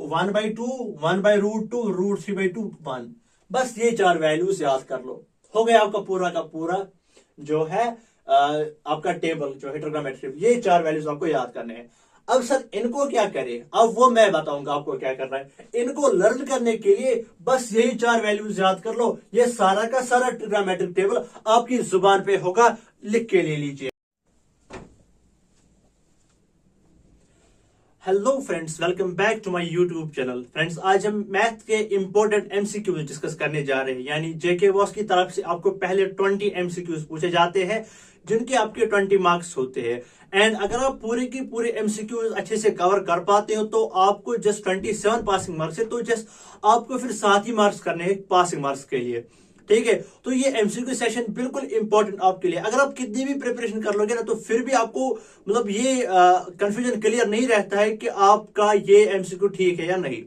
1/2, 1/√2, √3/2, 1। बस ये 4 वैल्यूज याद कर लो, हो गया आपका पूरा का पूरा जो है आपका टेबल जो है ट्रिग्नोमेट्री। ये 4 वैल्यूज आपको याद करने हैं। अब सर इनको क्या करें, अब वो मैं बताऊंगा आपको क्या करना है। इनको लर्न करने के लिए बस यही 4 वैल्यूज याद कर लो। ये सारा का सारा ट्रिग्नोमेट्रिक टेबल आपकी जुबान पे होगा, लिख के ले लीजिए। Hello friends, welcome back to my YouTube channel. Friends, आज हम मैथ के इंपॉर्टेंट एमसीक्यूज डिस्कस करने जा रहे हैं। यानी जेके बॉस की तरफ से आपको पहले 20 एमसीक्यूज पूछे जाते हैं, जिनके आपके 20 मार्क्स होते हैं। एंड अगर आप पूरे की पूरे एमसीक्यूज अच्छे से कवर कर पाते हो तो आपको जस्ट 27 पासिंग मार्क्स है। तो जस्ट आपको फिर 7 ही मार्क्स करने हैं पासिंग मार्क्स के लिए, ठीक है। तो ये एमसीक्यू सेशन बिल्कुल इंपॉर्टेंट आपके लिए। अगर आप कितनी भी प्रिपरेशन कर लोगे ना, तो फिर भी आपको मतलब ये कंफ्यूजन क्लियर नहीं रहता है कि आपका ये एमसीक्यू ठीक है या नहीं।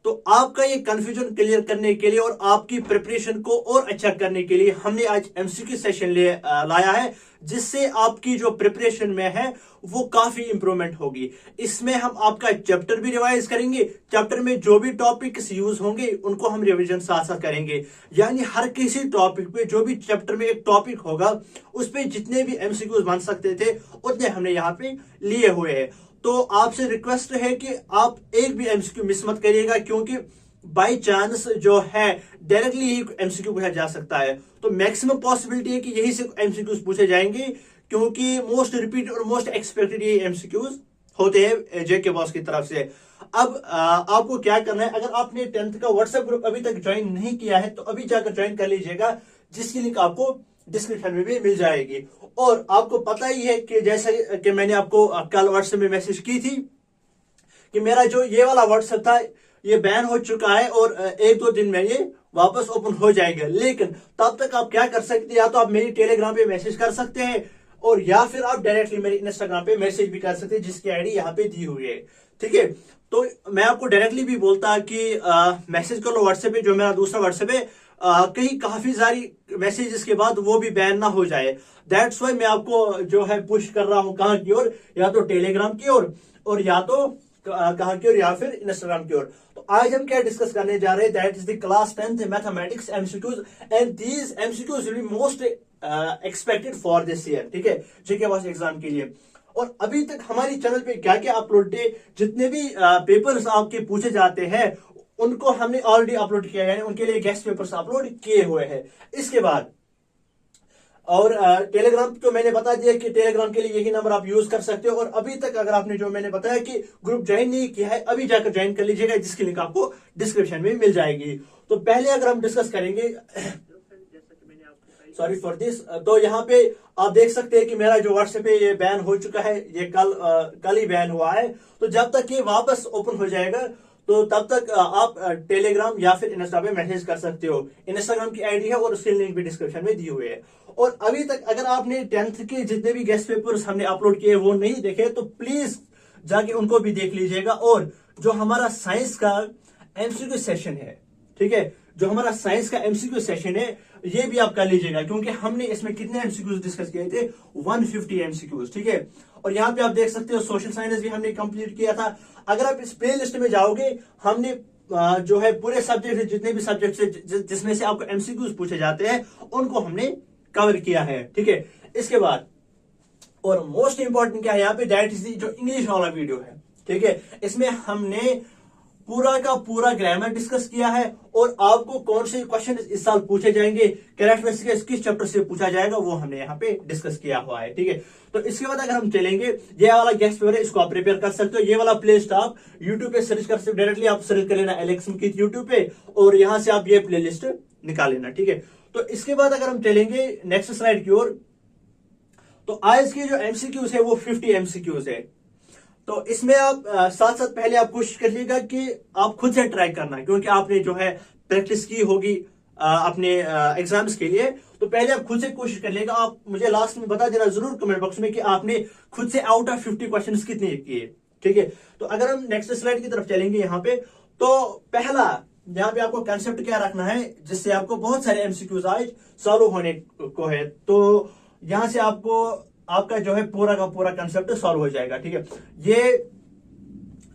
तो आपका ये कंफ्यूजन क्लियर करने के लिए और आपकी प्रिपरेशन को और अच्छा करने के लिए हमने आज एमसीक्यू सेशन लाया है, जिससे आपकी जो प्रिपरेशन में है वो काफी इंप्रूवमेंट होगी। इसमें हम आपका चैप्टर भी रिवाइज करेंगे, चैप्टर में जो भी टॉपिक्स यूज होंगे उनको हम रिवीजन साथ साथ करेंगे। यानी हर किसी टॉपिक पे, जो भी चैप्टर में एक टॉपिक होगा, उस पे जितने भी एमसीक्यूज बन सकते थे उतने हमने यहाँ पे लिए हुए हैं। तो आपसे रिक्वेस्ट है कि आप एक भी एमसीक्यू मिस मत करिएगा, क्योंकि बाय चांस जो है डायरेक्टली ही एमसीक्यू पूछा जा सकता है। तो मैक्सिमम पॉसिबिलिटी है कि यही से एमसीक्यूज पूछे जाएंगे, क्योंकि मोस्ट रिपीट और मोस्ट एक्सपेक्टेड ये एमसीक्यूज होते हैं जेके बॉस की तरफ से। अब आपको क्या करना है, अगर आपने 10th का व्हाट्सएप ग्रुप अभी तक ज्वाइन नहीं किया है तो अभी जाकर ज्वाइन कर लीजिएगा, जिसकी लिंक आपको डिस्क्रिप्शन में भी मिल जाएगी। और आपको पता ही है कि जैसे कि मैंने आपको कल व्हाट्सएप में मैसेज की थी कि मेरा जो ये वाला व्हाट्सएप था ये बैन हो चुका है और 1-2 दिन में ये वापस ओपन हो जाएगा। लेकिन तब तक आप क्या कर सकते हैं, या तो आप मेरी टेलीग्राम पे मैसेज कर सकते हैं, और या फिर आप डायरेक्टली मेरी इंस्टाग्राम पे मैसेज भी कर सकते हैं, जिसकी आईडी यहाँ पे दी हुई है, ठीक है। तो मैं आपको डायरेक्टली भी बोलता कि मैसेज कर लो व्हाट्सएप पे, जो मेरा दूसरा व्हाट्सएप है। कहीं काफी सारी मैसेजेस के बाद वो भी बैन ना हो जाए। दैट्स वाई मैं आपको जो है पुश कर रहा हूं, कहां की ओर, या तो टेलीग्राम की ओर और या तो कहां की ओर, या फिर इंस्टाग्राम की ओर। तो आज हम क्या डिस्कस करने जा रहे हैं, that is the class 10th mathematics MCQs, and these MCQs will be most expected for this year, ठीक है, जेके बॉस एग्जाम के लिए। और अभी तक हमारी चैनल पे क्या क्या अपलोड है, जितने भी पेपर्स आपके पूछे जाते हैं उनको हमने ऑलरेडी अपलोड किया है, यानी उनके लिए गेस्ट पेपर्स अपलोड किए हुए हैं। इसके बाद और टेलीग्राम तो मैंने बता दिया कि टेलीग्राम के लिए यही नंबर आप यूज कर सकते हो। और अभी तक अगर आपने जो मैंने बताया कि ग्रुप ज्वाइन नहीं किया है, अभी जाकर ज्वाइन कर लीजिएगा, जिसकी लिंक आपको डिस्क्रिप्शन में मिल जाएगी। तो पहले अगर हम डिस्कस करेंगे सॉरी फॉर दिस, तो यहाँ पे आप देख सकते हैं कि मेरा जो व्हाट्सएप है ये बैन हो चुका है, ये कल ही बैन हुआ है। तो जब तक ये वापस ओपन हो जाएगा तो तब तक आप टेलीग्राम या फिर इंस्टा पे मैसेज कर सकते हो। इंस्टाग्राम की आईडी है और उसकी लिंक भी डिस्क्रिप्शन में दी हुई है। और अभी तक अगर आपने 10th के जितने भी गेस्ट पेपर्स हमने अपलोड किए वो नहीं देखे तो प्लीज जाके उनको भी देख लीजिएगा। और जो हमारा साइंस का एमसीक्यू सेशन है, ठीक है, जो हमारा साइंस का एमसीक्यू सेशन है ये भी आप कर लीजिएगा, क्योंकि हमने इसमें कितने एमसीक्यूज डिस्कस किए थे, 150 एमसीक्यूज, ठीक है। और यहाँ पे आप देख सकते हो सोशल साइंस भी हमने कंप्लीट किया था। अगर आप इस प्ले लिस्ट में जाओगे, हमने जो है पूरे सब्जेक्ट, जितने भी सब्जेक्ट से जिसमें से आपको एमसीक्यूज पूछे जाते हैं उनको हमने कवर किया है, ठीक है। इसके बाद और मोस्ट इंपॉर्टेंट क्या है यहाँ पे, दैट इज जो इंग्लिश वाला वीडियो है, ठीक है। इसमें हमने पूरा का पूरा ग्रामर डिस्कस किया है और आपको कौन से क्वेश्चन इस साल पूछे जाएंगे, कैरेक्टरिस्टिक्स किस चैप्टर से पूछा जाएगा, वो हमने यहाँ पे डिस्कस किया हुआ है, ठीक है। तो इसके बाद अगर हम चलेंगे, ये वाला गेस्ट पेपर है, इसको आप प्रिपेयर कर सकते हो। ये वाला प्ले लिस्ट आप यूट्यूब पे सर्च कर सकते हो, डायरेक्टली आप सर्च कर लेना एलेक्स मुकीत यूट्यूब पे, और यहां से आप ये प्ले लिस्ट निकाल लेना, ठीक है। तो इसके बाद अगर हम चलेंगे नेक्स्ट स्लाइड की ओर, तो आज के जो एमसीक्यूज है वो 50 एमसीक्यूज है। तो इसमें आप साथ साथ पहले आप कोशिश करिएगा कि आप खुद से ट्राई करना, क्योंकि आपने जो है प्रैक्टिस की होगी अपने एग्जाम्स के लिए। तो पहले आप खुद से कोशिश करिएगा। आप मुझे लास्ट में बता देना जरूर कमेंट बॉक्स में कि आपने खुद से आउट ऑफ 50 क्वेश्चंस कितने किए, ठीक है। तो अगर हम नेक्स्ट स्लाइड की तरफ चलेंगे यहाँ पे, तो पहला यहाँ पे आपको कंसेप्ट क्या रखना है, जिससे आपको बहुत सारे एमसीक्यूज आज सॉल्व होने को है। तो यहां से आपको आपका जो है पूरा का पूरा कंसेप्ट सॉल्व हो जाएगा, ठीक है। ये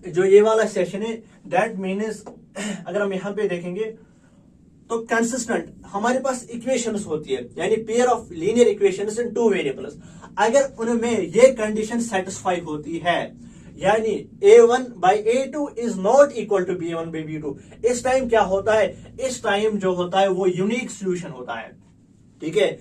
जो ये वाला सेशन है दैट मीन्स अगर हम यहाँ पे देखेंगे तो कंसिस्टेंट हमारे पास इक्वेशंस होती है, यानी pair of linear equations in two variables, अगर उनमें ये कंडीशन सेटिस्फाई होती है, यानी a1 by a2 is not equal to b1 by b2, इस टाइम क्या होता है, इस टाइम जो होता है वो यूनिक सोल्यूशन होता है। ठीक है,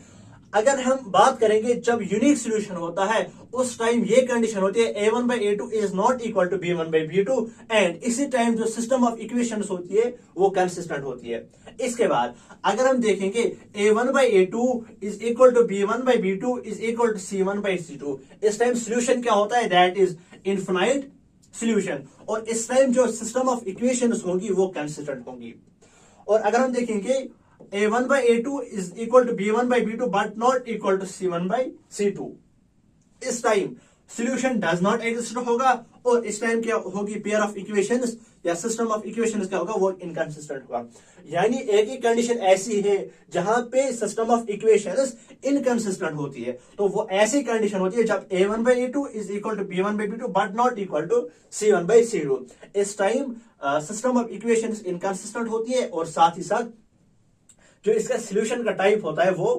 अगर हम बात करेंगे जब यूनिक सोल्यूशन होता है उस टाइम ये कंडीशन होती है a1 by a2 is not equal to b1 by b2, and इसी टाइम जो सिस्टम ऑफ इक्वेशंस होती है वो कंसिस्टेंट होती है। इसके बाद अगर हम देखेंगे a1 by a2 is equal to b1 by b2 is equal to c1 by c2, इस टाइम सोल्यूशन क्या होता है, दैट इज इनफिनाइट सोल्यूशन, और इस टाइम जो सिस्टम ऑफ इक्वेशंस होंगी वो कंसिस्टेंट होंगी। और अगर हम देखेंगे a1 by a2 is equal to b1 by b2 but not equal to c1 by c2, इस time solution does not exist होगा, और इस टाइम क्या होगी, पेयर ऑफ इक्वेशंस या सिस्टम ऑफ इक्वेशंस क्या होगा, वो इनकंसिस्टेंट होगा। यानी एक ही कंडीशन ऐसी है जहां पे सिस्टम ऑफ इक्वेशंस इनकंसिस्टेंट होती है, तो वो ऐसी कंडीशन होती है जब a1 by a2 is equal to b1 by b2 but not equal to c1 by c2, इस time system of equations inconsistent होती है, और साथ ही साथ जो इसका सॉल्यूशन का टाइप होता है वो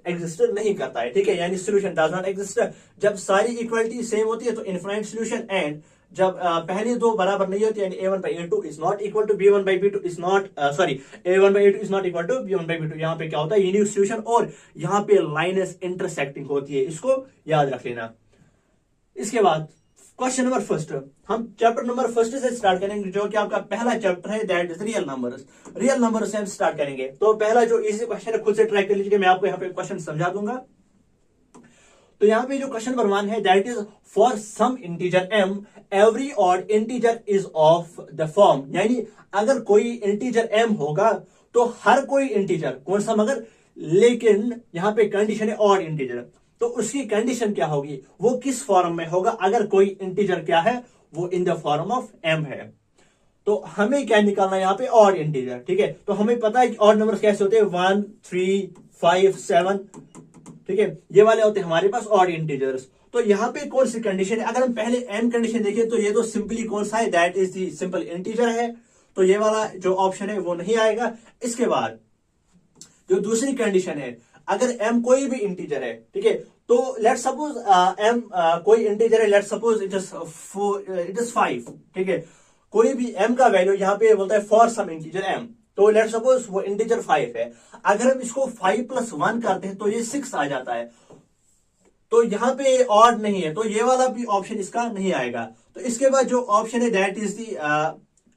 एग्जिस्ट नहीं करता है। ठीक है, यानी सॉल्यूशन डज नॉट एग्जिस्ट, जब सारी इक्वलिटी सेम होती है तो इनफिनाइट सॉल्यूशन, एंड जब पहली दो बराबर नहीं होती यानी a1 by a2 is not equal to b1 by b2 is not a1 by a2 is not equal to b1 by b2, यहाँ पे क्या होता है, यूनिक सॉल्यूशन, और यहाँ पे लाइन्स इंटरसेक्टिंग होती है, इसको याद रख लेना। इसके बाद क्वेश्चन नंबर फर्स्ट, हम चैप्टर नंबर फर्स्ट से स्टार्ट करेंगे, जो कि आपका पहला चैप्टर है, that is real numbers. Real number से हम स्टार्ट करेंगे, तो पहला जो इजी क्वेश्चन है खुद से ट्राई कर लीजिए, मैं आपको यहाँ पे क्वेश्चन समझा दूंगा। तो यहाँ पे जो क्वेश्चन नंबर 1 है, that is for some integer m every odd integer is of the form, यानी अगर कोई इंटीजर m होगा तो हर कोई इंटीजर, कौन सा मगर, लेकिन यहाँ पे कंडीशन है ऑड इंटीजर, तो उसकी कंडीशन क्या होगी, वो किस फॉर्म में होगा, अगर कोई इंटीजर क्या है वो इन द फॉर्म ऑफ m है। तो हमें क्या निकालना है यहाँ पे, ऑड इंटीजर। ठीक है, तो हमें पता है कि ऑड नंबर्स कैसे होते हैं, 1 3 5 7, ठीक है, ये वाले होते हैं हमारे पास ऑड इंटीजर्स। तो यहाँ पे कौन सी कंडीशन है, अगर हम पहले m कंडीशन देखें तो ये तो सिंपली कौन सा है, that is the simple integer है, तो ये वाला जो ऑप्शन है वो नहीं आएगा। इसके बाद जो दूसरी कंडीशन है, अगर m कोई भी इंटीजर है, ठीक है, तो लेट सपोज m कोई इंटीजर है, लेट सपोज इट इज 5, ठीक है, कोई भी m का वैल्यू यहाँ पे बोलता है फॉर सम इंटीजर m, तो लेट सपोज वो इंटीजर 5 है, अगर हम इसको 5 + 1 करते हैं तो ये 6 आ जाता है, तो यहाँ पे ऑड नहीं है, तो ये वाला भी ऑप्शन इसका नहीं आएगा। तो इसके बाद जो ऑप्शन है दैट इज दी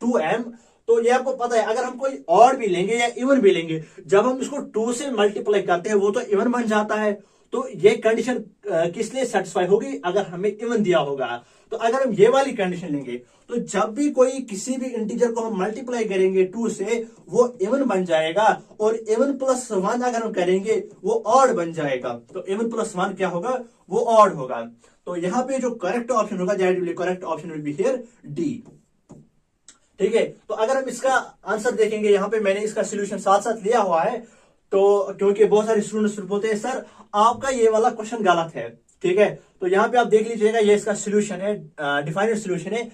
2m, तो ये आपको पता है अगर हम कोई ऑड भी लेंगे या इवन भी लेंगे, जब हम इसको 2 से मल्टीप्लाई करते हैं वो तो इवन बन जाता है, तो ये कंडीशन किस लिए सेटिस्फाई होगी, अगर हमें इवन दिया होगा। तो अगर हम ये वाली कंडीशन लेंगे तो जब भी कोई किसी भी इंटीजर को हम मल्टीप्लाई करेंगे 2 से वो इवन बन जाएगा, और इवन + 1 अगर हम करेंगे वो ऑड बन जाएगा, तो इवन + 1 क्या होगा, वो ऑड होगा। तो यहाँ पे जो करेक्ट ऑप्शन होगा, correct option will be here D. ठीक है, तो अगर हम इसका आंसर देखेंगे, यहाँ पे मैंने इसका सोल्यूशन साथ साथ लिया हुआ है, तो क्योंकि बहुत सारे स्टूडेंट्स बोलते हैं सर आपका ये वाला क्वेश्चन गलत है, ठीक है, तो यहाँ पे आप देख लीजिएगा, ये इसका सोल्यूशन है, डिफाइनेड सोल्यूशन है,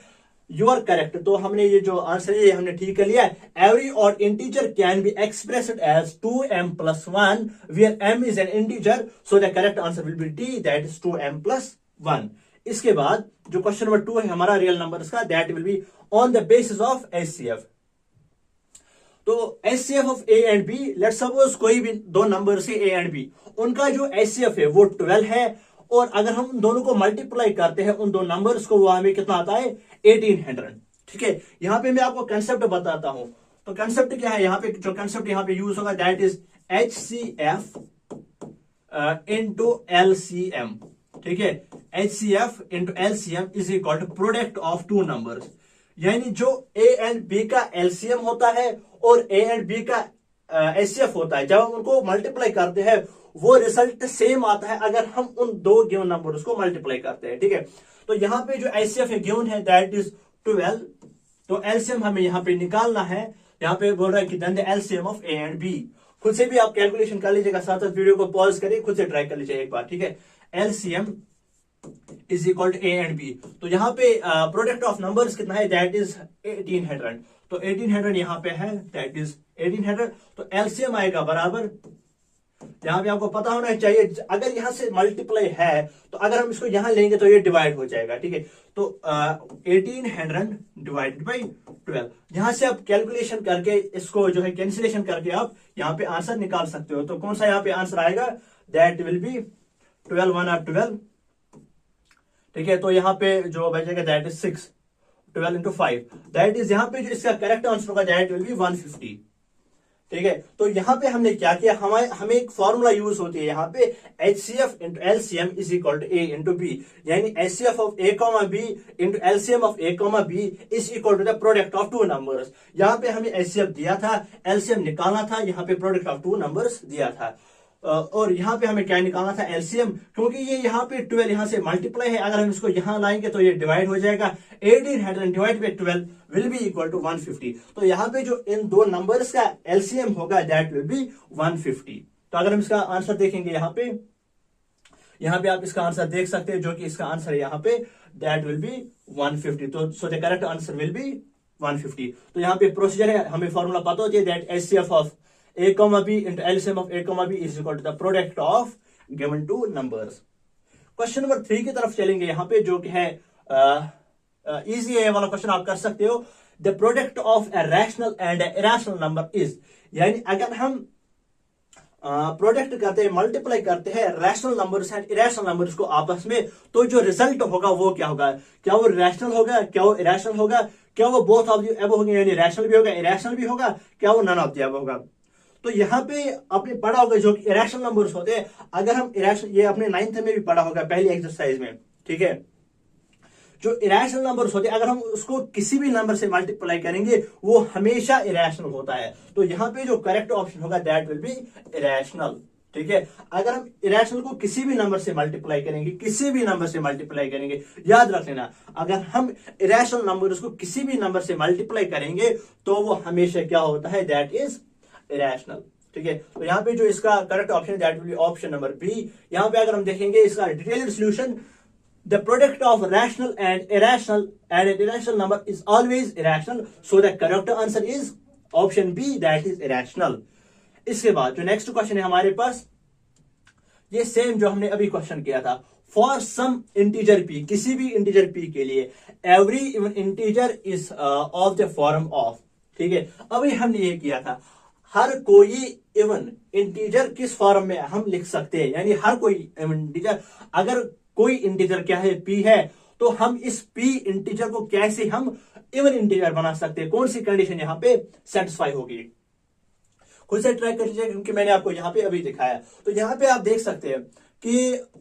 यू आर करेक्ट। तो हमने ये जो आंसर है ये हमने ठीक कर लिया है। Every odd integer can be expressed as 2m + 1 where m is an integer, so the correct answer will be D, that is 2m + 1। इसके बाद जो क्वेश्चन नंबर 2 है हमारा रियल नंबर्स का, that will be on the basis of HCF। तो HCF of A and B, let's suppose कोई भी दो नंबर से A एंड B, उनका जो HCF है वो 12 है, और अगर हम दोनों को मल्टीप्लाई करते हैं उन दो नंबर्स को, वो हमें कितना आता है, 1800। ठीक है, यहां पे मैं आपको कंसेप्ट बताता हूं। तो कंसेप्ट क्या है, यहाँ पे जो कंसेप्ट यहाँ पे यूज होगा, that is HCF into LCM। ठीक है, HCF into LCM is equal to product of two numbers, यानी जो A एंड B का LCM होता है और A एंड B का HCF होता है, जब हम उनको मल्टीप्लाई करते हैं वो रिजल्ट सेम आता है अगर हम उन दो गिवन नंबर्स को मल्टीप्लाई करते हैं। ठीक है, तो यहाँ पे जो HCF है गिवन है दैट इज 12, तो LCM हमें यहाँ पे निकालना है। यहाँ पे बोल रहा है कि then the LCM of A and B, खुद से भी आप कैलकुलेशन कर लीजिएगा, साथ साथ वीडियो को पॉज करिए, खुद से ट्राई कर लीजिए एक बार। ठीक है, LCM is equal to A and B. तो यहाँ पे प्रोडक्ट ऑफ नंबर्स कितना है, दैट इज 1800। तो 1800 यहाँ पे है, दैट इज 1800। तो एलसीएम आएगा बराबर, यहाँ पे आपको पता होना चाहिए, अगर यहां से मल्टीप्लाई है तो अगर हम इसको यहां लेंगे तो ये डिवाइड हो जाएगा, ठीक है। तो 1800 डिवाइडेड बाई 12, यहां से आप कैलकुलेशन करके इसको जो है कैंसिलेशन करके आप यहाँ पे आंसर निकाल सकते हो। तो कौन सा यहाँ पे आंसर आएगा, दैट विल बी 12 1 और 12, ठीक है। तो यहाँ पे जो बचेगा that is 6, 12 into 5, that is यहाँ पे जो इसका करेक्ट आंसर होगा दैट विल बी 150, ठीक है। तो यहाँ पे हमने क्या किया, हमें एक फॉर्मूला यूज होती है यहाँ पे, HCF into LCM is equal to A into B, यानी HCF of A comma B into LCM of A comma B is equal to the product of two numbers. यहाँ पे हमें HCF दिया था, एलसीएम निकालना था, यहाँ पे प्रोडक्ट ऑफ टू नंबर्स दिया था। और यहाँ पे हमें क्या निकालना था, एलसीएम, क्योंकि ये यहाँ पे 12 यहाँ से मल्टीप्लाई है, अगर हम इसको यहाँ लाएंगे तो ये डिवाइड हो जाएगा। 1800 divide by 12 will be equal to 150। तो यहाँ पे जो इन दो नंबर्स का एलसीएम होगा दैट विल बी 150। तो अगर हम इसका आंसर देखेंगे यहाँ पे आप इसका आंसर देख सकते हैं, जो कि इसका आंसर है यहाँ पे दैट विल बी 150। तो सो the correct answer will B 150। तो यहाँ पे प्रोसीजर है, हमें फॉर्मूला पता होती है that HCF of a comma b into LCM of a comma b is equal to the product of given two numbers। Question number 3 की तरफ चलेंगे यहाँ पे, जो कि है इजी है वाला क्वेश्चन, आप कर सकते हो। The product of a rational and irrational number is, यानी अगर हम प्रोडक्ट करते हैं, मल्टीप्लाई करते हैं rational numbers and irrational numbers को आपस में, तो जो रिजल्ट होगा वो क्या होगा, क्या वो रैशनल होगा, क्या वो इरेशनल होगा, क्या वो बोथ ऑफ द अबव होंगे, यानी रैशनल भी होगा इरेशनल भी होगा, क्या वो नन ऑफ द अबव होगा। तो यहाँ पे आपने पढ़ा होगा जो कि इरेशनल नंबर्स होते हैं, अगर हम इरेशनल, ये अपने 9th में भी पढ़ा होगा पहली एक्सरसाइज में, ठीक है। जो इरेशनल नंबर्स होते हैं अगर हम उसको किसी भी नंबर से मल्टीप्लाई करेंगे वो हमेशा इरेशनल होता है। तो यहाँ पे जो करेक्ट ऑप्शन होगा दैट विल बी इरेशनल, ठीक है। अगर हम इरेशनल को किसी भी नंबर से मल्टीप्लाई करेंगे, किसी भी नंबर से मल्टीप्लाई करेंगे, याद रख लेना, अगर हम इरेशनल नंबर को किसी भी नंबर से मल्टीप्लाई करेंगे तो वो हमेशा क्या होता है, दैट इज इरेशनल, ठीक है। तो यहाँ पे जो इसका correct option that will be option number B. यहाँ पे अगर हम देखेंगे इसका detailed solution, the product of rational and irrational number is always irrational, so the correct answer is option B, that is irrational. इसके बाद जो नेक्स्ट क्वेश्चन है हमारे पास, ये सेम जो हमने अभी क्वेश्चन किया था, फॉर सम इंटीजर p, किसी भी इंटीजर p के लिए every even integer is of the form of, ठीक है। अभी हमने ये किया था, हर कोई इवन इंटीजर किस फॉर्म में हम लिख सकते हैं, यानी हर कोई इवन इंटीजर, अगर कोई इंटीजर क्या है, p है, तो हम इस p इंटीजर को कैसे हम इवन इंटीजर बना सकते हैं, कौन सी कंडीशन यहाँ पे सेटिस्फाई होगी, खुद से ट्राई कर लीजिए, क्योंकि मैंने आपको यहाँ पे अभी दिखाया। तो यहाँ पे आप देख सकते हैं कि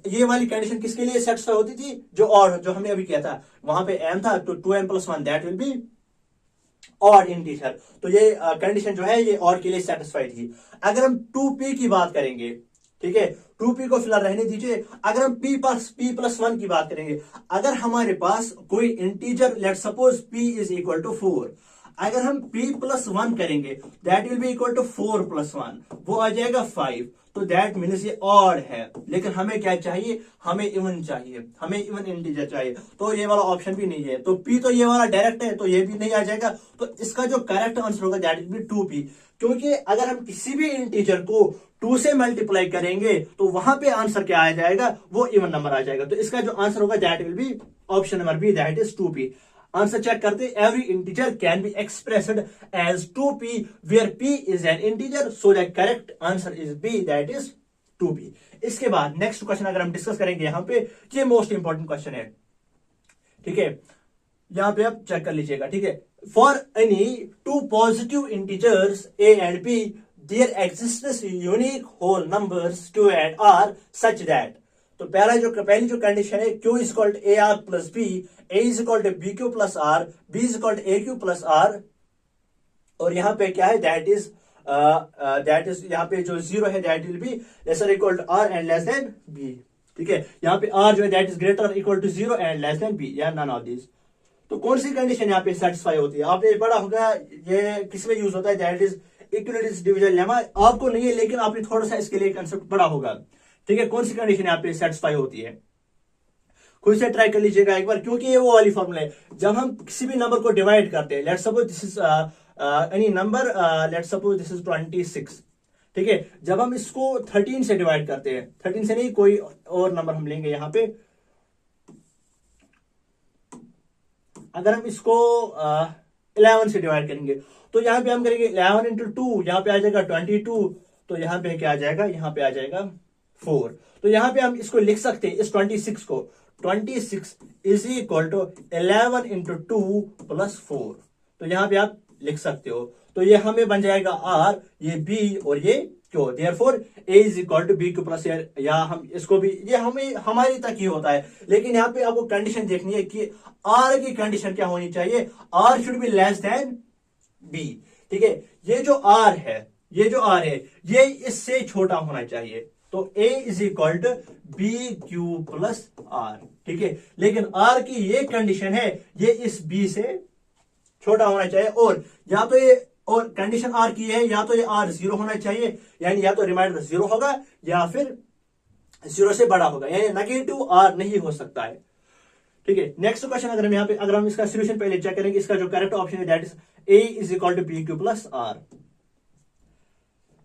ये वाली कंडीशन किसके लिए सेटिस्फाई होती थी, जो हमने अभी किया था, वहां पे m था, तो 2m+1 दैट विल बी और इंटीजर। तो ये कंडीशन जो है ये और के लिए सेटिस्फाइड थी। अगर हम 2p की बात करेंगे, ठीक है, 2p को फिलहाल रहने दीजिए, अगर हम p+1 की बात करेंगे, अगर हमारे पास कोई integer, let suppose p is equal to 4, अगर हम p+1 करेंगे that will be equal to 4+1, वो आ जाएगा 5। तो दैट मीन्स ये ऑड है, लेकिन हमें क्या चाहिए, हमें इवन चाहिए, हमें इवन इंटीजर चाहिए। तो ये वाला ऑप्शन भी नहीं है, तो p तो ये वाला डायरेक्ट है, तो ये भी नहीं आ जाएगा। तो इसका जो करेक्ट आंसर होगा दैट विल बी 2p, क्योंकि अगर हम किसी भी इंटीजर को 2 से मल्टीप्लाई करेंगे तो वहां पे आंसर क्या आ जाएगा, वो इवन नंबर आ जाएगा। तो इसका जो आंसर होगा that will be option number B, that is 2p। Answer check करते, every integer can be expressed as 2p where p is an integer, so the correct answer is b, that is 2p। इसके बाद next question अगर हम discuss करेंगे यहाँ पे, ये most important question है, ठीक है, यहां पे आप चेक कर लीजिएगा, ठीक है। For any two positive integers a and b, there exists unique whole numbers q and r such that. तो पहली जो कंडीशन है, q is equal to ar plus b, a is equal to bq plus r, b is equal to aq plus r, और यहाँ पे क्या है, that is यहाँ पे जो 0 है that will be lesser equal to r and less than b, ठीक है। यहाँ पे r जो है that is greater equal to 0 and less than b, या नन ऑफ दिस। तो कौन सी कंडीशन यहाँ पे सेटिस्फाई होती है, आपने पढ़ा होगा, ये किसमें यूज होता है, that is equilibrium division lemma. आपको नहीं है, लेकिन आपने थोड़ा सा इसके लिए कंसेप्ट पढ़ा होगा, ठीक है। कौन सी कंडीशन यहाँ पे सेटिस्फाई होती है, खुद से ट्राई कर लीजिएगा एक बार, क्योंकि ये वो वाली फॉर्मूला है जब हम किसी भी नंबर को डिवाइड करते हैं। Let's suppose this is any number, let's suppose this is 26, ठीक है। जब हम इसको 13 से डिवाइड करते हैं, 13 से नहीं, कोई और नंबर हम लेंगे यहां पे, अगर हम इसको 11 से डिवाइड करेंगे तो यहां पे हम करेंगे 11 इंटू 2, यहां पे आ जाएगा 22, तो यहां पे क्या आ जाएगा, यहां पे आ जाएगा 4। तो यहां पे हम इसको लिख सकते हैं इस 26 को, 26 is equal to 11 into 2 plus 4। तो यहां पे आप लिख सकते हो, तो ये हमें बन जाएगा आर, ये बी और ये Q. Therefore A is equal to B Q plus R, या हम इसको भी, ये हमें हमारी तक ही होता है, लेकिन यहाँ पे आपको कंडीशन देखनी है कि आर की कंडीशन क्या होनी चाहिए, R should be less than B, ठीक है। ये जो आर है, ये जो आर है, ये इससे छोटा होना चाहिए, तो A is equal to B Q plus R, ठीक है। लेकिन आर की ये कंडीशन है, ये इस बी से छोटा होना चाहिए, और या तो ये, और कंडीशन आर की है, या तो ये आर 0 होना चाहिए, यानी या तो रिमाइंडर 0 होगा या फिर 0 से बड़ा होगा, यानी नेगेटिव आर नहीं हो सकता है, ठीक है। नेक्स्ट क्वेश्चन अगर हम यहाँ पे, अगर हम इसका सोल्यूशन पहले चेक करेंगे, इसका जो करेक्ट ऑप्शन है that is A is equal to B Q plus R.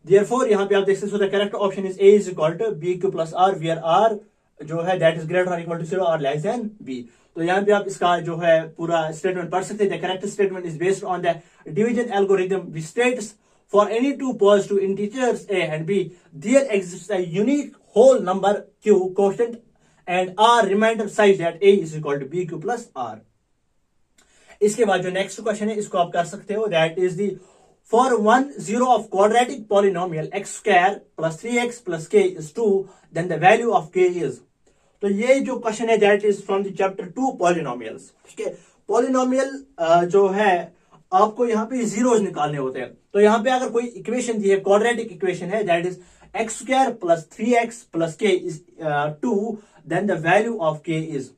Therefore यहां पे आप देख सकते हो the correct option is A is equal to B Q plus R, where R जो है दैट इज ग्रेटर और इक्वल टू 0 और लेस देन बी। तो यहां पे आप इसका जो है पूरा स्टेटमेंट पढ़ सकते हैं। The correct statement is based on the division algorithm which states for any two positive integers a and b there exists a unique whole number q quotient and r remainder such that a is equal to b q plus r। इसके बाद जो next question है इसको आप कर सकते हो, that is the for 1 0 of quadratic polynomial x square plus 3x plus k is 2 then the value of k is. तो ये जो क्वेश्चन है that is from the chapter 2 polynomials, ठीक है। पॉलिनोमियल जो है आपको यहाँ पे जीरोस निकालने होते हैं, तो यहाँ पे अगर कोई इक्वेशन दी है, क्वाड्रेटिक इक्वेशन है that is x square plus 3x plus k is 2 then the value of k is.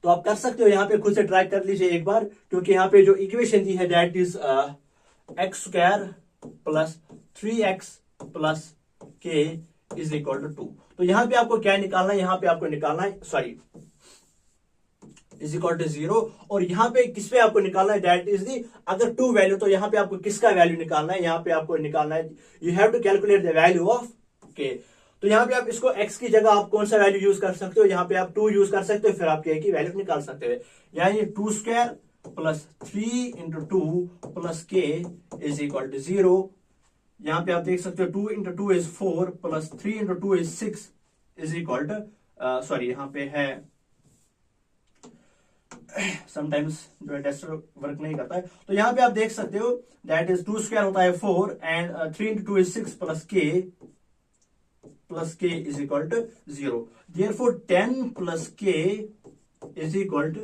तो आप कर सकते हो, यहाँ पे खुद से ट्राई कर लीजिए एक बार, क्योंकि यहाँ पे जो इक्वेशन दी है that is x square plus 3x plus के इज इक्वल टू 2। तो यहाँ पे आपको क्या निकालना है, यहाँ पे आपको निकालना है, सॉरी, इज इक्वल टू 0, और यहाँ पे किस पे आपको निकालना है, दैट इज दी अगर 2 वैल्यू, तो यहाँ पे आपको किसका वैल्यू निकालना है, यहाँ पे आपको निकालना है, you have to calculate the value of K. तो यहाँ पे आप इसको x की जगह आप कौन सा वैल्यू यूज कर सकते हो, यहाँ पे आप 2 यूज कर सकते हो, फिर आप k की वैल्यू निकाल सकते हो, यानी 2 square plus 3 into 2 plus k is equal to 0। यहाँ पे आप देख सकते हो 2 into 2 is 4 plus 3 into 2 is 6 is equal to, sorry यहाँ पे है समटाइम्स जो है टेस्टर वर्क नहीं करता है, तो यहाँ पे आप देख सकते हो दैट इज 2 स्क्वायर होता है 4 and 3 into 2 is 6 plus k is equal to 0. Therefore 10 plus k is equal to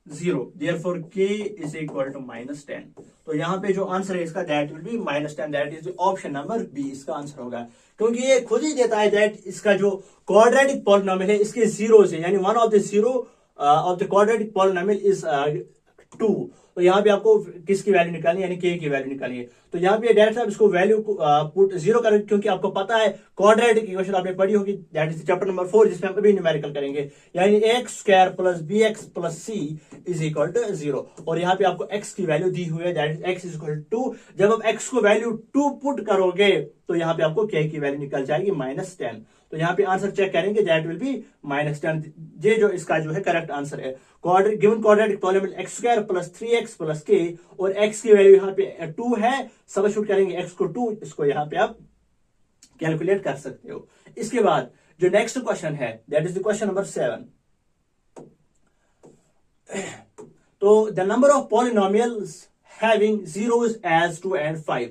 0. Therefore k is equal to minus 10. तो यहाँ पे जो आंसर है इसका that will be minus 10, that is option number B इसका answer होगा, क्योंकि ये खुद ही देता है दैट इसका जो क्वाड्रेटिक पॉलिनोमियल है इसके जीरो से, यानी one of the zero of the quadratic polynomial is 2। तो यहाँ पे आपको किसकी वैल्यू निकालनी है, यानी k की वैल्यू निकालनी है। तो यहाँ पे डायरेक्ट आप इसको वैल्यू पुट 0 करें, क्योंकि आपको पता है क्वाड्रेटिक इक्वेशन आपने पढ़ी होगी, दैट इज चैप्टर नंबर 4 जिसमें हम अभी न्यूमेरिकल करेंगे, यानी x square plus bx plus c is equal to 0, और यहाँ पे आपको x की वैल्यू दी हुई है that is x is equal to 2। जब आप x को वैल्यू 2 पुट करोगे तो यहाँ पे आपको k की वैल्यू निकल जाएगी माइनस 10। तो यहाँ पे आंसर चेक करेंगे दैट विल बी माइनस 10, ये जो इसका जो है करेक्ट आंसर है। Given quadratic polynomial x square plus 3x plus k, और x की वैल्यू यहाँ पे 2 है, सबस्टिट्यूट करेंगे x को 2, इसको यहाँ पे आप कैलकुलेट कर सकते हो। इसके बाद जो नेक्स्ट क्वेश्चन है that is the question number 7। तो the number of polynomials having zeros as 2 and 5,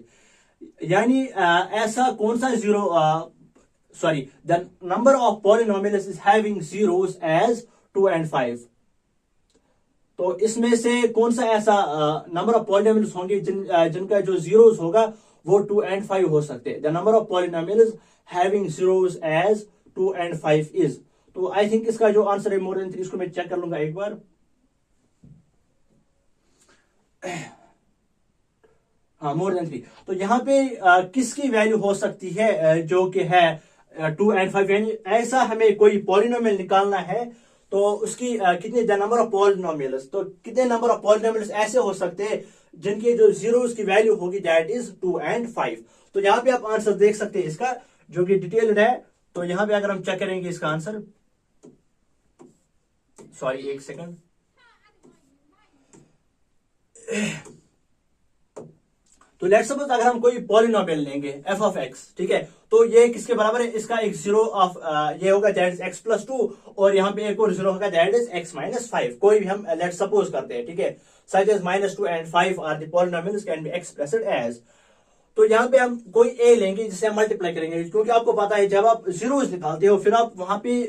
यानी ऐसा कौन सा zero, sorry, the number of polynomials is having zeros as 2 and 5। तो इसमें से कौन सा ऐसा नंबर ऑफ पॉलिनोमियल्स होंगे जिनका जो जीरोस होगा वो 2 and 5 हो सकते हैं। The number of polynomials having zeros as 2 and 5 is. तो आई थिंक इसका जो आंसर है मोर देन 3, इसको मैं चेक कर लूंगा एक बार। हाँ, मोर देन 3। तो यहाँ पे किसकी वैल्यू हो सकती है जो कि है 2 एंड 5, यानी ऐसा हमें कोई पॉलिनोमियल निकालना है तो उसकी कितने नंबर ऑफ पॉलिनोमियल्स, तो कितने नंबर ऑफ पॉलिनोमियल्स ऐसे हो सकते हैं जिनके जो जीरोस की वैल्यू होगी दैट इज 2 एंड 5। तो यहाँ पे आप आंसर देख सकते हैं इसका जो कि डिटेल्ड है। तो यहाँ पे अगर हम चेक करेंगे इसका आंसर, सॉरी एक सेकंड, तो लेट्स सपोज अगर हम कोई पॉलिनोमियल लेंगे एफ ऑफ एक्स, ठीक है, तो ये किसके बराबर है, इसका एक जीरो ऑफ ये होगा दैट इज एक्स प्लस 2, और यहाँ पे एक और जीरो होगा दैट इज एक्स माइनस 5। कोई भी हम लेट्स सपोज करते हैं, ठीक है, such as -2 and 5 are the polynomials can be expressed as. तो यहाँ पे हम कोई ए लेंगे जिसे हम मल्टीप्लाई करेंगे, क्योंकि आपको पता है जब आप जीरोस निकालते हो फिर आप वहां पे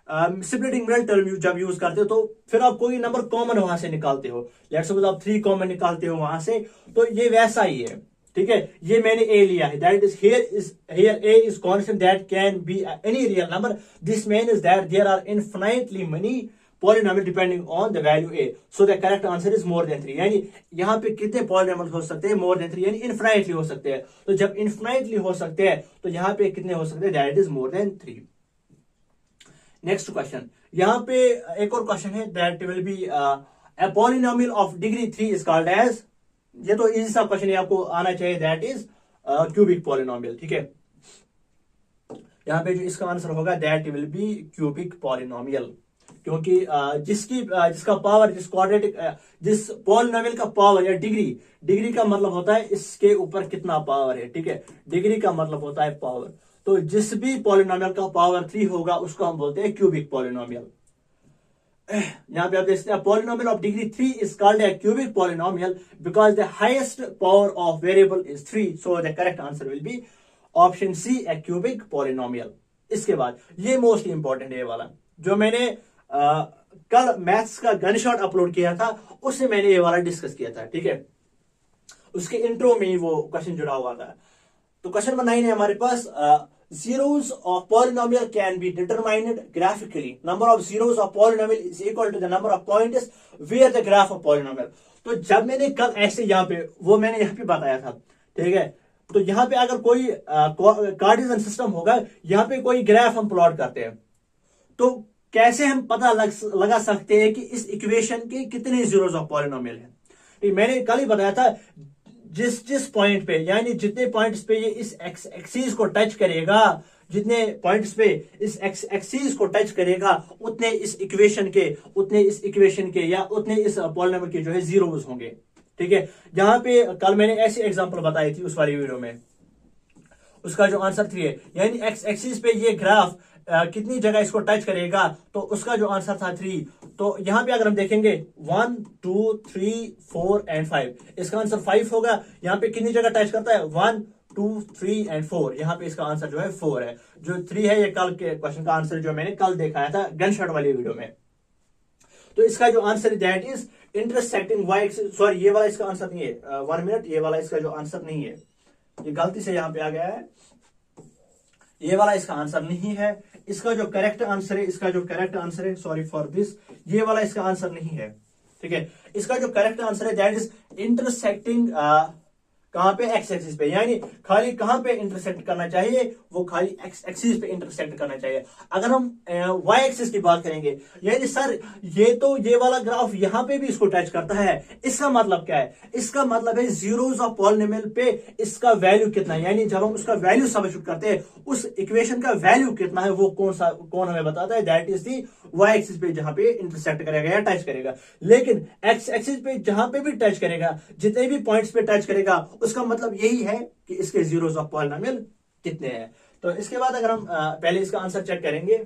स्प्लिटिंग मिडल टर्म जब यूज करते हो तो फिर आप कोई नंबर कॉमन वहां से निकालते हो। लेट्स सपोज आप 3 कॉमन निकालते हो वहां से, तो ये वैसा ही है, ठीक है। ये मैंने ए लिया है, that is here A is constant that can be any real number, this means that there are infinitely many polynomial depending on the value A, so the correct answer is more than 3। यानी यहाँ पे कितने polynomial हो सकते हैं, मोर than 3, यानी infinitely हो सकते हैं। तो जब इनफिनिटली हो सकते हैं तो यहाँ पे कितने हो सकते हैं, that is more than 3। Next question, यहाँ पे एक और क्वेश्चन है that will be a polynomial of degree 3 is called as, ये तो इजी सा क्वेश्चन है, आपको आना चाहिए, दैट इज क्यूबिक पॉलिनोमियल, ठीक है। यहाँ पे जो इसका आंसर होगा that will B cubic polynomial, क्योंकि जिसका पावर, जिस क्वाड्रेटिक, जिस पॉलिनोमियल का पावर या डिग्री का मतलब होता है इसके ऊपर कितना पावर है, ठीक है, डिग्री का मतलब होता है पावर। तो जिस भी पॉलिनोमियल का पावर 3 होगा उसको हम बोलते हैं क्यूबिक पॉलिनोमियल। यहाँ पे आप देख सकते हैं polynomial of degree 3 is called a cubic polynomial because the highest power of variable is 3, so the correct answer will be option C, a cubic polynomial. इसके बाद ये मोस्ट इंपॉर्टेंट है वाला, जो मैंने कल मैथ्स का गन शॉट अपलोड किया था उससे मैंने ये वाला डिस्कस किया था, ठीक है, उसके इंट्रो में ही वो क्वेश्चन जुड़ा हुआ था। तो क्वेश्चन नंबर 9 है हमारे पास, zeros of polynomial can be determined graphically. Number of zeros of polynomial is equal to the number of points where the graph of polynomial. तो जब मैंने कल ऐसे यहाँ पे वो मैंने यहाँ पे बताया था, ठीक है, तो यहाँ पे अगर कोई कार्टेशियन सिस्टम होगा, यहाँ पे कोई ग्राफ हम प्लॉट करते हैं, तो कैसे हम पता लगा सकते हैं कि इस इक्वेशन के कितने जीरोस ऑफ पॉलिनोमियल है। मैंने कल ही बताया था जिस पॉइंट पे, यानी जितने पॉइंट्स पे ये इस एक्स एक्सिस को टच करेगा, जितने पॉइंट्स पे इस एक्स एक्सिस को टच करेगा उतने इस इक्वेशन के या उतने इस पॉलिनोमियल के जो है जीरोस होंगे, ठीक है। जहां पे कल मैंने ऐसी एग्जांपल बताई थी उस वाली वीडियो में, उसका जो आंसर 3 है, यानी एक्स एक्सिस पे ये ग्राफ कितनी जगह इसको टच करेगा, तो उसका जो आंसर था 3। तो यहां पे अगर हम देखेंगे 1 2 3 4 एंड 5, इसका आंसर 5 होगा। यहां पे कितनी जगह टच करता है, 1 2 3 एंड 4, यहां पे इसका आंसर जो है 4 है। जो 3 है ये कल के क्वेश्चन का आंसर जो मैंने कल दिखाया था गन शॉट वाली वीडियो में। तो इसका जो answer that is intersecting y axis, sorry ये वाला इसका आंसर नहीं है, 1 मिनट, ये वाला इसका जो आंसर नहीं है, ये गलती से यहां पे आ गया है, ये वाला इसका आंसर नहीं है। इसका जो करेक्ट आंसर है, सॉरी फॉर दिस, ये वाला इसका आंसर नहीं है, ठीक है। इसका जो करेक्ट आंसर है दैट इज इंटरसेक्टिंग कहां पे, एक्स एक्सिस पे, यानी खाली कहां पे इंटरसेक्ट करना चाहिए, वो खाली एक्स एक्सिस पे इंटरसेक्ट करना चाहिए। अगर हम वाई एक्सिस की बात करेंगे, यानी सर ये वाला ग्राफ यहां पे भी इसको टच करता है, इसका मतलब क्या है, इसका मतलब है जीरोस ऑफ पॉलिनोमियल पे इसका वैल्यू कितना है, यानी जब हम उसका वैल्यू सब्स्टिट्यूट करते हैं उस इक्वेशन का वैल्यू कितना है वो कौन हमें बताता है, that is the y axis पे जहां पे इंटरसेक्ट करेगा या टच करेगा। लेकिन एक्स एक्सिस पे जहां पे भी टच करेगा, जितने भी पॉइंट्स पे टच करेगा, उसका मतलब यही है कि इसके जीरोस ऑफ पॉलिनोमियल कितने हैं। तो इसके बाद अगर हम पहले इसका आंसर चेक करेंगे,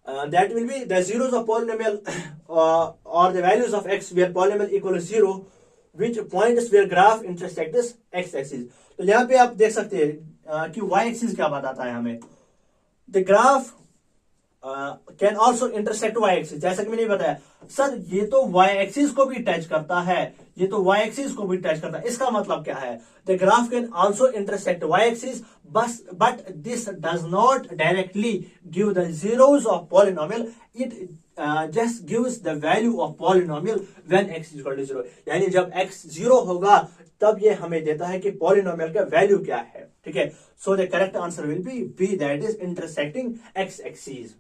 that will be the zeros of polynomial और the values of X where polynomial equal to 0 which points where graph intersects X axis. तो यहां पे आप देख सकते हैं कि वाई एक्सिस क्या बताता है हमें, the graph can also intersect y axis. जैसा कि मैंने बताया सर ये तो वाई एक्सिस को भी टच करता है, ये तो वाई एक्सिस को भी टच करता है, इसका मतलब क्या है, the graph can also intersect y axis but this does not directly give the zeros of polynomial it just gives the value of polynomial when x is equal to 0, यानी जब x 0 होगा तब ये हमें देता है कि पॉलिनोमियल का वैल्यू क्या है, ठीक है। So the correct answer will be B, that is intersecting x axis,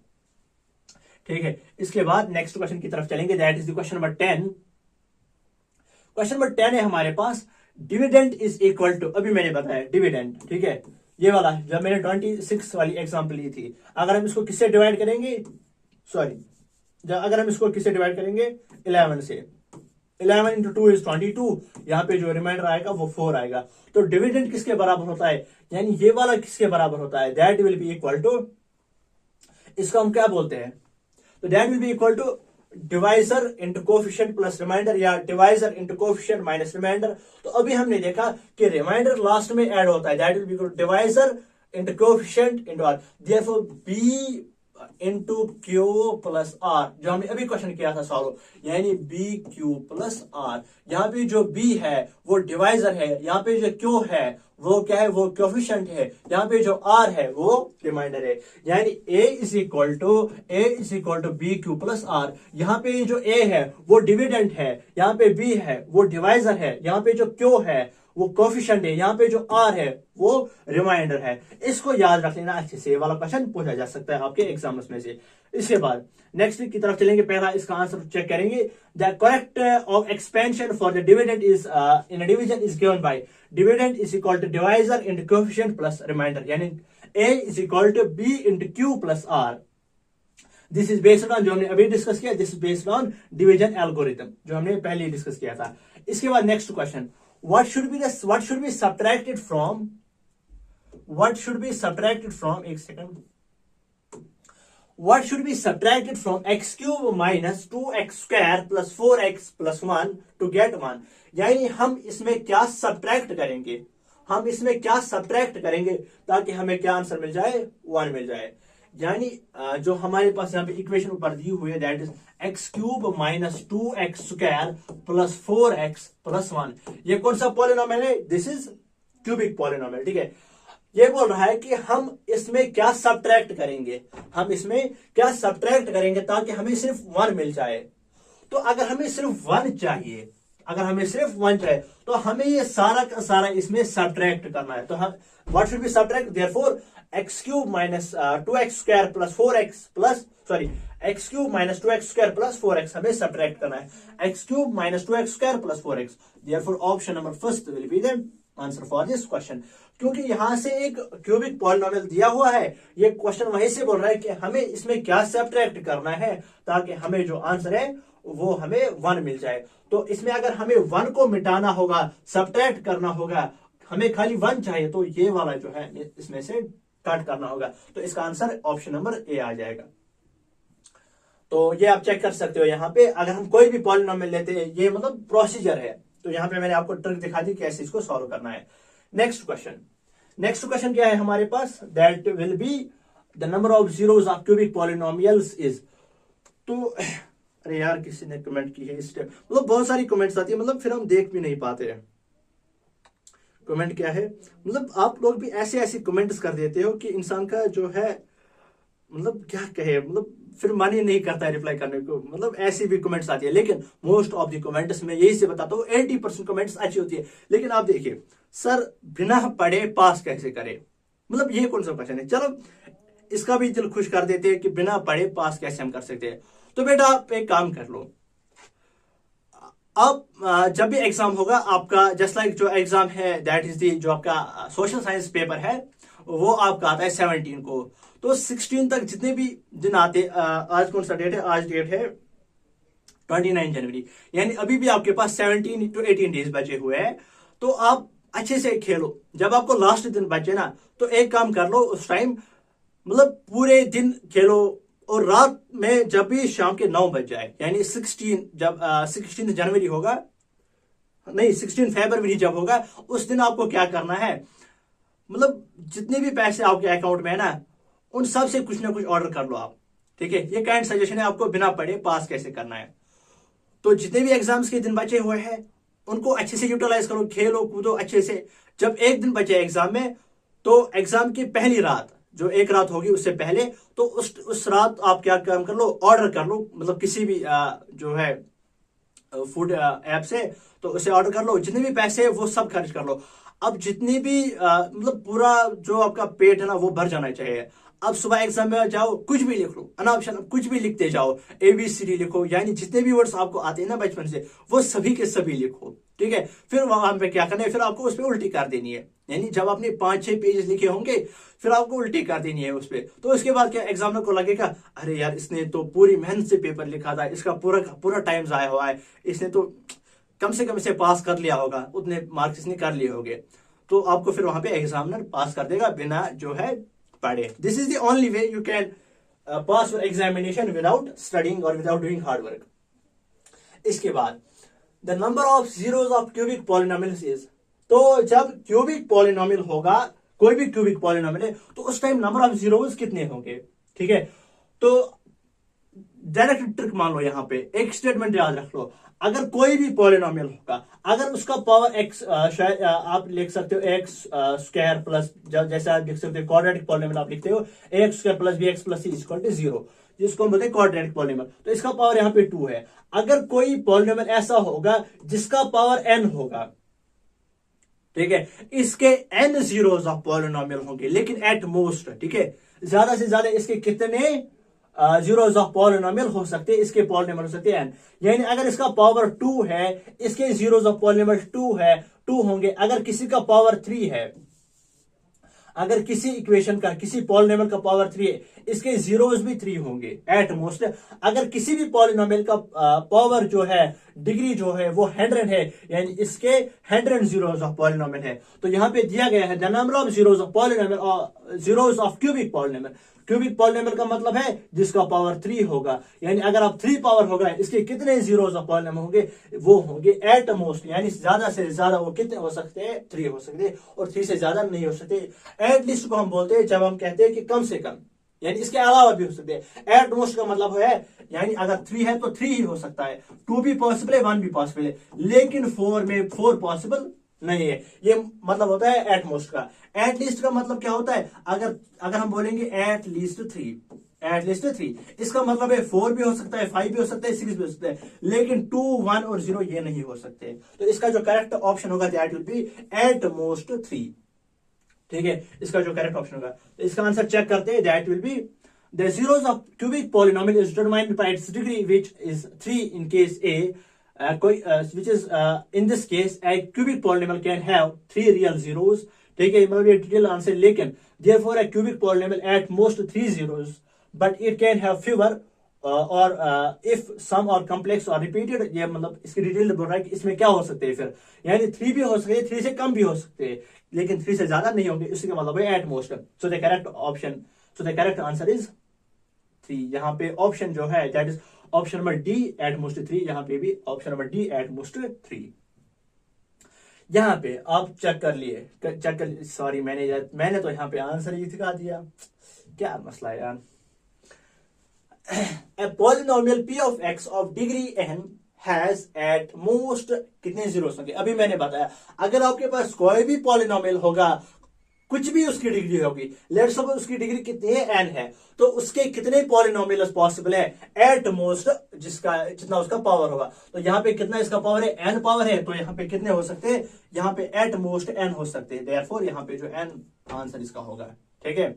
ठीक है। इसके बाद नेक्स्ट क्वेश्चन की तरफ चलेंगे, that is the question number 10। Question number 10 है हमारे पास, डिविडेंड इज इक्वल टू, अभी मैंने बताया डिविडेंड, ठीक है, ये वाला जब मैंने 26 वाली एग्जांपल ली थी, अगर हम इसको किससे डिवाइड करेंगे, अगर हम इसको किससे डिवाइड करेंगे 11 से, 11 इंटू 2 इज 22, यहाँ पे जो रिमाइंडर आएगा वो 4 आएगा। तो डिविडेंड किसके बराबर होता है, यानी ये वाला किसके बराबर होता है, that will be equal to, इसको हम क्या बोलते हैं, तो that will be equal to divisor into coefficient plus remainder, या divisor into coefficient minus remainder. तो अभी हमने देखा कि रिमाइंडर लास्ट में ऐड होता है, that will be equal to divisor into coefficient into r, therefore b into q plus r, जो हमने अभी क्वेश्चन किया था सॉल्व, यानी बी क्यू प्लस आर। यहाँ पे जो बी है वो डिवाइजर है, यहाँ पे जो क्यू है वो क्या है, वो कोफिशिएंट है, यहाँ पे जो आर है वो रिमाइंडर है, यानी a is equal to B Q plus r. यहाँ पे जो a है वो डिविडेंड है, यहाँ पे b है वो डिवाइजर है, यहाँ पे जो q है वो कोफिशिएंट है, यहाँ पे जो r है वो रिमाइंडर है। इसको याद रख लेना अच्छे से, ये वाला क्वेश्चन पूछा जा सकता है आपके एग्जाम्स में से। इसके बाद नेक्स्ट की तरफ चलेंगे, पहला इसका आंसर चेक करेंगे, the correct of expansion for the dividend is in division is given by dividend is equal to divisor into coefficient plus remainder, यानी a is equal to b into q plus r. This is based on, जो हमने अभी discuss किया, this is based on division algorithm, जो हमने पहले ही discuss किया था। इसके बाद next question, what should be subtracted from, एक second, what should be subtracted from x cube minus 2x square plus 4x plus 1 to get 1, यानी हम इसमें क्या सब्ट्रैक्ट करेंगे, ताकि हमें क्या आंसर मिल जाए, 1 मिल जाए। यानी जो हमारे पास यहाँ पे इक्वेशन ऊपर दी हुई है, that is x cube minus 2x square plus 4x plus 1, ये कौन सा पॉलिनोमियल है, दिस इज क्यूबिक पॉलिनोमियल, ठीक है। ये बोल रहा है कि हम इसमें क्या सब्ट्रैक्ट करेंगे, ताकि हमें सिर्फ 1 मिल जाए। तो अगर हमें सिर्फ 1 चाहिए, तो हमें ये सारा का सारा इसमें सब्ट्रैक्ट करना है। तो हम what should be subtract, therefore x cube minus 2x square plus 4x plus, x cube minus 2x square plus 4x हमें सब्ट्रैक्ट करना है, x cube minus 2x square plus 4x, therefore option number first will be the answer for this question. क्योंकि यहां से एक cubic polynomial दिया हुआ है, ये क्वेश्चन वहीं से बोल रहा है कि हमें इसमें क्या सब्ट्रैक्ट करना है, ताकि हमें जो आंसर है वो हमें 1 मिल जाए। तो इसमें अगर हमें 1 को मिटाना होगा, सब्ट्रैक्ट करना होगा, हमें खाली 1 चाहिए, तो ये वाला जो है इसमें से कट करना होगा। तो इसका आंसर ऑप्शन नंबर ए आ जाएगा। तो ये आप चेक कर सकते हो, यहाँ पे अगर हम कोई भी पॉलिनोमियल लेते हैं, ये मतलब प्रोसीजर है। तो यहाँ पे मैंने आपको ट्रिक दिखा दी कैसे इसको सॉल्व करना है। नेक्स्ट क्वेश्चन क्या है हमारे पास, that will be the number of zeros of cubic polynomials is. तो अरे यार किसी ने कमेंट की है, इस मतलब बहुत सारी कमेंट्स आती है, मतलब फिर हम देख भी नहीं पाते हैं कमेंट क्या है। मतलब आप लोग भी ऐसे कमेंट्स कर देते हो कि इंसान का जो है मतलब क्या कहे, मतलब फिर मन ही नहीं करता है रिप्लाई करने को, मतलब ऐसी भी कमेंट्स आती है। लेकिन मोस्ट ऑफ द कमेंट्स में यही से बताता हूँ, 80% कमेंट्स अच्छी होती है। लेकिन आप देखिए, सर बिना पढ़े पास कैसे करे, मतलब ये कौन सा क्वेश्चन है। चलो इसका भी दिल खुश कर देते हैं कि बिना पढ़े पास कैसे हम कर सकते हैं। तो बेटा आप एक काम कर लो, अब जब भी एग्जाम होगा आपका, जस्ट लाइक जो एग्जाम है दैट इज दी, जो आपका सोशल साइंस पेपर है वो आपका आता है 17 को। तो 16 तक जितने भी दिन आते, आज कौन सा डेट है, आज डेट है 29 जनवरी, यानी अभी भी आपके पास 17 to 18 डेज बचे हुए हैं। तो आप अच्छे से खेलो, जब आपको लास्ट दिन बचे ना, तो एक काम कर लो, उस टाइम मतलब पूरे दिन खेलो, और रात में जब भी शाम के 9 बज जाए, यानी 16 जनवरी होगा, नहीं 16 फरवरी जब होगा, उस दिन आपको क्या करना है, मतलब जितने भी पैसे आपके अकाउंट में है ना, उन सब से कुछ ना कुछ ऑर्डर कर लो आप, ठीक है। ये काइंड सजेशन है, आपको बिना पढ़े पास कैसे करना है। तो जितने भी एग्जाम्स के दिन बचे हुए हैं उनको अच्छे से यूटिलाइज करो, खेलो कूदो अच्छे से। जब एक दिन बचे एग्जाम में, तो एग्जाम की पहली रात जो एक रात होगी उससे पहले, तो उस रात आप क्या काम कर लो, ऑर्डर कर लो, मतलब किसी भी जो है फूड ऐप से, तो उसे ऑर्डर कर लो, जितने भी पैसे है वो सब खर्च कर लो। अब जितनी भी मतलब पूरा जो आपका पेट है ना वो भर जाना चाहिए। अब सुबह एग्जाम में जाओ, कुछ भी लिख लो, अनाप शनाप कुछ भी लिखते जाओ, ABCD लिखो, यानी जितने भी वर्ड्स आपको आते हैं ना बचपन से, वो सभी के सभी लिखो, ठीक है। फिर वहां पे क्या करना है, फिर आपको उस पर उल्टी कर देनी है, यानी जब आपने 5-6 पेज लिखे होंगे फिर आपको उल्टी कर देनी है उस पर। तो उसके बाद क्या एग्जामिनर को लगेगा, अरे यार इसने तो पूरी मेहनत से पेपर लिखा था, इसका पूरा पूरा टाइम जाया हुआ है, इसने तो कम से कम इसे पास कर लिया होगा, उतने मार्क्स इसने कर लिए होंगे। तो आपको फिर वहां पे एग्जामिनर पास कर देगा बिना जो है पढ़े। This is the only way you can pass your examination without studying और विदाउट डूइंग हार्ड वर्क। इसके बाद the number of zeros of cubic polynomials is, तो जब क्यूबिक पॉलिनोमियल होगा, कोई भी क्यूबिक पॉलिनोमियल है, तो उस टाइम नंबर ऑफ जीरोज कितने होंगे, ठीक है। तो डायरेक्ट ट्रिक मान लो, यहां पे एक स्टेटमेंट याद रख लो, अगर कोई भी पॉलिनोमियल होगा, अगर उसका पावर एक्स, शायद आप लिख सकते हो एक्स स्क्वायर प्लस, जैसे आप लिख सकते हो क्वाड्रेटिक पॉलिनोमियल आप लिखते हो x square plus b x plus c equal to 0, जिसको हम बोलते हैं क्वाड्रेटिक पॉलिनोमियल। तो इसका पावर यहाँ पे 2 है। अगर कोई पॉलिनोमियल ऐसा होगा जिसका पावर n होगा, ठीक है, इसके n जीरोस ऑफ पॉलिनोमियल होंगे, लेकिन एट मोस्ट, ठीक है, ज्यादा से ज्यादा इसके कितने जीरोस ऑफ पॉलिनोमियल हो सकते हैं, इसके पॉलिनोमियल हो सकते हैं n। यानी अगर इसका पावर 2 है, इसके जीरोस ऑफ पॉलिनोमियल 2 है, 2 होंगे। अगर किसी का पावर 3 है, अगर किसी इक्वेशन का, किसी पॉलिनोमियल का पावर 3 है, इसके जीरोस भी 3 होंगे एट मोस्ट। अगर किसी भी पॉलिनोमियल का पावर जो है, डिग्री जो है वो 100 है, यानी इसके 100 जीरोस ऑफ पॉलिनोमियल है। तो यहां पे दिया गया है the number of zeros of polynomial और zeros of cubic polynomial. Cubic polynomial का मतलब है जिसका पावर 3 होगा, यानी अगर आप 3 पावर होगा, इसके कितने जीरोस ऑफ पॉलिनोमियल होंगे, वो होंगे एट मोस्ट, यानी ज्यादा से ज्यादा वो कितने हो सकते हैं, 3 हो सकते हैं, और 3 से ज्यादा नहीं हो सकते। एट लिस्ट को हम बोलते हैं जब हम कहते हैं कि कम से कम, यानी इसके अलावा भी हो सकते हैं। एट मोस्ट का मतलब है, यानी अगर 3 है तो 3 ही हो सकता है, 2 भी पॉसिबल है, 1 भी पॉसिबल है, लेकिन 4 में 4 पॉसिबल नहीं है। ये मतलब होता है एट मोस्ट का। एट लीस्ट का मतलब क्या होता है, अगर हम बोलेंगे एट लीस्ट 3, एट लीस्ट 3, इसका मतलब है 4 भी हो सकता है, 5 भी हो सकता है, 6 भी हो सकता है, लेकिन 2, 1 और 0 ये नहीं हो सकते। तो इसका जो करेक्ट ऑप्शन होगा that will B at most 3, ठीक है, इसका जो करेक्ट ऑप्शन होगा। तो इसका आंसर चेक करते हैं, that will be the zeros of cubic polynomial is determined by it's degree which is 3 in case A, which is in this case a cubic polynomial can have 3 real zeros, ठीक है, मतलब ये detail answer. लेकिन therefore a cubic polynomial at most 3 zeros, but it can have fewer or if some are complex or repeated। ये मतलब इसकी detail बोल रहा है कि इसमें क्या हो सकते हैं फिर, यानी 3 भी हो सकते हैं, 3 से कम भी हो सकते हैं, लेकिन 3 से ज्यादा नहीं होंगे, इसका मतलब है at most. So the correct option, so the correct answer is 3। यहाँ पे ऑप्शन जो है that is option number D at most 3, यहां पे भी option number D at most 3। यहां पे आप चेक कर लिए, चेक कर, सॉरी मैंने तो यहां पे आंसर ही दिखा दिया, क्या मसला है यार। A polynomial p of x of degree n has at most कितने जीरोस होंगे, अभी मैंने बताया। अगर आपके पास कोई भी पॉलिनोमियल होगा, कुछ भी उसकी डिग्री होगी, लेट्स सपोज उसकी डिग्री कितनी है, n है, तो उसके कितने पॉलिनोमियल्स पॉसिबल है, एट मोस्ट, जितना उसका पावर होगा। तो यहाँ पे कितना इसका पावर है, n पावर है, तो यहाँ पे कितने हो सकते हैं, यहाँ पे एट मोस्ट n हो सकते हैं। देयरफॉर यहाँ पे जो n आंसर इसका होगा, ठीक है,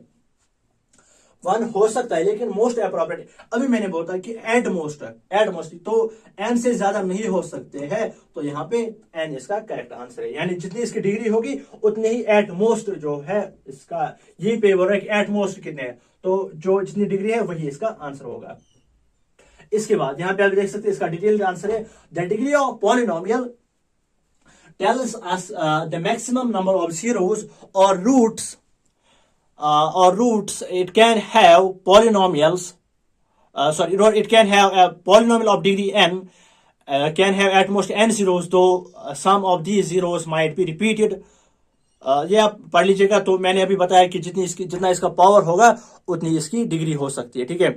1 हो सकता है, लेकिन मोस्ट अप्रोप्रिएट, अभी मैंने बोला कि एट मोस्ट, तो n से ज्यादा नहीं हो सकते हैं, तो यहाँ पे n इसका करेक्ट आंसर है। यानी जितनी इसकी डिग्री होगी उतने ही एट मोस्ट जो है इसका, ये पे बोल रहा है कि एट मोस्ट कितने हैं, तो जो जितनी डिग्री है वही इसका आंसर होगा। इसके बाद यहाँ पे आप देख सकते हैं इसका डिटेल्ड आंसर है, the degree of polynomial tells us the maximum number of zeros और roots it can have polynomials, it can have a polynomial of degree n, can have at most n zeros, though some of these zeros might be repeated। ये आप पढ़ लीजिएगा। तो मैंने अभी बताया कि जितना इसका पावर होगा उतनी इसकी डिग्री हो सकती है, ठीक है।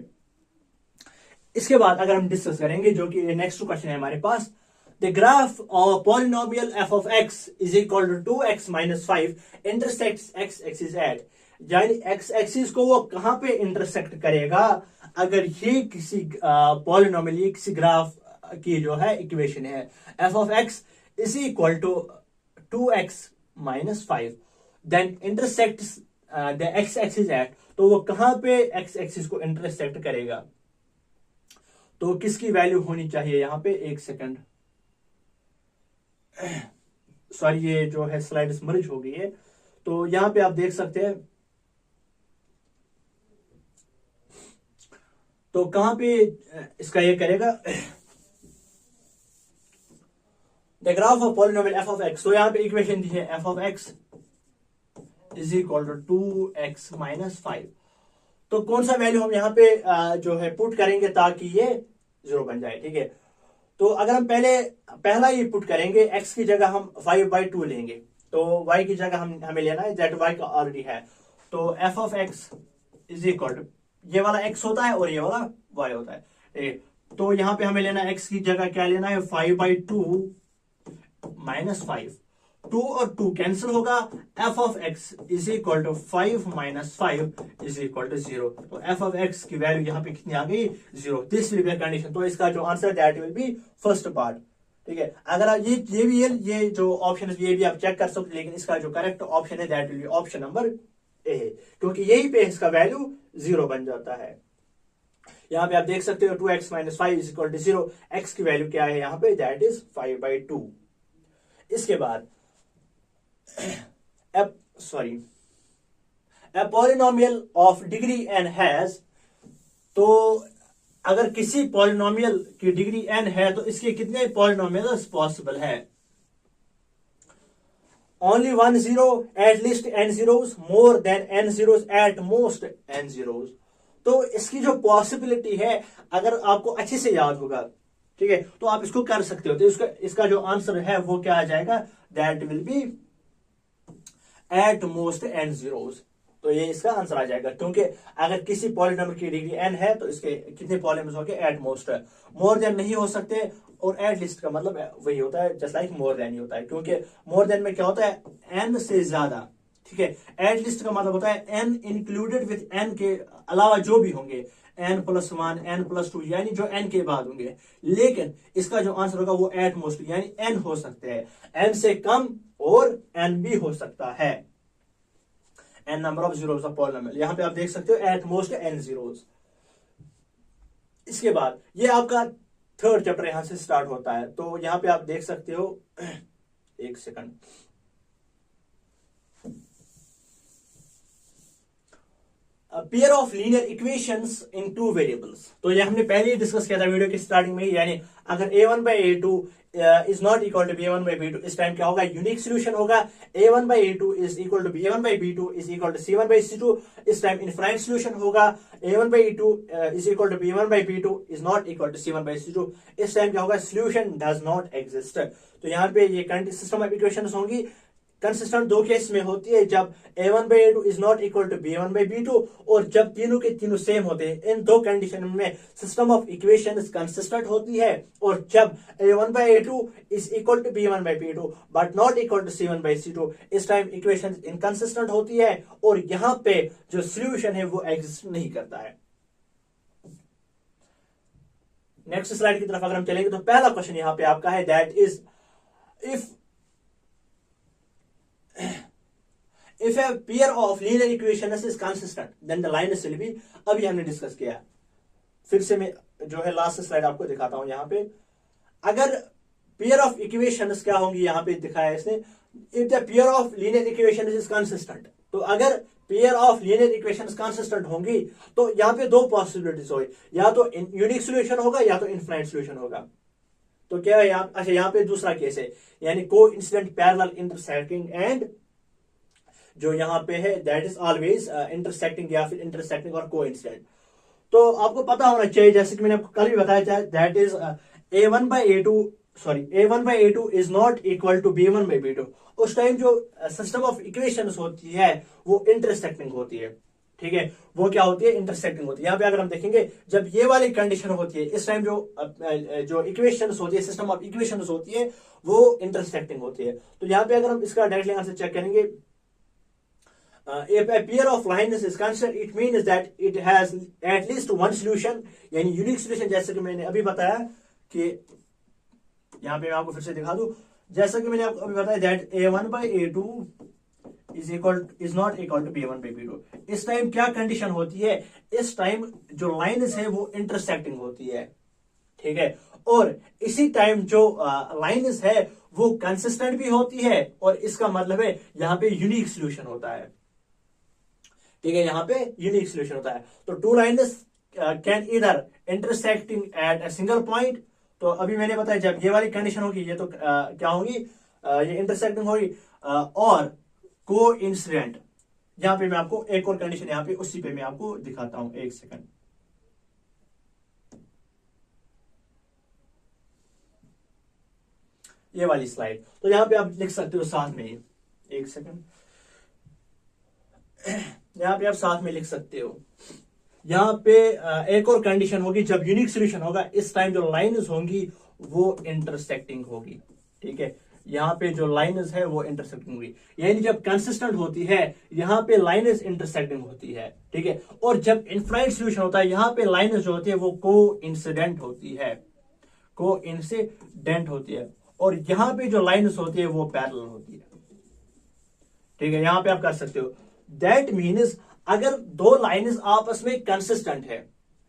इसके बाद अगर हम डिस्कस करेंगे, जो कि नेक्स्ट क्वेश्चन है हमारे पास, the graph of polynomial f of x is equal to 2x minus 5 intersects x axis at, यानी एक्स एक्सिस को वो कहां पे इंटरसेक्ट करेगा, अगर ये किसी पॉलिनोमियल, ये किसी ग्राफ की जो है इक्वेशन है, f of x is equal to 2x-5, then intersects the x axis at, तो वो कहां पे एक्स एक्सिस को इंटरसेक्ट करेगा, तो किसकी वैल्यू होनी चाहिए यहां पे, एक सेकंड, सॉरी ये जो है स्लाइड मर्ज हो गई है, तो यहां पे आप देख सकते हैं, तो कहां पे इसका ये करेगा, the graph of polynomial f of x, तो यहां पे इक्वेशन दी है f of x is equal to 2x-5, तो कौन सा वैल्यू हम यहाँ पे जो है पुट करेंगे ताकि ये 0 बन जाए, ठीक है। तो अगर हम पहला ये पुट करेंगे, x की जगह हम 5/2 लेंगे, तो y की जगह हमें लेना है जेड, y का ऑलरेडी है, तो f of x is equal to, ये वाला x होता है और ये वाला y होता है, ठीक है। तो यहाँ पे हमें लेना है x की जगह क्या लेना है, 5/2 - 5, 2 और 2 कैंसिल होगा, f of x is equal to 5 - 5 is equal to 0, तो एफ ऑफ एक्स की वैल्यू यहाँ पे कितनी आ गई, 0, दिस विल बी कंडीशन, तो इसका जो answer that will B first part, ठीक है। अगर आप ये जो ऑप्शन है ये भी आप चेक कर सकते, लेकिन इसका जो करेक्ट ऑप्शन है that will be option number ए, क्योंकि यही पे इसका वैल्यू 0 बन जाता है। यहाँ पे आप देख सकते हो 2x-5 is equal to 0, x की वैल्यू क्या है यहाँ पे, दैट इज 5/2। इसके बाद a polynomial of degree n has, तो अगर किसी पॉलिनोमियल की डिग्री n है तो इसके कितने पॉलिनोमियल्स पॉसिबल है, only 1 0, at least n zeros, more than n zeros, at most n zeros, तो इसकी जो पॉसिबिलिटी है अगर आपको अच्छे से याद होगा, ठीक है, तो आप इसको कर सकते हो, तो इसका जो आंसर है वो क्या आ जाएगा, that will B at most n zeros, तो ये इसका आंसर आ जाएगा, क्योंकि अगर किसी पॉलिनोमियल की डिग्री n है तो इसके कितने पॉलिनोमियल्स होंगे, एट मोस्ट, मोर देन नहीं हो सकते, और एट लिस्ट का मतलब वही होता है, जस्ट लाइक मोर देन ही होता है, क्योंकि मोर देन में क्या होता है, n से ज्यादा, ठीक है। एट लिस्ट का मतलब होता है n इंक्लूडेड विथ n के अलावा जो भी होंगे, n+1, n+2, यानी जो n के बाद होंगे, लेकिन इसका जो आंसर होगा वो एट मोस्ट, यानी n हो सकते हैं, n से कम और n भी हो सकता है, n number of zeros of polynomial, यहां पे आप देख सकते हो एट मोस्ट n zeros। इसके बाद ये आपका थर्ड चैप्टर यहां से स्टार्ट होता है, तो यहां पे आप देख सकते हो, एक second, pair of linear equations in 2 variables, तो ये हमने पहले ही डिस्कस किया था वीडियो की स्टार्टिंग में, यानी अगर a1/a2 is not equal to b1/b2, इस टाइम क्या होगा, यूनिक सोल्यूशन होगा, a1/a2 is equal to b1/b2 is equal to c1/c2, इस टाइम इनफाइनाइट सोल्यूशन होगा, a1/a2 is equal to b1/b2 is not equal to c1/c2, इस time क्या होगा, solution does not exist. तो यहाँ पे ये सिस्टम ऑफ इक्वेशंस होंगी, कंसिस्टेंट दो केस में होती है, जब a1/a2 is not equal to b1/b2, और जब तीनों के तीनों सेम होते हैं, इन दो कंडीशन में सिस्टम ऑफ इक्वेशंस कंसिस्टेंट होती है, और जब a1/a2 is equal to b1/b2 but not equal to c1/c2, इस टाइम इक्वेशन इनकंसिस्टेंट होती है, और यहां पे जो सोल्यूशन है वो एग्जिस्ट नहीं करता है। नेक्स्ट स्लाइड की तरफ अगर हम चलेंगे, तो पहला क्वेश्चन यहां पे आपका है, that is if a pair of linear equations is consistent then the line will be, अभी हमने डिस्कस किया, फिर से मैं जो है लास्ट स्लाइड आपको दिखाता हूं। यहां पे अगर पेयर ऑफ इक्वेशंस क्या होंगी, यहां पे दिखाया है इसने, if the pair of linear equations is consistent, तो अगर pair of linear equations consistent होंगी तो यहां पे दो पॉसिबिलिटीज होगी, या तो यूनिक सोल्यूशन होगा या तो इनफाइनाइट सोल्यूशन होगा। तो क्या है यहाँ, अच्छा यहाँ पे दूसरा केस है, यानी को इंसिडेंट पैरेलल इंटरसेक्टिंग, एंड जो यहाँ पे है दैट इज ऑलवेज इंटरसेक्टिंग, या फिर इंटरसेक्टिंग और को इंसिडेंट। तो आपको पता होना चाहिए, जैसे कि मैंने आपको कल भी बताया, that is a1/a2 is not equal to b1/b2, उस टाइम जो सिस्टम ऑफ इक्वेशंस होती है वो इंटरसेक्टिंग होती है, ठीक है, वो क्या होती है, इंटरसेक्टिंग होती है। यहाँ पे अगर हम देखेंगे, जब ये वाली कंडीशन होती है, इस टाइम जो इक्वेशंस होती है, सिस्टम ऑफ इक्वेशंस होती है, वो इंटरसेक्टिंग होती है। तो यहाँ पे अगर हम इसका डायरेक्टली आंसर चेक करेंगे, if a pair of lines is considered, it means that it has at least one solution, यानी यूनिक सोल्यूशन। जैसे कि मैंने अभी बताया कि यहाँ पे मैं आपको फिर से दिखा दूं, जैसा कि मैंने आपको अभी बताया that a1/a2 is not equal to b1/b2। इस टाइम क्या कंडीशन होती है, इस टाइम जो लाइन्स है वो इंटरसेक्टिंग होती है, ठीक है। और इसी टाइम जो लाइन्स है वो कंसिस्टेंट भी होती है, और इसका मतलब है यहां पे यूनिक सोल्यूशन होता है, ठीक है। यहां पे यूनिक सोल्यूशन होता है। तो two lines can either intersecting at a single point. तो अभी मैंने बताया जब ये वाली कंडीशन होगी, ये तो क्या होगी, ये इंटरसेक्टिंग होगी, और को इंसिडेंट। यहां पे मैं आपको एक और कंडीशन यहां पे उसी पे मैं आपको दिखाता हूं, एक सेकंड। ये वाली स्लाइड, तो यहां पे आप लिख सकते हो साथ में ही, एक सेकंड, यहां पे आप साथ में लिख सकते हो। यहां पे एक और कंडीशन होगी, जब यूनिक सॉल्यूशन होगा इस टाइम जो लाइन्स होंगी वो इंटरसेक्टिंग होगी, ठीक है। यहां पे जो लाइन्स है वो इंटरसेक्टिंग होगी, यानी जब कंसिस्टेंट होती है यहां पे लाइन्स इंटरसेक्टिंग होती है, ठीक है। और जब इनफाइनाइट सॉल्यूशन होता है यहां पे लाइन्स जो होती है वो को इंसिडेंट होती है, को इंसिडेंट होती है। और यहां पे जो लाइन्स होती है वो पैरेलल होती है, ठीक है। यहां पे आप कर सकते हो दैट मीन्स अगर दो लाइन्स आपस में कंसिस्टेंट है,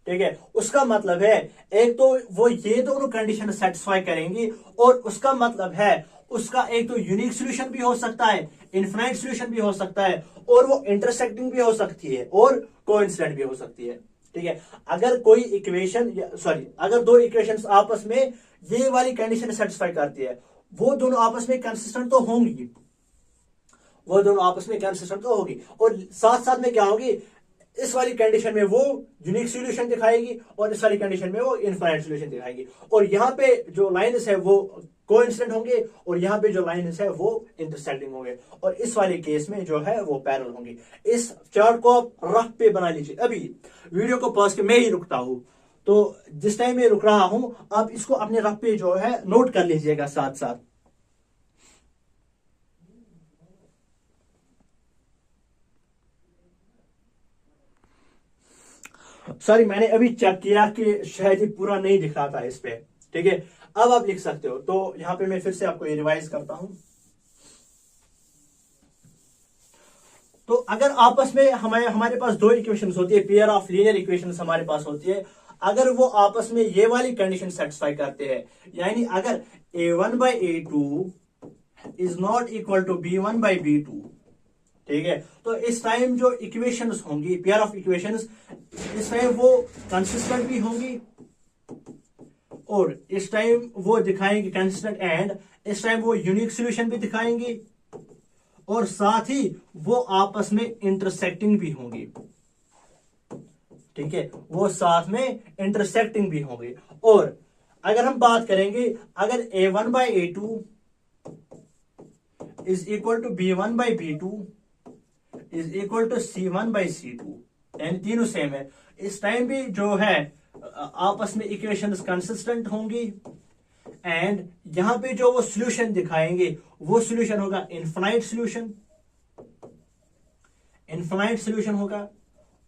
ठीक है, उसका मतलब है एक तो वो ये दोनों कंडीशन सेटिस्फाई करेंगी, और उसका मतलब है उसका एक तो यूनिक सॉल्यूशन भी हो सकता है, इनफिनाइट सॉल्यूशन भी हो सकता है, और वो इंटरसेक्टिंग भी हो सकती है, और कोइंसिडेंट भी हो सकती है, ठीक है। अगर कोई इक्वेशन सॉरी अगर दो इक्वेशंस आपस में ये वाली कंडीशन सेटिस्फाई करती है, वो दोनों आपस में कंसिस्टेंट तो होंगी, वो दोनों आपस में कंसिस्टेंट तो होगी, और साथ साथ में क्या होगी, इस वाली कंडीशन में वो यूनिक सॉल्यूशन दिखाएगी, और इस वाली कंडीशन में वो इनफाइनाइट सॉल्यूशन दिखाएगी। और यहां पे जो लाइन्स है वो कोइंसिडेंट होंगे, और यहां पे जो लाइन्स है वो इंटरसेक्टिंग होंगे, और इस वाले केस में जो है वो पैरेलल होंगे। इस चार्ट को आप रफ पे बना लीजिए। अभी वीडियो को पॉज के मैं ही रुकता हूं, तो जिस टाइम मैं रुक रहा हूं आप इसको अपने रफ पे जो है नोट कर लीजिएगा साथ साथ। सॉरी मैंने अभी चेक किया कि शायद ये पूरा नहीं दिख रहा था इस पे, ठीक है। अब आप लिख सकते हो। तो यहां पे मैं फिर से आपको ये रिवाइज करता हूं। तो अगर आपस में हमारे हमारे पास दो इक्वेशंस होती है, पेयर ऑफ लीनियर इक्वेशंस हमारे पास होती है, अगर वो आपस में ये वाली कंडीशन सेटिस्फाई करते हैं, यानी अगर a1/a2 is not equal to b1/b2, ठीक है, तो इस टाइम जो इक्वेशंस होंगी, पेयर ऑफ इक्वेशंस, इस टाइम वो कंसिस्टेंट भी होंगी, और इस टाइम वो दिखाएंगे कंसिस्टेंट, एंड इस टाइम वो यूनिक सॉल्यूशन भी दिखाएंगे, और साथ ही वो आपस में इंटरसेक्टिंग भी होंगी, ठीक है, वो साथ में इंटरसेक्टिंग भी होंगे। और अगर हम बात करेंगे, अगर a1/a2 is equal to b1/b2 is equal to c1/c2, यानी तीनों सेम है, इस टाइम भी जो है आपस में इक्वेशंस कंसिस्टेंट होंगी, एंड यहां पे जो वो सॉल्यूशन दिखाएंगे वो सॉल्यूशन होगा इनफिनाइट सॉल्यूशन, इनफिनाइट सॉल्यूशन होगा।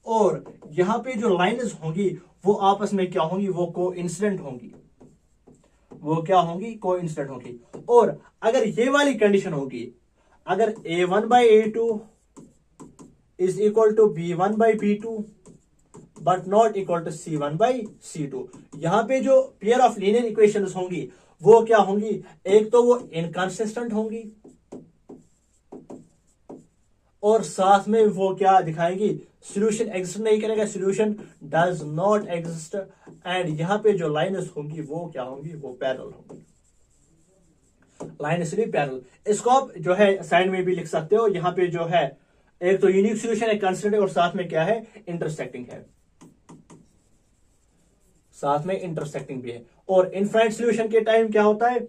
और यहां पे जो लाइन्स होंगी वो आपस में क्या होंगी, वो कोइंसिडेंट होंगी, वो क्या होंगी, कोइंसिडेंट होंगी। और अगर ये वाली कंडीशन होगी, अगर a1/a2 is equal to b1/b2 but not equal to c1/c2, यहां पे जो पेयर ऑफ लीनियर इक्वेशंस होंगी वो क्या होंगी, एक तो वो इनकंसिस्टेंट होंगी, और साथ में वो क्या दिखाएंगी, सॉल्यूशन एग्जिस्ट नहीं करेगा, solution does not exist, and यहां पे जो लाइन्स होंगी वो क्या होंगी, वो पैरेलल होंगी, लाइन्स भी पैरेलल। इसको आप जो है साइड में भी लिख सकते हो। यहां पे जो है एक तो यूनिक सॉल्यूशन है, कंसिस्टेंट है, और साथ में क्या है, इंटरसेक्टिंग है, साथ में इंटरसेक्टिंग भी है। और इनफाइनाइट सॉल्यूशन के टाइम क्या होता है,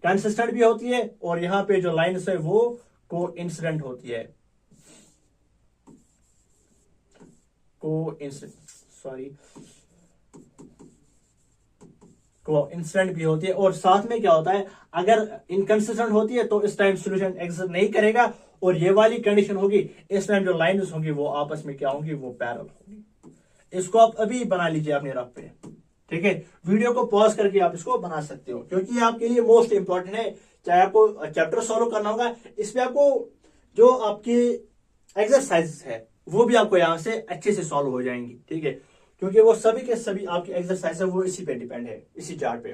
कंसिस्टेंट भी होती है, और यहां पे जो लाइन्स है वो कोइंसिडेंट होती है, वो इंसिडेंट भी होती है, और साथ में क्या होता है, अगर इनकंसिस्टेंट होती है तो इस टाइम सोल्यूशन एग्जिस्ट नहीं करेगा, और ये वाली कंडीशन होगी, इस टाइम जो लाइन्स होंगी वो आपस में क्या होंगी, वो पैरेलल होंगी। इसको आप अभी बना लीजिए अपने रफ पे, ठीक है। वीडियो को पॉज करके आप इसको बना सकते हो, क्योंकि ये आपके लिए मोस्ट इंपॉर्टेंट है। चाहे आपको चैप्टर सॉल्व करना होगा, इसमें आपको जो आपकी एक्सरसाइज है वो भी आपको यहां से अच्छे से सॉल्व हो जाएंगी, ठीक है, क्योंकि वो सभी के सभी आपकी एक्सरसाइज है वो इसी पे डिपेंड है, इसी चार्ट पे।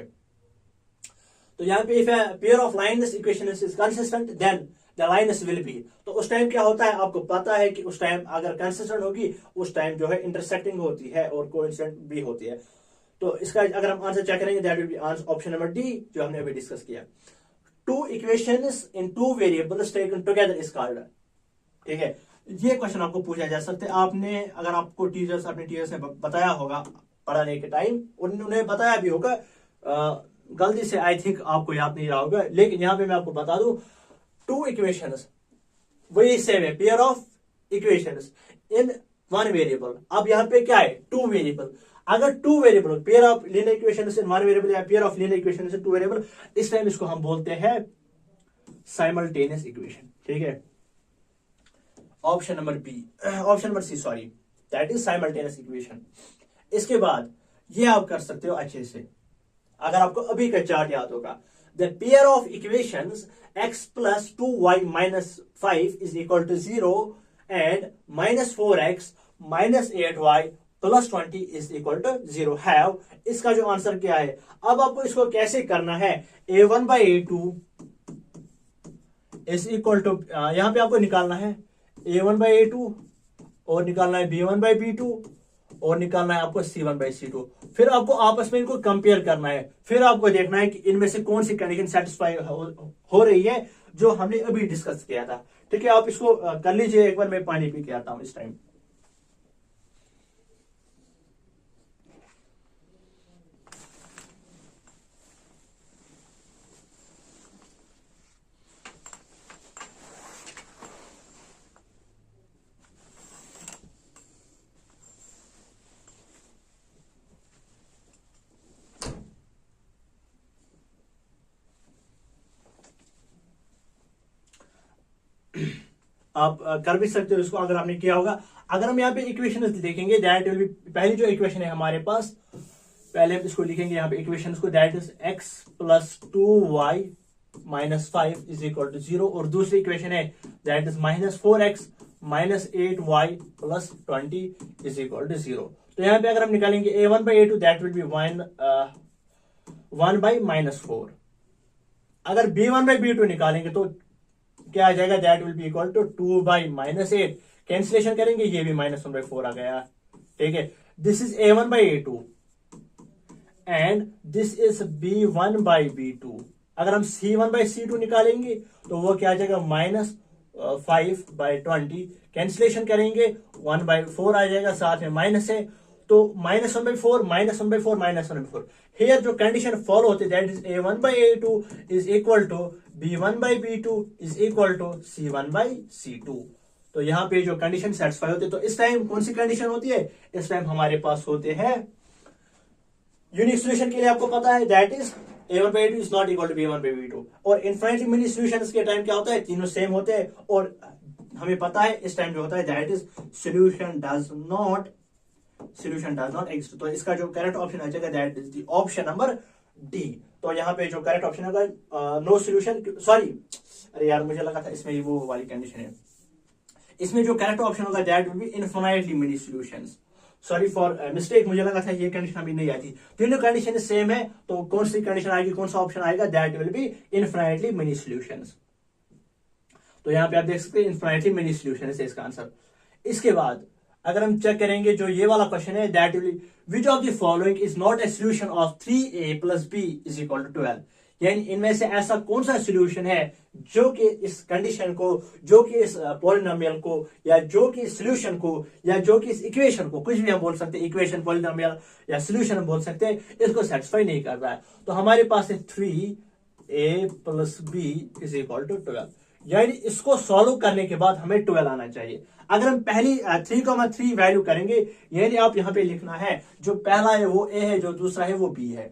तो यहाँ पे if pair of lines equation is consistent then the lines will be, तो उस टाइम क्या होता है, आपको पता है कि उस टाइम अगर कंसिस्टेंट होगी, उस टाइम जो है इंटरसेक्टिंग होती है और कोइंसिडेंट भी होती है। तो इसका अगर हम आंसर चेक करेंगे, that will B answer option number D, जो हमने अभी डिस्कस किया। Two equations in two variables taken together is called, ठीक है। ये क्वेश्चन आपको पूछा जा सकता है, आपने अगर आपको टीचर्स अपने टीचर्स ने बताया होगा पढ़ाने के टाइम, उन्होंने बताया भी होगा, गलती से आई थिंक आपको याद नहीं रहा होगा, लेकिन यहाँ पे मैं आपको बता दूं, टू इक्वेशंस वही सेम है, pair of equations in one variable. अब यहाँ पे क्या है, टू वेरिएबल। अगर two variable, pair of linear equations in one variable या pair of linear equations in two variable, इस टाइम इसको हम बोलते हैं साइमल्टेनियस इक्वेशन, ठीक है। Option number B, option number C sorry, that is simultaneous equation. इसके बाद ये आप कर सकते हो अच्छे से, अगर आपको अभी का चार्ट याद होगा, the pair of equations x plus 2y minus 5 is equal to 0 and minus 4x minus 8y plus 20 is equal to 0 have, इसका जो आंसर क्या है। अब आपको इसको कैसे करना है, a1 by a2 is equal to, यहां पे आपको निकालना है a1 बाई a2, और निकालना है b1 बाई b2, और निकालना है आपको c1 बाई c2। फिर आपको आपस में इनको कंपेयर करना है, फिर आपको देखना है कि इनमें से कौन सी कंडीशन सेटिस्फाई हो रही है, जो हमने अभी डिस्कस किया था, ठीक है। आप इसको कर लीजिए, एक बार मैं पानी पी के आता हूं इस टाइम। आप कर भी सकते हो इसको, अगर आपने किया होगा। अगर हम यहाँ पे इक्वेशन देखेंगे, दैट विल बी, पहली जो इक्वेशन है हमारे पास, पहले हम इसको लिखेंगे यहाँ पे इक्वेशन को, that is x plus 2y minus 5 is equal to 0, और दूसरी इक्वेशन है that is minus 4x minus 8y plus 20 is equal to 0। तो यहाँ पे अगर हम निकालेंगे a1 by a2, that will be 1 by minus 4। अगर b1 बाई b2 निकालेंगे तो क्या आ जाएगा, that will be equal to 2 by minus 8, cancellation करेंगे, ये भी माइनस 1 बाई 4 आ गया, ठीक है। This is a1 by a2 and this is b1 by b2। अगर हम c1 बाई c2 निकालेंगे तो वो क्या आ जाएगा, माइनस 5 बाई 20, कैंसिलेशन करेंगे 1 बाई 4 आ जाएगा, साथ में माइनस है, तो minus 1 by 4 minus 1 by 4 minus 1 by 4। Here जो कंडीशन फॉलो होती है, that is a1 by a2 is equal to b1 by b2 is equal to c1 by c2। तो यहाँ पे जो कंडीशन सेटिस्फाई होती है, तो इस टाइम कौन सी कंडीशन होती है, इस टाइम हमारे पास होते हैं यूनिक सोल्यूशन के लिए आपको पता है, that is a1 by a2 is not equal to b1 by b2, और इनफाइनाइटली मेनी सॉल्यूशंस के टाइम क्या होता है, तीनों सेम होते हैं, और हमें पता है इस टाइम जो होता है, that is solution does not exist. तो इसका जो करेक्ट ऑप्शन आ जाएगा, that is the option number D. तो यहाँ पे जो करेक्ट ऑप्शन होगा, नो सोल्यूशन, सॉरी, अरे यार मुझे लगा था इसमें वो वाली कंडीशन है, इसमें जो करेक्ट ऑप्शन होगा, that will B infinitely many solutions. Sorry for mistake, मुझे लगा था ये कंडीशन अभी नहीं आती, तीनों कंडीशन सेम है, तो कौन सी कंडीशन आएगी, कौन सा ऑप्शन आएगा, that will B infinitely many solutions. तो यहाँ पे आप देख सकते हैं इनफाइनाइटली मेनी सॉल्यूशन है इसका आंसर। इसके बाद अगर हम चेक करेंगे, जो ये वाला क्वेश्चन है, that will which of the following is not a solution of 3a plus b is equal to 12, यानी इनमें से ऐसा कौन सा सोल्यूशन है जो कि इस कंडीशन को, जो कि इस पॉलिनोमियल को, या जो कि इस सोल्यूशन को, या जो कि इस इक्वेशन को, कुछ भी हम बोल सकते हैं, इक्वेशन, पॉलिनोमियल या सोल्यूशन हम बोल सकते हैं, इसको सेटिस्फाई नहीं कर रहा है। तो हमारे पास है 3a plus b is equal to 12, यानी इसको सॉल्व करने के बाद हमें 12 आना चाहिए। अगर हम पहली 3,3 वैल्यू करेंगे, यानी आप यहां पे लिखना है, जो पहला है वो a है, जो दूसरा है वो b है।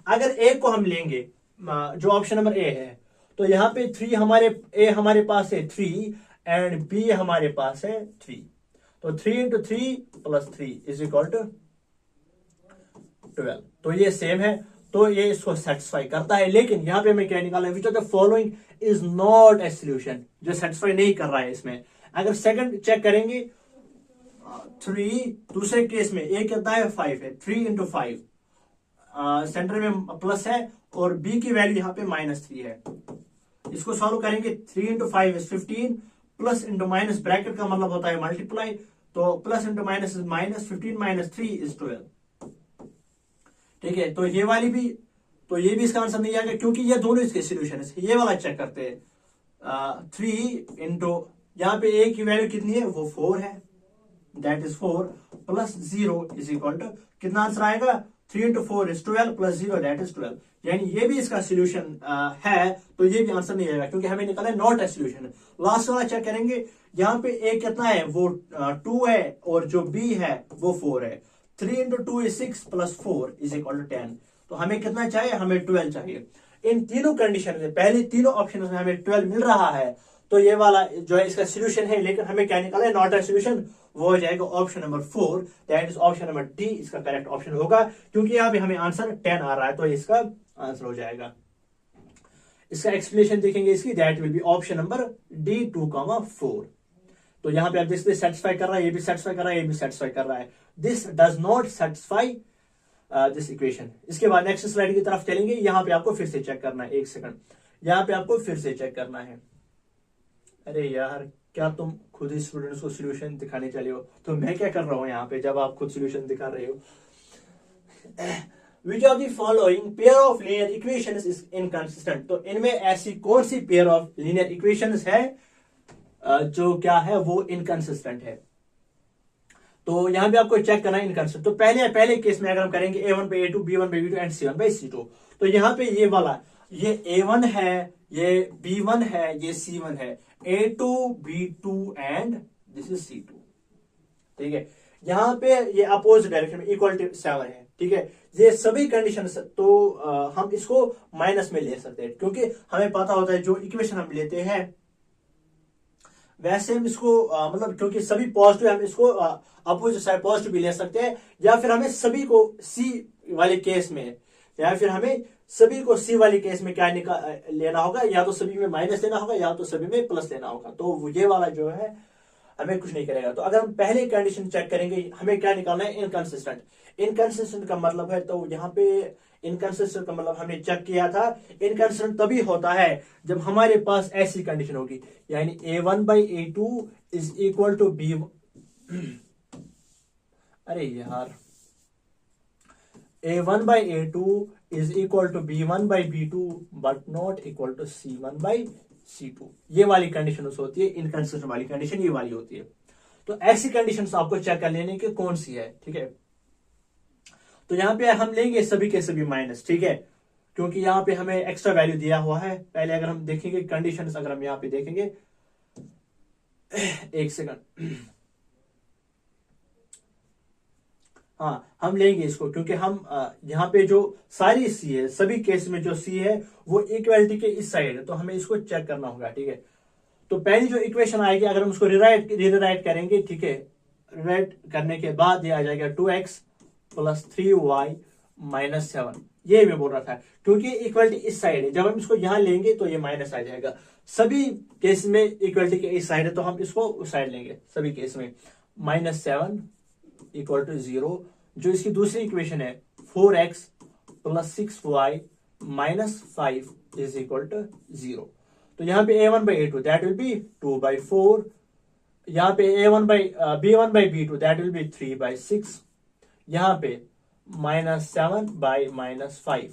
अगर ए को हम लेंगे जो ऑप्शन नंबर ए है, तो यहाँ पे हमारे पास है 3 एंड बी हमारे पास है 3। तो 3 into 3 plus 3 is equal to 12। तो ये सेम है, तो ये इसको सेटिस्फाई करता है। लेकिन यहाँ पे हमें क्या निकालना है, विच of the following is not a solution, जो सेटिस्फाई नहीं कर रहा है इसमें। अगर सेकंड चेक करेंगे 3, दूसरे केस में ए कितना है 5 है, 3 इंटू 5 सेंटर में प्लस है और बी की वैल्यू यहाँ पे -3 है। इसको सॉल्व करेंगे 3 into 5 is 15, plus into minus bracket का मतलब होता है मल्टीप्लाई, तो plus into minus is minus, 15 minus 3 is 12। ठीक है, तो ये वाली भी, तो ये भी इसका आंसर नहीं आएगा क्योंकि ये दोनों इसके सोल्यूशन है। ये वाला चेक करते हैं 3 इंटू, यहाँ पे ए की वैल्यू कितनी है, वो 4 है, that is 4 plus 0 is equal to कितना आंसर आएगा, 3 into 4 is 12 plus 0 that is 12। यानी ये भी इसका सोल्यूशन है, तो ये भी आंसर नहीं आएगा क्योंकि हमें निकाला है नॉट ए सोल्यूशन। लास्ट वाला चेक करेंगे, यहाँ पे ए कितना है, वो 2 है और जो बी है वो 4 है। 3 into 2 is 6 plus 4 is equal to 10। तो हमें कितना चाहिए, हमें 12 चाहिए। इन तीनों कंडीशन में, पहले तीनों ऑप्शन में हमें 12 मिल रहा है, तो ये वाला जो है इसका सोल्यूशन है। लेकिन हमें क्या निकाला है, नॉट ए सोल्यूशन, वो हो जाएगा option number 4, that is option number D इसका करेक्ट ऑप्शन होगा, क्योंकि यहाँ पे हमें आंसर 10 आ रहा है, तो इसका आंसर हो जाएगा। इसका एक्सप्लेनेशन देखेंगे इसकी, that will be option number D 2,4। तो यहाँ पे आप देखते सेटिस्फाई कर रहा है, ये भी सेटिस्फाई कर रहा है, ये भी सेटिस्फाई कर रहा है। This does not satisfy this equation. इसके बाद नेक्स्ट स्लाइड की तरफ चलेंगे। यहाँ पे आपको फिर से चेक करना है, एक सेकंड, यहाँ पे आपको फिर से चेक करना है। अरे यार, क्या तुम खुद ही स्टूडेंट्स को सोल्यूशन दिखाने चले हो, तो मैं क्या कर रहा हूँ यहाँ पे जब आप खुद सोल्यूशन दिखा रहे हो। Which of the following pair of linear equations is inconsistent? तो इनमें ऐसी कौन सी पेयर ऑफ लीनियर इक्वेशंस है जो क्या है, वो इनकंसिस्टेंट है। तो यहां पे आपको चेक करना है इनकंसिस्टेंट। तो पहले केस में अगर हम करेंगे A1 by A2, B1 by B2 and C1 by C2, तो यहाँ पे ये वाला, ये A1 है, ये B1 है, ये C1 है, A2, B2 and this is C2। ठीक है, यहाँ पे ये अपोजिट डायरेक्शन में इक्वल टू 7 है। ठीक है, ये सभी कंडीशन, तो हम इसको माइनस में ले सकते हैं क्योंकि हमें पता होता है जो इक्वेशन हम लेते हैं वैसे हम इसको मतलब क्योंकि सभी पॉजिटिव, हम इसको अपोजिट साइड पॉजिटिव भी ले सकते हैं, या फिर हमें सभी को सी वाले केस में, या फिर हमें सभी को सी वाले केस में क्या लेना होगा, या तो सभी में माइनस लेना होगा या तो सभी में प्लस लेना होगा। तो ये वाला जो है हमें कुछ नहीं करेगा। तो अगर हम पहले कंडीशन चेक करेंगे, हमें क्या निकालना है, इनकंसिस्टेंट। इनकंसिस्टेंट का मतलब है, तो यहाँ पे इनकंसिस्टेंट का मतलब हमने चेक किया था, इनकंसिस्टेंट तभी होता है जब हमारे पास ऐसी कंडीशन होगी, यानी A1 by A2 is equal to B। अरे यार, A1 by A2 is equal to B1 by B2 but not equal to C1 by C2। ये वाली कंडीशन होती है, इनकंसिस्टेंट वाली कंडीशन ये वाली होती है। तो ऐसी कंडीशन आपको चेक कर लेने की कौन सी है। ठीक है, तो यहां पे हम लेंगे सभी के सभी माइनस। ठीक है, क्योंकि यहां पे हमें एक्स्ट्रा वैल्यू दिया हुआ है। पहले अगर हम देखेंगे कंडीशंस, अगर हम यहां पे देखेंगे, एक सेकंड, हाँ हम लेंगे इसको क्योंकि हम यहाँ पे जो सारी सी है, सभी केस में जो सी है वो इक्वलिटी के इस साइड है, तो हमें इसको चेक करना होगा। ठीक है, तो पहली जो इक्वेशन आएगी, अगर हम उसको रिराइट करेंगे, ठीक है, रिराइट करने के बाद ये आ जाएगा 2x प्लस 3y माइनस 7। ये मैं बोल रहा था क्योंकि इक्वलिटी इस साइड है, जब हम इसको यहां लेंगे तो ये माइनस आ जाएगा। सभी केस में इक्वलिटी के इस साइड है, तो हम इसको उस साइड लेंगे सभी केस में। -7 इक्वल टू 0। जो इसकी दूसरी इक्वेशन है 4x plus 6y minus 5 is equal to 0। तो यहाँ पे A1 by A2 that will B 2/4। यहाँ पे B1 by B2 that will B 3/6। यहाँ पे -7 by -5।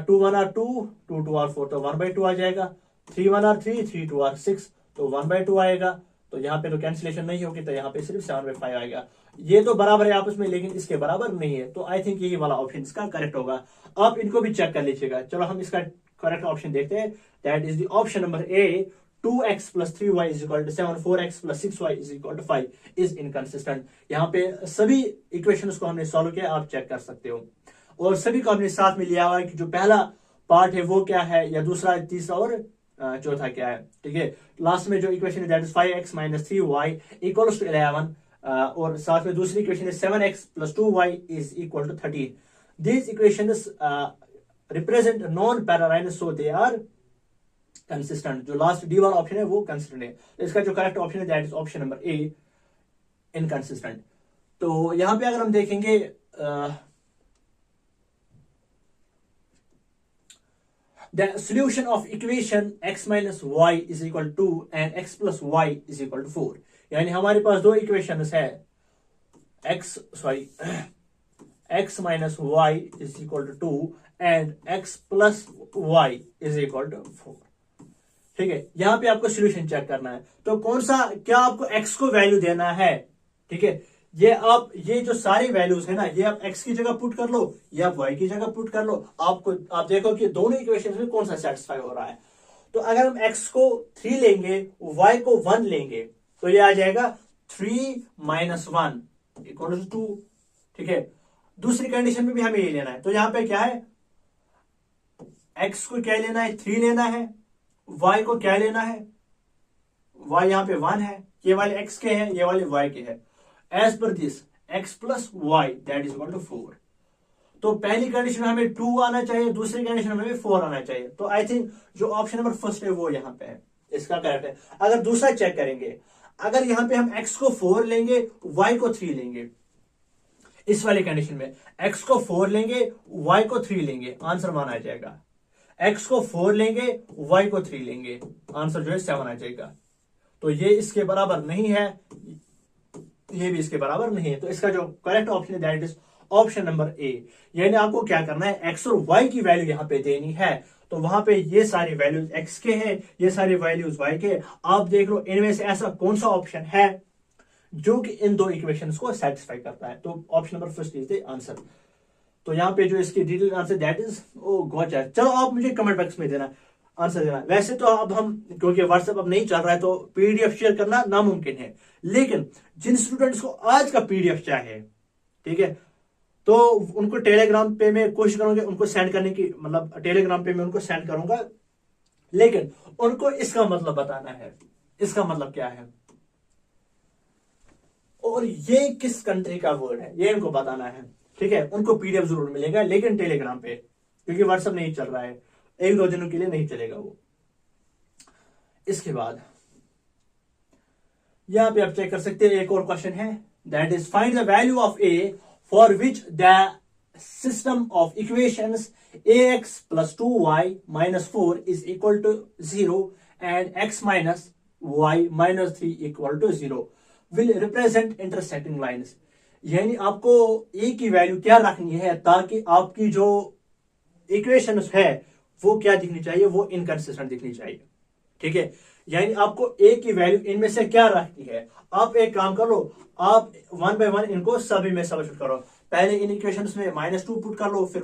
2 1 are 2, 2 2 are 4, तो 1/2 आ जाएगा। 3 1 are 3, 3 2 are 6, तो 1/2 आएगा। तो यहाँ पे तो कैंसिलेशन नहीं होगी, तो यहाँ पे सिर्फ 7/5 आएगा। ये तो बराबर है आपस में, लेकिन इसके बराबर नहीं है, तो आई थिंक यही वाला ऑप्शन इसका करेक्ट होगा। आप इनको भी चेक कर लीजिएगा। चलो हम इसका करेक्ट ऑप्शन देखते हैं, that is the option number A. 2x plus 3y is equal to 7, 4x plus 6y is equal to 5 is inconsistent. यहाँ पे सभी इक्वेशंस को हमने सॉल्व किया, आप चेक कर सकते हो। और सभी को हमने साथ में लिया हुआ है कि जो पहला पार्ट है वो क्या है, या दूसरा, तीसरा और चौथा क्या है। ठीक है, लास्ट में जो इक्वेशन है that is 5x - 3y equals to 11, और साथ में दूसरी इक्वेशन है 7x + 2y is equal to 13। These equations represent non parallel, so they are consistent. जो लास्ट डी वाला ऑप्शन है वो कंसिस्टेंट है, तो इसका जो करेक्ट ऑप्शन है that is option number A, inconsistent. तो यहां पे अगर हम देखेंगे the solution of equation x minus y is equal to and x plus y is equal to 4, यानी हमारे पास दो इक्वेशंस है x minus y is equal to 2 and x plus y is equal to 4। ठीक है, यहां पे आपको solution check करना है, तो कौन सा, क्या आपको x को वैल्यू देना है। ठीक है, ये जो सारी वैल्यूज है ना, ये आप x की जगह पुट कर लो, ये आप y की जगह पुट कर लो, आप देखो कि दोनों इक्वेशन में कौन सा सेटिस्फाई हो रहा है। तो अगर हम x को 3 लेंगे, y को 1 लेंगे, तो ये आ जाएगा 3 - 1 = 2। ठीक है, दूसरी कंडीशन में भी हमें ये लेना है, तो यहां पे क्या है, x को क्या लेना है, 3 लेना है, y को क्या लेना है, y यहां पे 1 है, ये वाले x के हैं, ये वाले y के हैं। As per this x + y that is equal to 4। तो पहली कंडीशन में हमें 2 आना चाहिए, दूसरी कंडीशन में हमें 4 आना चाहिए। तो आई थिंक जो ऑप्शन नंबर फर्स्ट है वो यहां पे है, इसका करेक्ट है। अगर दूसरा चेक करेंगे, अगर यहां पे हम x को 4 लेंगे, y को 3 लेंगे, इस वाली कंडीशन में x को 4 लेंगे, y को 3 लेंगे, आंसर 1 आ जाएगा। x को 4 लेंगे, y को 3 लेंगे, आंसर जो है 7 आ जाएगा। तो ये इसके बराबर नहीं है, ये भी इसके बराबर नहीं है, तो इसका जो करेक्ट ऑप्शन है दैट इज ऑप्शन नंबर ए। यानी आपको क्या करना है, x और y की वैल्यू यहां पे देनी है, तो वहां पे ये सारी वैल्यूज x के हैं, ये सारी वैल्यूज y के। आप देख लो इनमें से ऐसा कौन सा ऑप्शन है जो कि इन दो इक्वेशंस को सेटिस्फाई करता है, तो option number first is the answer. तो यहाँ पे जो इसकी detail answer that is oh got. चलो आप मुझे कमेंट बॉक्स में देना, आंसर देना। वैसे तो अब हम, क्योंकि व्हाट्सएप अब नहीं चल रहा है, तो पीडीएफ शेयर करना नामुमकिन है, लेकिन जिन स्टूडेंट्स को आज का पीडीएफ चाहिए, ठीक है, तो उनको टेलीग्राम पे मैं कोशिश करूंगा उनको सेंड करने की, मतलब टेलीग्राम पे मैं उनको सेंड करूंगा, लेकिन उनको इसका मतलब बताना है, इसका मतलब क्या है और ये किस कंट्री का वर्ड है, ये इनको बताना है। ठीक है, उनको पीडीएफ जरूर मिलेगा, लेकिन टेलीग्राम पे, क्योंकि व्हाट्सएप नहीं चल रहा है, 1-2 दिनों के लिए नहीं चलेगा वो। इसके बाद यहां पे आप चेक कर सकते हैं, एक और क्वेश्चन है that is find the value of a for which the system of equations ax + 2y - 4 is equal to 0 and x - y - 3 equal to 0 will represent intersecting lines. यानी आपको ए की वैल्यू क्या रखनी है ताकि आपकी जो इक्वेशन है वो क्या दिखनी चाहिए, वो इनकंसिस्टेंट दिखनी चाहिए। ठीक है, यानी आपको ए की वैल्यू इनमें से क्या रखनी है। आप एक काम कर लो, आप 1 बाय 1 इनको सभी में सब्स्टिट्यूट करो। पहले इन इक्वेशंस में -2 पुट कर लो, फिर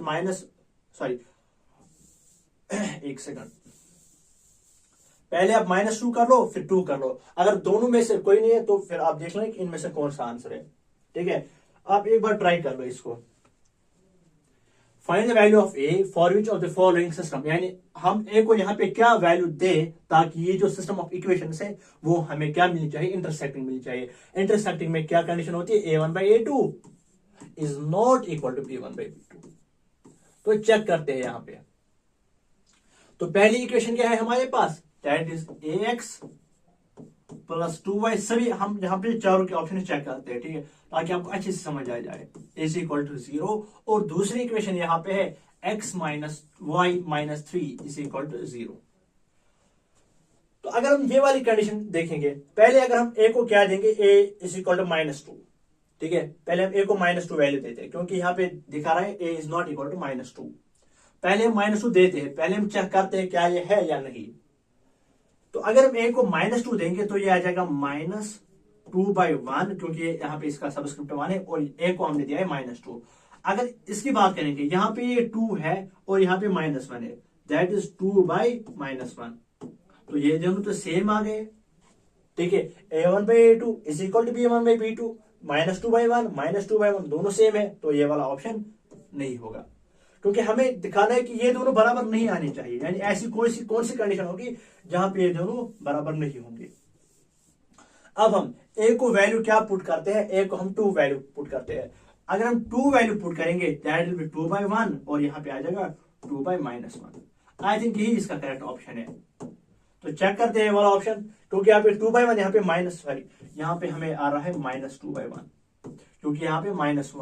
एक सेकंड, पहले आप -2 कर लो, फिर 2 कर लो। अगर दोनों में से कोई नहीं है तो फिर आप देख लें कि इनमें से कौन सा आंसर है। ठीक है, आप एक बार ट्राई कर लो इसको। Find the value of a for which of the following system, यानी हम ए को यहाँ पे क्या वैल्यू दे ताकि ये जो सिस्टम ऑफ इक्वेशन है वो हमें क्या मिलनी चाहिए, इंटरसेक्टिंग मिलनी चाहिए। इंटरसेक्टिंग में क्या कंडीशन होती है, a1/a2 is not equal to b1/b2। तो चेक करते हैं यहां पे। तो पहली इक्वेशन क्या है हमारे पास, दैट इज ax + 2y। सभी हम यहां पे चारों के ऑप्शन चेक करते हैं, ठीक है, ताकि आपको अच्छे से समझ आ जाए। इज इक्वल टू 0, और दूसरी इक्वेशन यहां पे है x - y - 3 is equal to 0। तो अगर हम ये वाली कंडीशन देखेंगे, पहले अगर हम a को क्या देंगे, a इज इक्वल टू -2। ठीक है, पहले हम a को -2 वैल्यू देते हैं, क्योंकि यहां पे दिखा रहा है a is not equal to -2। पहले हम -2 देते हैं, पहले हम चेक करते हैं क्या ये है या नहीं। तो अगर हम a को -2 देंगे तो ये आ जाएगा -2/1, क्योंकि यहाँ पे इसका सबस्क्रिप्ट 1 है और a को हमने दिया है -2। अगर इसकी बात करेंगे, यहाँ पे ये 2 है और यहाँ पे -1 है, दैट इज 2/-1। तो ये दोनों तो सेम आ गए। ठीक है, a1/a2 is equal to b1/b2, -2/1 -2/1 दोनों सेम है, तो ये वाला ऑप्शन नहीं होगा। क्योंकि हमें दिखाना है कि ये दोनों बराबर नहीं आने चाहिए, यानी ऐसी कौन सी कंडीशन होगी जहां पे ये दोनों बराबर नहीं होंगे। अब हम ए को वैल्यू क्या पुट करते हैं, ए को हम 2 वैल्यू पुट करते हैं। अगर हम 2 वैल्यू पुट करेंगे दैट विल बी 2/1 और यहाँ पे आ जाएगा 2/-1। आई थिंक यही इसका करेक्ट ऑप्शन है। तो चेक करते हैं वाला ऑप्शन, क्योंकि यहाँ पे 2/1, यहाँ पे यहाँ पे हमें आ रहा है -2/1, क्योंकि यहाँ पे माइनस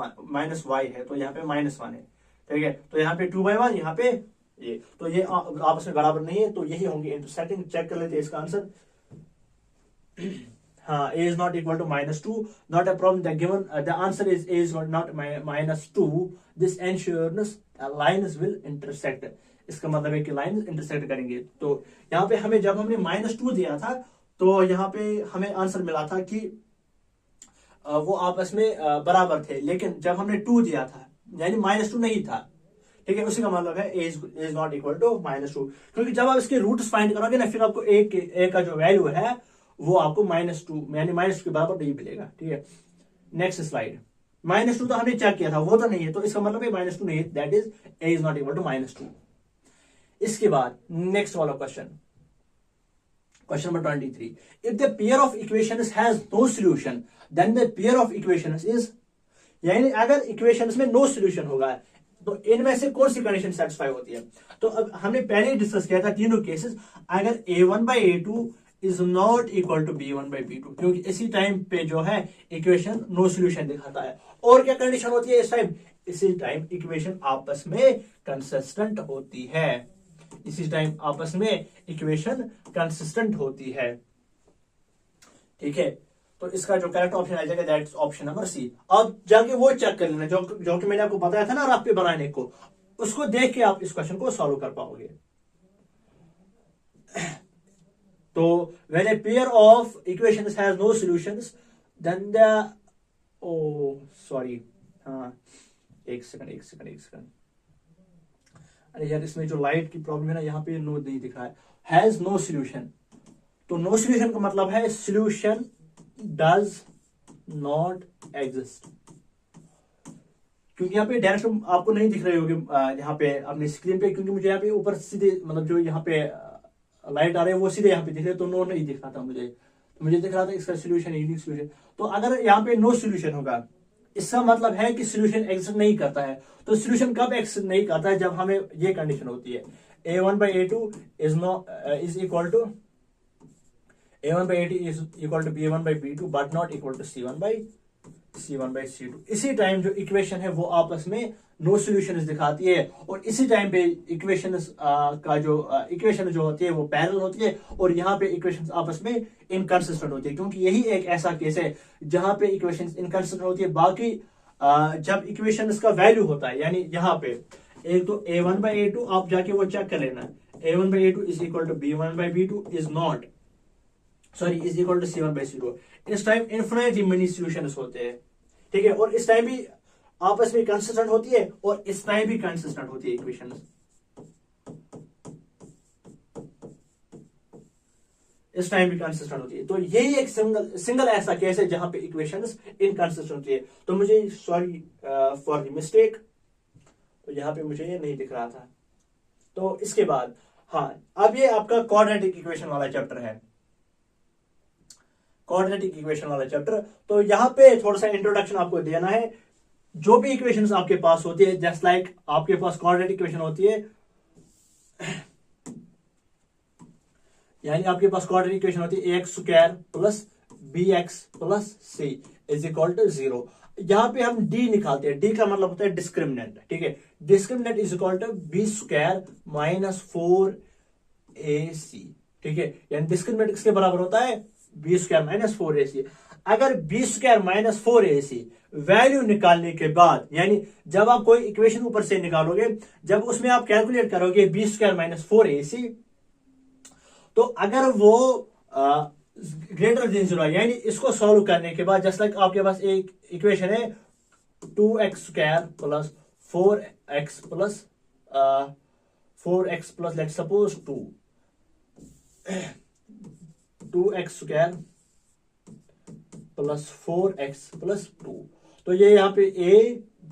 वाई है तो यहाँ पे -1 है। ठीक है, तो यहाँ पे 2/1, यहाँ पे ये, तो ये आपस में बराबर नहीं है, तो यही होंगे इंटरसेक्टिंग। चेक कर लेते हैं इसका आंसर। हाँ, a is not equal to -2, not a problem. The given the answer is a is not -2. This ensures lines will intersect. इसका मतलब है कि लाइन इंटरसेक्ट करेंगे। तो यहाँ पे हमें जब हमने -2 दिया था तो यहाँ पे हमें आंसर मिला था कि वो आपस में बराबर थे, लेकिन जब हमने 2 दिया था यानी -2 नहीं था। ठीक है, उसी का मतलब है a is not equal to -2, क्योंकि जब आप इसके रूट्स फाइंड करोगे ना फिर आपको a का जो वैल्यू है वो आपको -2 यानी -2 के बराबर नहीं मिलेगा। ठीक है, नेक्स्ट स्लाइड। -2 तो हमने चेक किया था, वो तो नहीं है, तो इसका मतलब है -2 नहीं है, that is a is not equal to -2। इसके बाद नेक्स्ट वाला question number 23। If the pair of equations has no solution then the pair of equations is, यानी अगर इक्वेशंस में नो सॉल्यूशन होगा तो इनमें से कौन सी कंडीशन सेटिस्फाई होती है। तो अब हमने पहले ही डिस्कस किया था तीनों केसेस, अगर a1/a2 is not equal to b1/b2, क्योंकि इसी टाइम पे जो है इक्वेशन नो सॉल्यूशन दिखाता है। और क्या कंडीशन होती है इसी टाइम इक्वेशन आपस में कंसिस्टेंट होती है। इसी टाइम आपस में इक्वेशन कंसिस्टेंट होती है। ठीक है, तो इसका जो करेक्ट ऑप्शन आ जाएगा that is option number C. अब जाके वो चेक कर लेना जो कि मैंने आपको बताया था ना रफ पे बनाने को, उसको देख के आप इस क्वेश्चन को सॉल्व कर पाओगे। तो when a pair of equations has no solutions then the हाँ, एक सेकंड। अरे यार, इसमें जो लाइट की प्रॉब्लम है ना, यहाँ पे नो नहीं दिख रहा है, हैज नो सॉल्यूशन। तो नो सॉल्यूशन का मतलब है सॉल्यूशन डज नॉट एग्जिस्ट, क्योंकि यहाँ पे डायरेक्ट आपको नहीं दिख रहे होंगे यहाँ पे अपनी स्क्रीन पे, क्योंकि मुझे यहाँ पे ऊपर सीधे मतलब जो यहाँ पे लाइट आ रहे हैं वो सीधे यहाँ पे दिख रहे, तो नो नहीं दिख रहा था मुझे दिख रहा था इसका सोल्यूशन यूनिक सोल्यूशन। तो अगर यहाँ पे नो सोल्यूशन होगा इसका मतलब है कि सोल्यूशन एग्जिस्ट नहीं करता है। तो सोल्यूशन कब एग्जिस्ट नहीं करता है, जब हमें ये कंडीशन होती है a1/a2 is equal to b1/b2 but not equal to c1/c2। इसी टाइम जो इक्वेशन है वो आपस में नो सॉल्यूशन दिखाती है, और इसी टाइम पे इक्वेशन का जो इक्वेशन जो होती है वो पैरेलल होती है, और यहाँ पे इक्वेशन आपस में इनकंसिस्टेंट होती है, क्योंकि यही एक ऐसा केस है जहां पे इक्वेशन इनकंसिस्टेंट होती है। बाकी जब इक्वेशन का वैल्यू होता है, यानी यहाँ पे एक तो a1/a2 आप जाके वो चेक कर लेना, a1/a2 is equal to b1/b2 is not is equal to c1/c2। इस टाइम इन्फिनिटली मेनी सॉल्यूशंस होते हैं। ठीक है, और इस टाइम भी आपस में कंसिस्टेंट होती है और इस टाइम भी कंसिस्टेंट होती है इक्वेशन, इस टाइम भी कंसिस्टेंट होती है। तो यही एक सिंगल ऐसा केस है जहां पे इक्वेशंस इनकंसिस्टेंट होती है। तो मुझे सॉरी फॉर द मिस्टेक, तो यहां पे मुझे ये नहीं दिख रहा था। तो इसके बाद हाँ, अब ये आपका क्वाड्रेटिक इक्वेशन वाला चैप्टर है, क्वाड्रेटिक इक्वेशन वाला चैप्टर। तो यहां पे थोड़ा सा इंट्रोडक्शन आपको देना है। जो भी इक्वेशंस आपके पास होती है, जस्ट लाइक आपके पास क्वाड्रेटिक इक्वेशन होती है, यानी आपके पास क्वाड्रेटिक इक्वेशन होती है ax² plus bx plus c is equal to 0। यहां पे हम d निकालते हैं, d का मतलब होता है डिस्क्रिमिनेंट। ठीक है, discriminant is equal to b² minus 4ac। ठीक है, यानी डिस्क्रिमिनेंट किसके बराबर होता है, b² माइनस 4ac। अगर b² माइनस 4ac वैल्यू निकालने के बाद, यानी जब आप कोई इक्वेशन ऊपर से निकालोगे, जब उसमें आप कैलकुलेट करोगे b² माइनस 4ac, तो अगर वो ग्रेटर देन 0 है, यानी इसको सॉल्व करने के बाद जस्ट लाइक आपके पास एक इक्वेशन है 2x² plus 4x plus let's suppose 2x² plus 4x plus 2। तो ये यहाँ पे a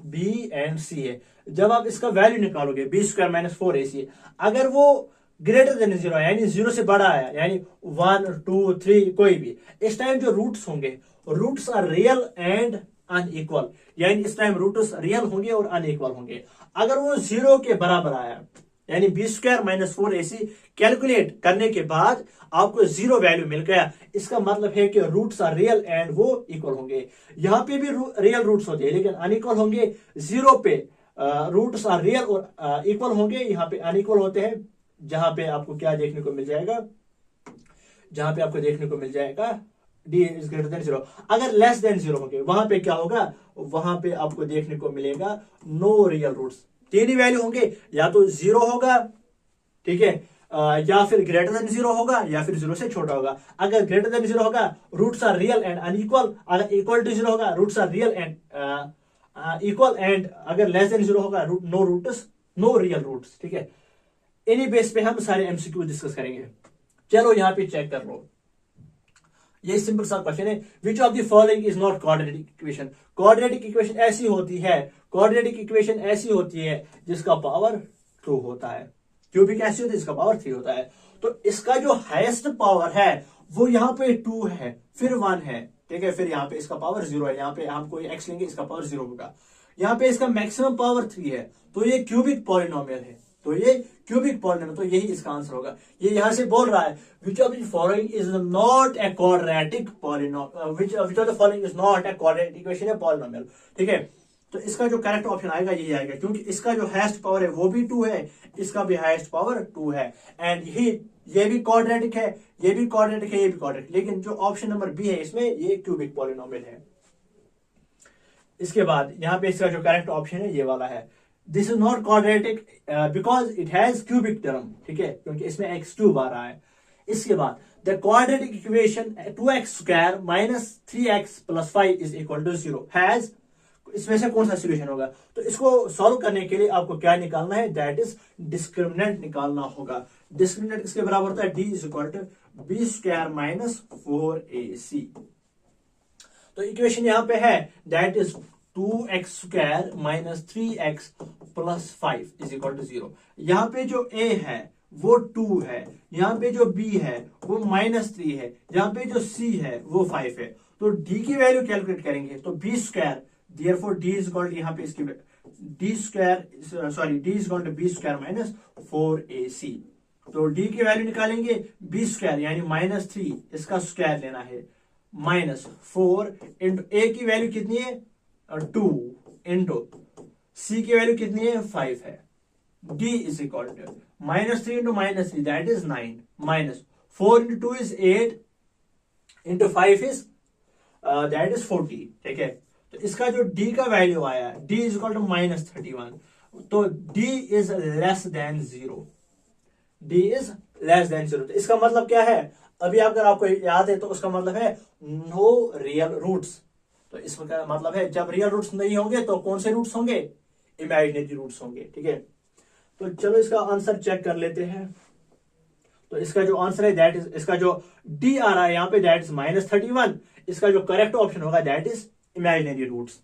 बी एंड सी है। जब आप इसका वैल्यू निकालोगे बी स्क्वायर माइनस 4ac, अगर वो ग्रेटर देन जीरो यानी जीरो से बड़ा है, यानी 1 2 3 कोई भी, इस टाइम जो रूट्स होंगे, roots are real and unequal, यानी इस टाइम रूट्स रियल होंगे और अनइक्वल होंगे। अगर वो जीरो के बराबर आया, यानी B square minus 4ac calculate करने के बाद आपको जीरो वैल्यू मिल गया, इसका मतलब है कि रूट्स आर रियल एंड वो इक्वल होंगे। यहां पे भी रियल रूट्स होते हैं लेकिन अनइक्वल होंगे। जीरो पे रूट्स आर रियल और इक्वल होंगे, यहाँ पे अनइक्वल होते हैं। जहां पे आपको क्या देखने को मिल जाएगा, जहां पे आपको देखने को मिल जाएगा D is greater than zero. अगर लेस देन जीरो होंगे वहां पे क्या होगा, वहां पे आपको देखने को मिलेगा नो रियल रूट्स। तीन ही वैल्यू होंगे, या तो जीरो होगा, ठीक है, या फिर ग्रेटर देन जीरो होगा, या फिर जीरो से छोटा होगा। अगर ग्रेटर देन जीरो होगा roots are real and unequal, अगर इक्वल टू जीरो होगा roots are real and equal, and अगर लेस देन जीरो होगा no roots, no real roots, ठीक है। इन्हीं बेस पे हम सारे एमसीक्यू डिस्कस करेंगे। चलो यहां पे चेक कर लो, ये सिंपल सा क्वेश्चन है, विच of the following is not quadratic equation. Quadratic equation ऐसी होती है, क्वाड्रेटिक इक्वेशन ऐसी होती है जिसका पावर 2 होता है। क्यूबिक ऐसी होती है जिसका पावर 3 होता है। तो इसका जो हाईएस्ट पावर है वो यहाँ पे 2 है, फिर 1 है, ठीक है, फिर यहाँ पे इसका पावर 0 है। यहाँ पे हम कोई एक्स लेंगे, इसका पावर 0 होगा। यहाँ पे इसका मैक्सिमम पावर 3 है, तो ये क्यूबिक पॉलिनोमियल है, तो ये क्यूबिक पॉलिनोमियल, तो यही इसका आंसर होगा। ये यहां से बोल रहा है विच of the following is not a quadratic polynomial, which of the following is not a quadratic equation है पॉलिनोमियल, ठीक है। तो इसका जो करेक्ट ऑप्शन आएगा यही आएगा, क्योंकि इसका जो हाईएस्ट पावर है वो भी 2 है, इसका भी हाईएस्ट पावर 2 है, एंड ये भी क्वाड्रेटिक है, ये भी क्वाड्रेटिक है, ये भी क्वाड्रेटिक, लेकिन जो ऑप्शन नंबर बी है इसमें ये क्यूबिक पॉलिनोमियल है। इसके बाद यहाँ पे इसका जो करेक्ट ऑप्शन है ये वाला है, this is not quadratic because it has cubic term, ठीक है, क्योंकि इसमें एक्स क्यूब आ रहा है। इसके बाद the quadratic equation 2x square minus 3x plus 5 is equal to 0 has, इसमें से कौन सा सोल्यूशन होगा। तो इसको सॉल्व करने के लिए आपको क्या निकालना है, दैट इज डिस्क्रिमिनेंट निकालना होगा। डिस्क्रिमिनेंट किसके बराबर होता है, D is equal to B square minus 4ac। तो इक्वेशन यहां पे है that is 2x square minus 3x plus 5 is equal to 0। यहां पे जो a है वो 2 है, यहां पे जो b है वो -3 है, यहां पे जो c है वो 5 है। तो d की वैल्यू कैलकुलेट करेंगे तो b square, therefore d is equal to यहां पे इसकी d square, sorry d is equal to b square minus 4ac। तो d की वैल्यू निकालेंगे b स्क्वायर यानी -3, इसका स्क्वायर लेना है, -4 इंटू a की वैल्यू कितनी है 2 इंटू c की वैल्यू कितनी है 5 है। d is equal to -3 into -3 that is 9, -4 into 2 is 8 into 5 is that is 40, ठीक है। तो इसका जो d का वैल्यू आया d इज इक्वल टू -31, तो d is less than 0, d is less than 0। तो इसका मतलब क्या है, अभी अगर आपको याद है तो उसका मतलब है नो रियल रूट्स। तो इसका मतलब है जब रियल रूट्स नहीं होंगे तो कौन से रूट्स होंगे, इमेजिनरी रूट्स होंगे, ठीक है। तो चलो इसका आंसर चेक कर लेते हैं। तो इसका जो आंसर है दैट इज, इसका जो डी आ रहा है यहाँ पे दैट इज -31, इसका जो करेक्ट ऑप्शन होगा दैट इज इमेजिनरी रूट्स।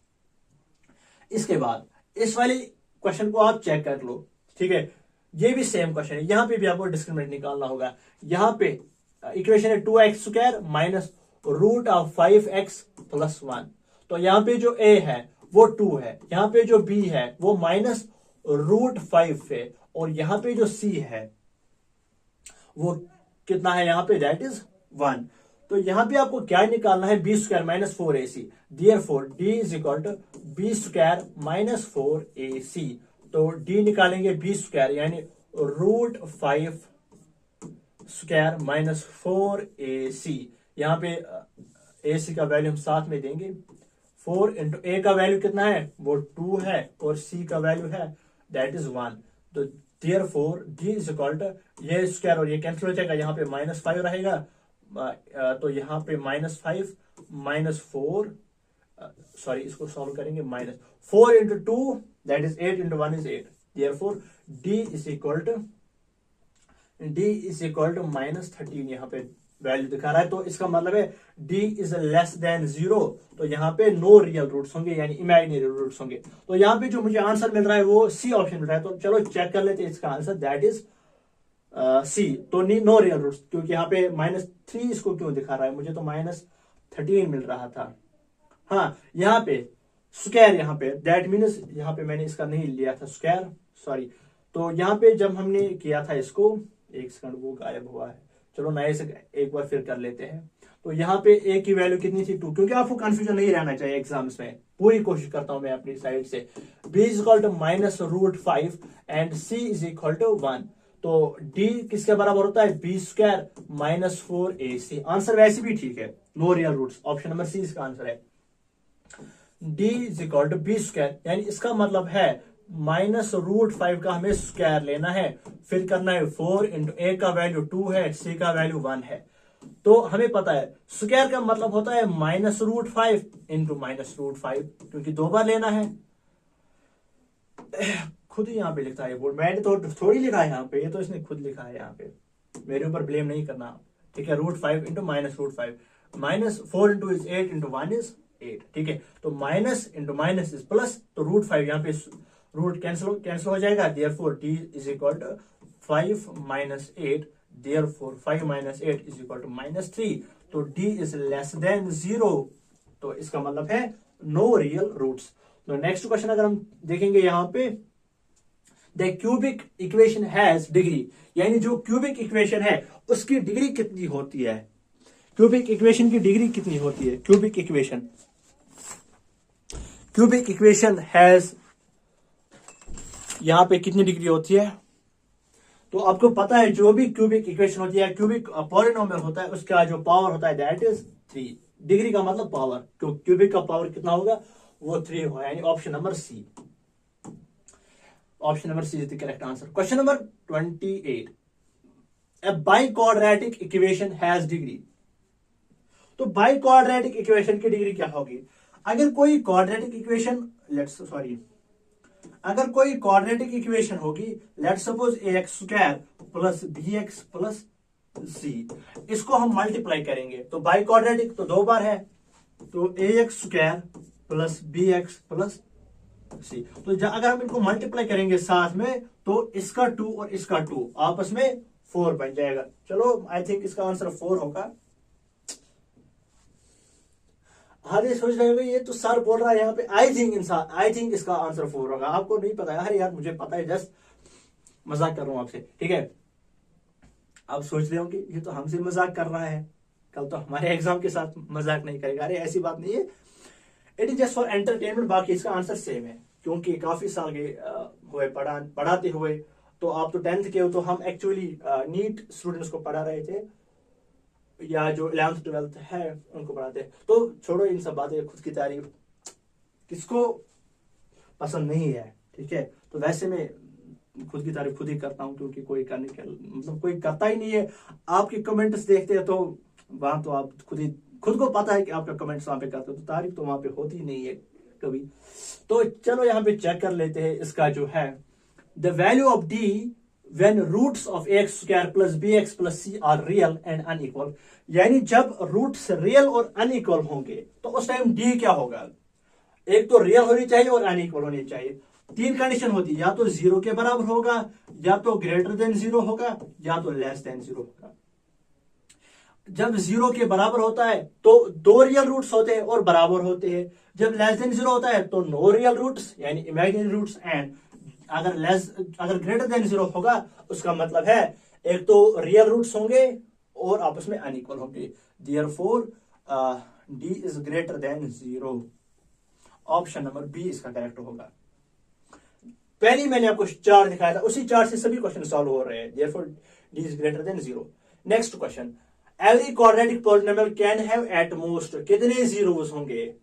इसके बाद इस वाले क्वेश्चन को आप चेक कर लो, ठीक है, ये भी सेम क्वेश्चन है, यहां पे भी आपको डिस्क्रिमिनेंट निकालना होगा। यहां पे इक्वेशन है 2x square minus root of 5x plus 1। तो यहां पे जो a है वो 2 है, यहां पे जो b है वो -√5 है, और यहां पे जो c है वो कितना है यहाँ पे दैट इज 1। तो यहां पे आपको क्या निकालना है, b square minus 4ac, therefore d is equal to b square minus 4ac। तो d निकालेंगे b स्क्वायर यानी √5 स्क्वायर माइनस 4ac। यहाँ पे ac का वैल्यू हम साथ में देंगे, 4 इंटू a का वैल्यू कितना है वो 2 है, और c का वैल्यू है दैट इज 1। तो therefore d is equal to, ये स्क्वायर और ये कैंसिल हो जाएगा, यहाँ पे -5 रहेगा, तो यहाँ पे -5 -4, सॉरी इसको सॉल्व करेंगे, -4 into 2 that is 8 into 1 is 8, therefore d is equal to -13 यहाँ पे वैल्यू दिखा रहा है, तो इसका मतलब है d इज लेस देन 0, तो यहाँ पे नो रियल रूट्स होंगे यानी इमेजिनरी रूट्स होंगे। तो यहाँ पे जो मुझे आंसर मिल रहा है वो सी ऑप्शन मिल रहा है। तो चलो चेक कर लेते हैं इसका आंसर, दैट इज सी। तो नो रियल रूट्स, क्योंकि यहाँ पे -3 इसको क्यों दिखा रहा है, मुझे तो -13 मिल रहा था। हाँ, यहाँ पे स्क्वायर, यहाँ पे दैट मीन्स यहाँ पे मैंने इसका नहीं लिया था स्क्वायर, सॉरी। तो यहाँ पे जब हमने किया था इसको, एक सेकंड वो गायब हुआ है, चलो नए से एक बार फिर कर लेते हैं। तो यहाँ पे a की वैल्यू कितनी थी 2, क्योंकि आपको कंफ्यूजन नहीं रहना चाहिए एग्जाम्स में, पूरी कोशिश करता हूं मैं अपनी साइड से। b is equal to -√5 and c is equal to 1। तो d किसके बराबर होता है, b स्क्वायर -4ac। आंसर वैसे भी ठीक है, no real roots, option number C इसका आंसर है। d is equal to b square, यानी इसका मतलब है -√5 का हमें स्क्वायर लेना है, फिर करना है 4 इंटू a का वैल्यू 2 है, c का वैल्यू 1 है। तो हमें पता है स्क्वायर का मतलब होता है -√5 इंटू -√5, क्योंकि 2 बार लेना है। खुद ही यहाँ पे लिखता है बोर्ड, मैंने तो थोड़ी लिखा है यहाँ पे, ये तो इसने खुद लिखा है यहाँ पे, मेरे ऊपर ब्लेम नहीं करना, ठीक है। √5 into -√5, -4 into is 8 into 1 is 8, ठीक है। तो minus into minus is plus, तो √5 यहाँ पे रूट कैंसिल हो जाएगा, therefore d is equal to 5 minus 8, therefore 5 minus 8 is equal to -3। तो d इज लेस देन 0, तो इसका मतलब है नो रियल रूट्स। तो नेक्स्ट क्वेश्चन अगर हम देखेंगे यहाँ पे, the cubic equation has degree, यानी जो क्यूबिक इक्वेशन है उसकी डिग्री कितनी होती है, क्यूबिक इक्वेशन की डिग्री कितनी होती है, क्यूबिक इक्वेशन हैज यहां पे कितनी डिग्री होती है। तो आपको पता है जो भी क्यूबिक इक्वेशन होती है, क्यूबिक पॉलिनोमियल होता है, उसका जो पावर होता है दैट इज 3। डिग्री का मतलब पावर, तो क्यूबिक का पावर कितना होगा, वो 3 होगा, यानी option number C, option number C is the correct answer. Question number 28, a biquadratic equation has degree. तो बाइक्वाड्रेटिक इक्वेशन की डिग्री क्या होगी, अगर कोई क्वाड्रेटिक इक्वेशन अगर कोई क्वाड्रेटिक इक्वेशन होगी, let's suppose ax² plus bx plus c, इसको हम मल्टीप्लाई करेंगे, तो बाई क्वाड्रेटिक तो 2 बार है, तो ax² plus bx plus c। तो अगर हम इनको मल्टीप्लाई करेंगे साथ में, तो इसका 2 और इसका 2 आपस में 4 बन जाएगा। चलो आई थिंक इसका आंसर 4 होगा। हर ये सोच रहे हो ये तो सर बोल रहा है यहाँ पे आई थिंक इसका आंसर 4 होगा, आपको नहीं पता है। अरे यार मुझे पता है, जस्ट मजाक कर रहा हूं आपसे, ठीक है। आप सोच रहे हो कि ये तो हमसे मजाक कर रहा है, कल तो हमारे एग्जाम के साथ मजाक नहीं करेगा। अरे ऐसी बात नहीं है, it is just for entertainment. बाकी इसका आंसर सेम है, क्योंकि काफी साल के हुए पढ़ाते हुए, तो आप तो 10th के हो, तो हम एक्चुअली नीट स्टूडेंट्स को पढ़ा रहे थे, या जो 11th 12th है उनको पढ़ाते हैं। तो छोड़ो इन सब बातें, खुद की तारीफ किसको पसंद नहीं है, ठीक है। तो वैसे मैं खुद की तारीफ खुद ही करता हूं, क्योंकि कोई करने के मतलब कोई करता ही नहीं है। आपके कमेंट्स देखते हैं तो वहां तो आप खुद को पता है कि आपका कमेंट्स वहां पे करते हो, तो तारीफ तो वहां पे होती नहीं है कभी। तो चलो यहाँ पे चेक कर लेते हैं इसका जो है, the value of D when roots of ax² plus bx plus c are real and unequal, यानी जब रूट्स रियल और अनइक्वल होंगे तो उस टाइम डी क्या होगा, एक तो रियल होनी चाहिए और अनइक्वल होनी चाहिए। 3 कंडीशन होती है, या तो 0 के बराबर होगा, या तो ग्रेटर देन 0 होगा, या तो लेस देन 0 होगा। जब 0 के बराबर होता है तो 2 रियल रूट्स होते हैं और बराबर होते हैं। जब लेस देन 0 होता है तो नो रियल रूट्स यानी इमेजिनरी रूट्स, एंड अगर ग्रेटर देन 0 होगा उसका मतलब है एक तो रियल रूट्स होंगे और आपस में अनइक्वल होंगे। Therefore D is greater than 0, option number B इसका करेक्ट होगा। पहले मैंने आपको चार्ट दिखाया था, उसी चार्ट से सभी क्वेश्चन सॉल्व हो रहे हैं। Therefore D is greater than 0। Next question, every quadratic polynomial can have at most, कितने जीरोस होंगे,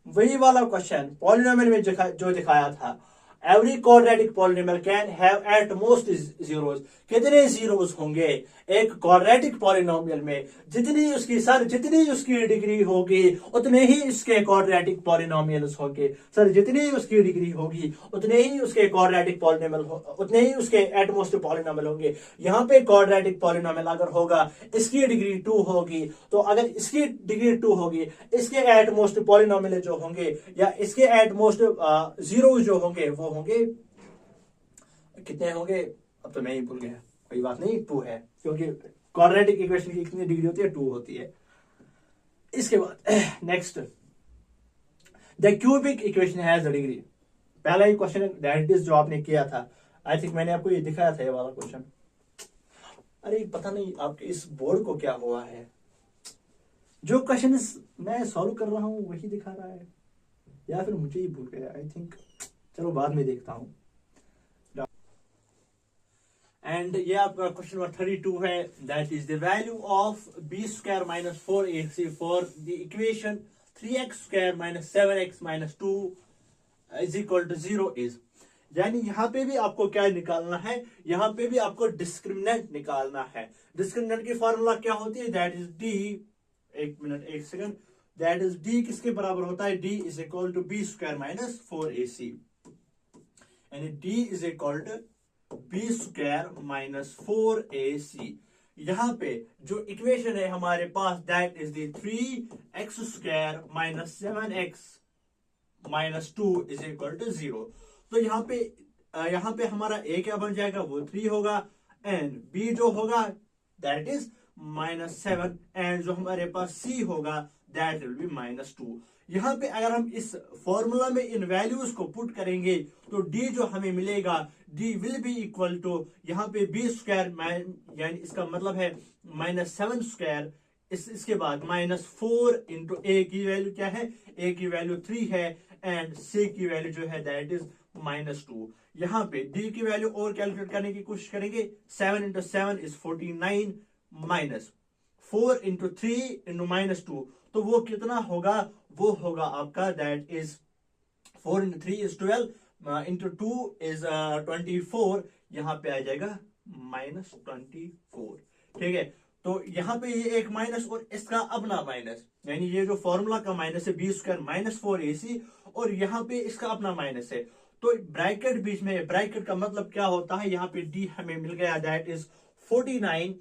वही वाला क्वेश्चन पॉलिनोमियल में जो दिखाया था। Every quadratic polynomial can have at most zeros, कितने जीरोस होंगे एक क्वाड्रेटिक पॉलिनोमियल में जितनी उसकी डिग्री होगी उतने ही इसके क्वाड्रेटिक पॉलिनोमियल्स होंगे। सर जितनी उसकी डिग्री होगी उतने ही उसके क्वाड्रेटिक पॉलिनोमियल उतने ही उसके एटमोस्ट पॉलिनोमियल होंगे। यहाँ पे क्वाड्रेटिक पॉलिनोमियल अगर होगा, इसकी डिग्री 2 होगी, तो अगर इसकी डिग्री 2 होगी, इसके एटमोस्ट पॉलिनोमियल जो होंगे या इसके एटमोस्ट जीरो जो होंगे वो होंगे कितने होंगे, अब तो मैं ही भूल गया, कोई बात नहीं, 2 है, क्योंकि क्वाड्रेटिक इक्वेशन की कितनी डिग्री होती है, 2 होती है। इसके बाद next, the cubic equation has the degree. पहला ही क्वेश्चन दैट इज जो आपने किया था, आई थिंक मैंने आपको ये दिखाया था ये वाला क्वेश्चन। अरे पता नहीं आपके इस बोर्ड को क्या हुआ है, जो क्वेश्चन मैं सॉल्व कर रहा हूं वही दिखा रहा है, या फिर मुझे ही भूल गया, आई थिंक। चलो बाद में देखता हूं। एंड ये आपका क्वेश्चन नंबर 32 है, that is the value of B square minus 4ac for the equation 3x square minus 7x minus 2 is equal to 0 is. यानी यहां पे भी आपको क्या निकालना है, यहां पे भी आपको डिस्क्रिमिनेंट निकालना है। डिस्क्रिमिनेंट की फॉर्मूला क्या होती है, दैट इज डी, एक मिनट एक सेकंड, दैट इज डी किसके बराबर होता है, D is equal to B square minus 4ac, यानी D is equal to B square minus 4ac। यहां पे जो इक्वेशन है हमारे पास, that is the 3x square minus 7x minus 2 is equal to 0। तो यहाँ पे हमारा a क्या बन जाएगा, वो 3 होगा, एंड b जो होगा दैट इज माइनस 7, एंड जो हमारे पास c होगा दैट विल बी माइनस 2। यहाँ पे अगर हम इस फॉर्मूला में इन वैल्यूज को पुट करेंगे तो d जो हमें मिलेगा, d will be equal to, यहाँ पे b स्क्वायर, यानी इसका मतलब है माइनस 7 स्क्वायर, इसके बाद माइनस 4 इंटू a की वैल्यू क्या है, a की वैल्यू 3 है, एंड c की वैल्यू जो है दैट इज माइनस 2। यहाँ पे d की वैल्यू और कैलकुलेट करने की कोशिश करेंगे, 7 into 7 is 49 minus 4 into 3 into minus 2, तो वो कितना होगा, वो होगा आपका that is 4 into 3 is 12 into 2 is 24, यहाँ पे आ जाएगा माइनस 24। ठीक है, तो यहाँ पे ये एक माइनस और इसका अपना माइनस, यानी ये जो फॉर्मूला का माइनस है बी स्क्वायर माइनस 4ac, और यहाँ पे इसका अपना माइनस है, तो ब्रैकेट बीच में, ब्रैकेट का मतलब क्या होता है, यहाँ पे डी हमें मिल गया that is 49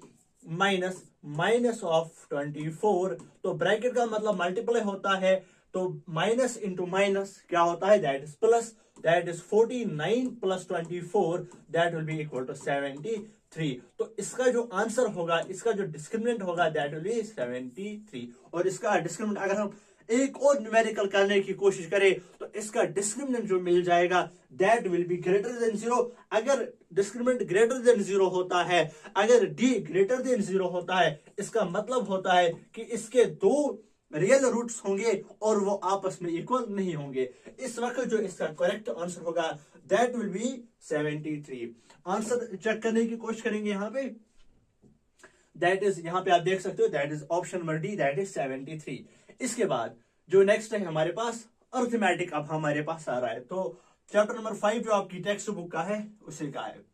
minus minus of 24, तो ब्रैकेट का मतलब मल्टीप्लाई होता है, तो माइनस इंटू माइनस क्या होता है, that is plus, that is 49 plus 24 that will be equal to 73। तो इसका जो आंसर होगा, इसका जो डिस्क्रिमिनेंट होगा दैट विल बी 73, और इसका डिस्क्रिमिनेंट अगर हम एक और न्यूमेरिकल करने की कोशिश करें तो इसका डिस्क्रिमिनेंट जो मिल जाएगा that will be greater than 0। अगर डिस्क्रिमिनेंट ग्रेटर देन 0 होता है, अगर डी ग्रेटर देन 0 होता है, इसका मतलब होता है कि इसके दो रियल रूट्स होंगे और वो आपस में इक्वल नहीं होंगे। इस वक्त जो इसका करेक्ट आंसर होगा that will be 73। Answer check करने की कोशिश करेंगे यहाँ पे, दैट इज, यहाँ पे आप देख सकते हो that is option number D, that is 73। इसके बाद जो नेक्स्ट है हमारे पास अर्थमेटिक, अब हमारे पास आ रहा है, तो चैप्टर नंबर 5 जो आपकी टेक्स्ट बुक का है उसी का है।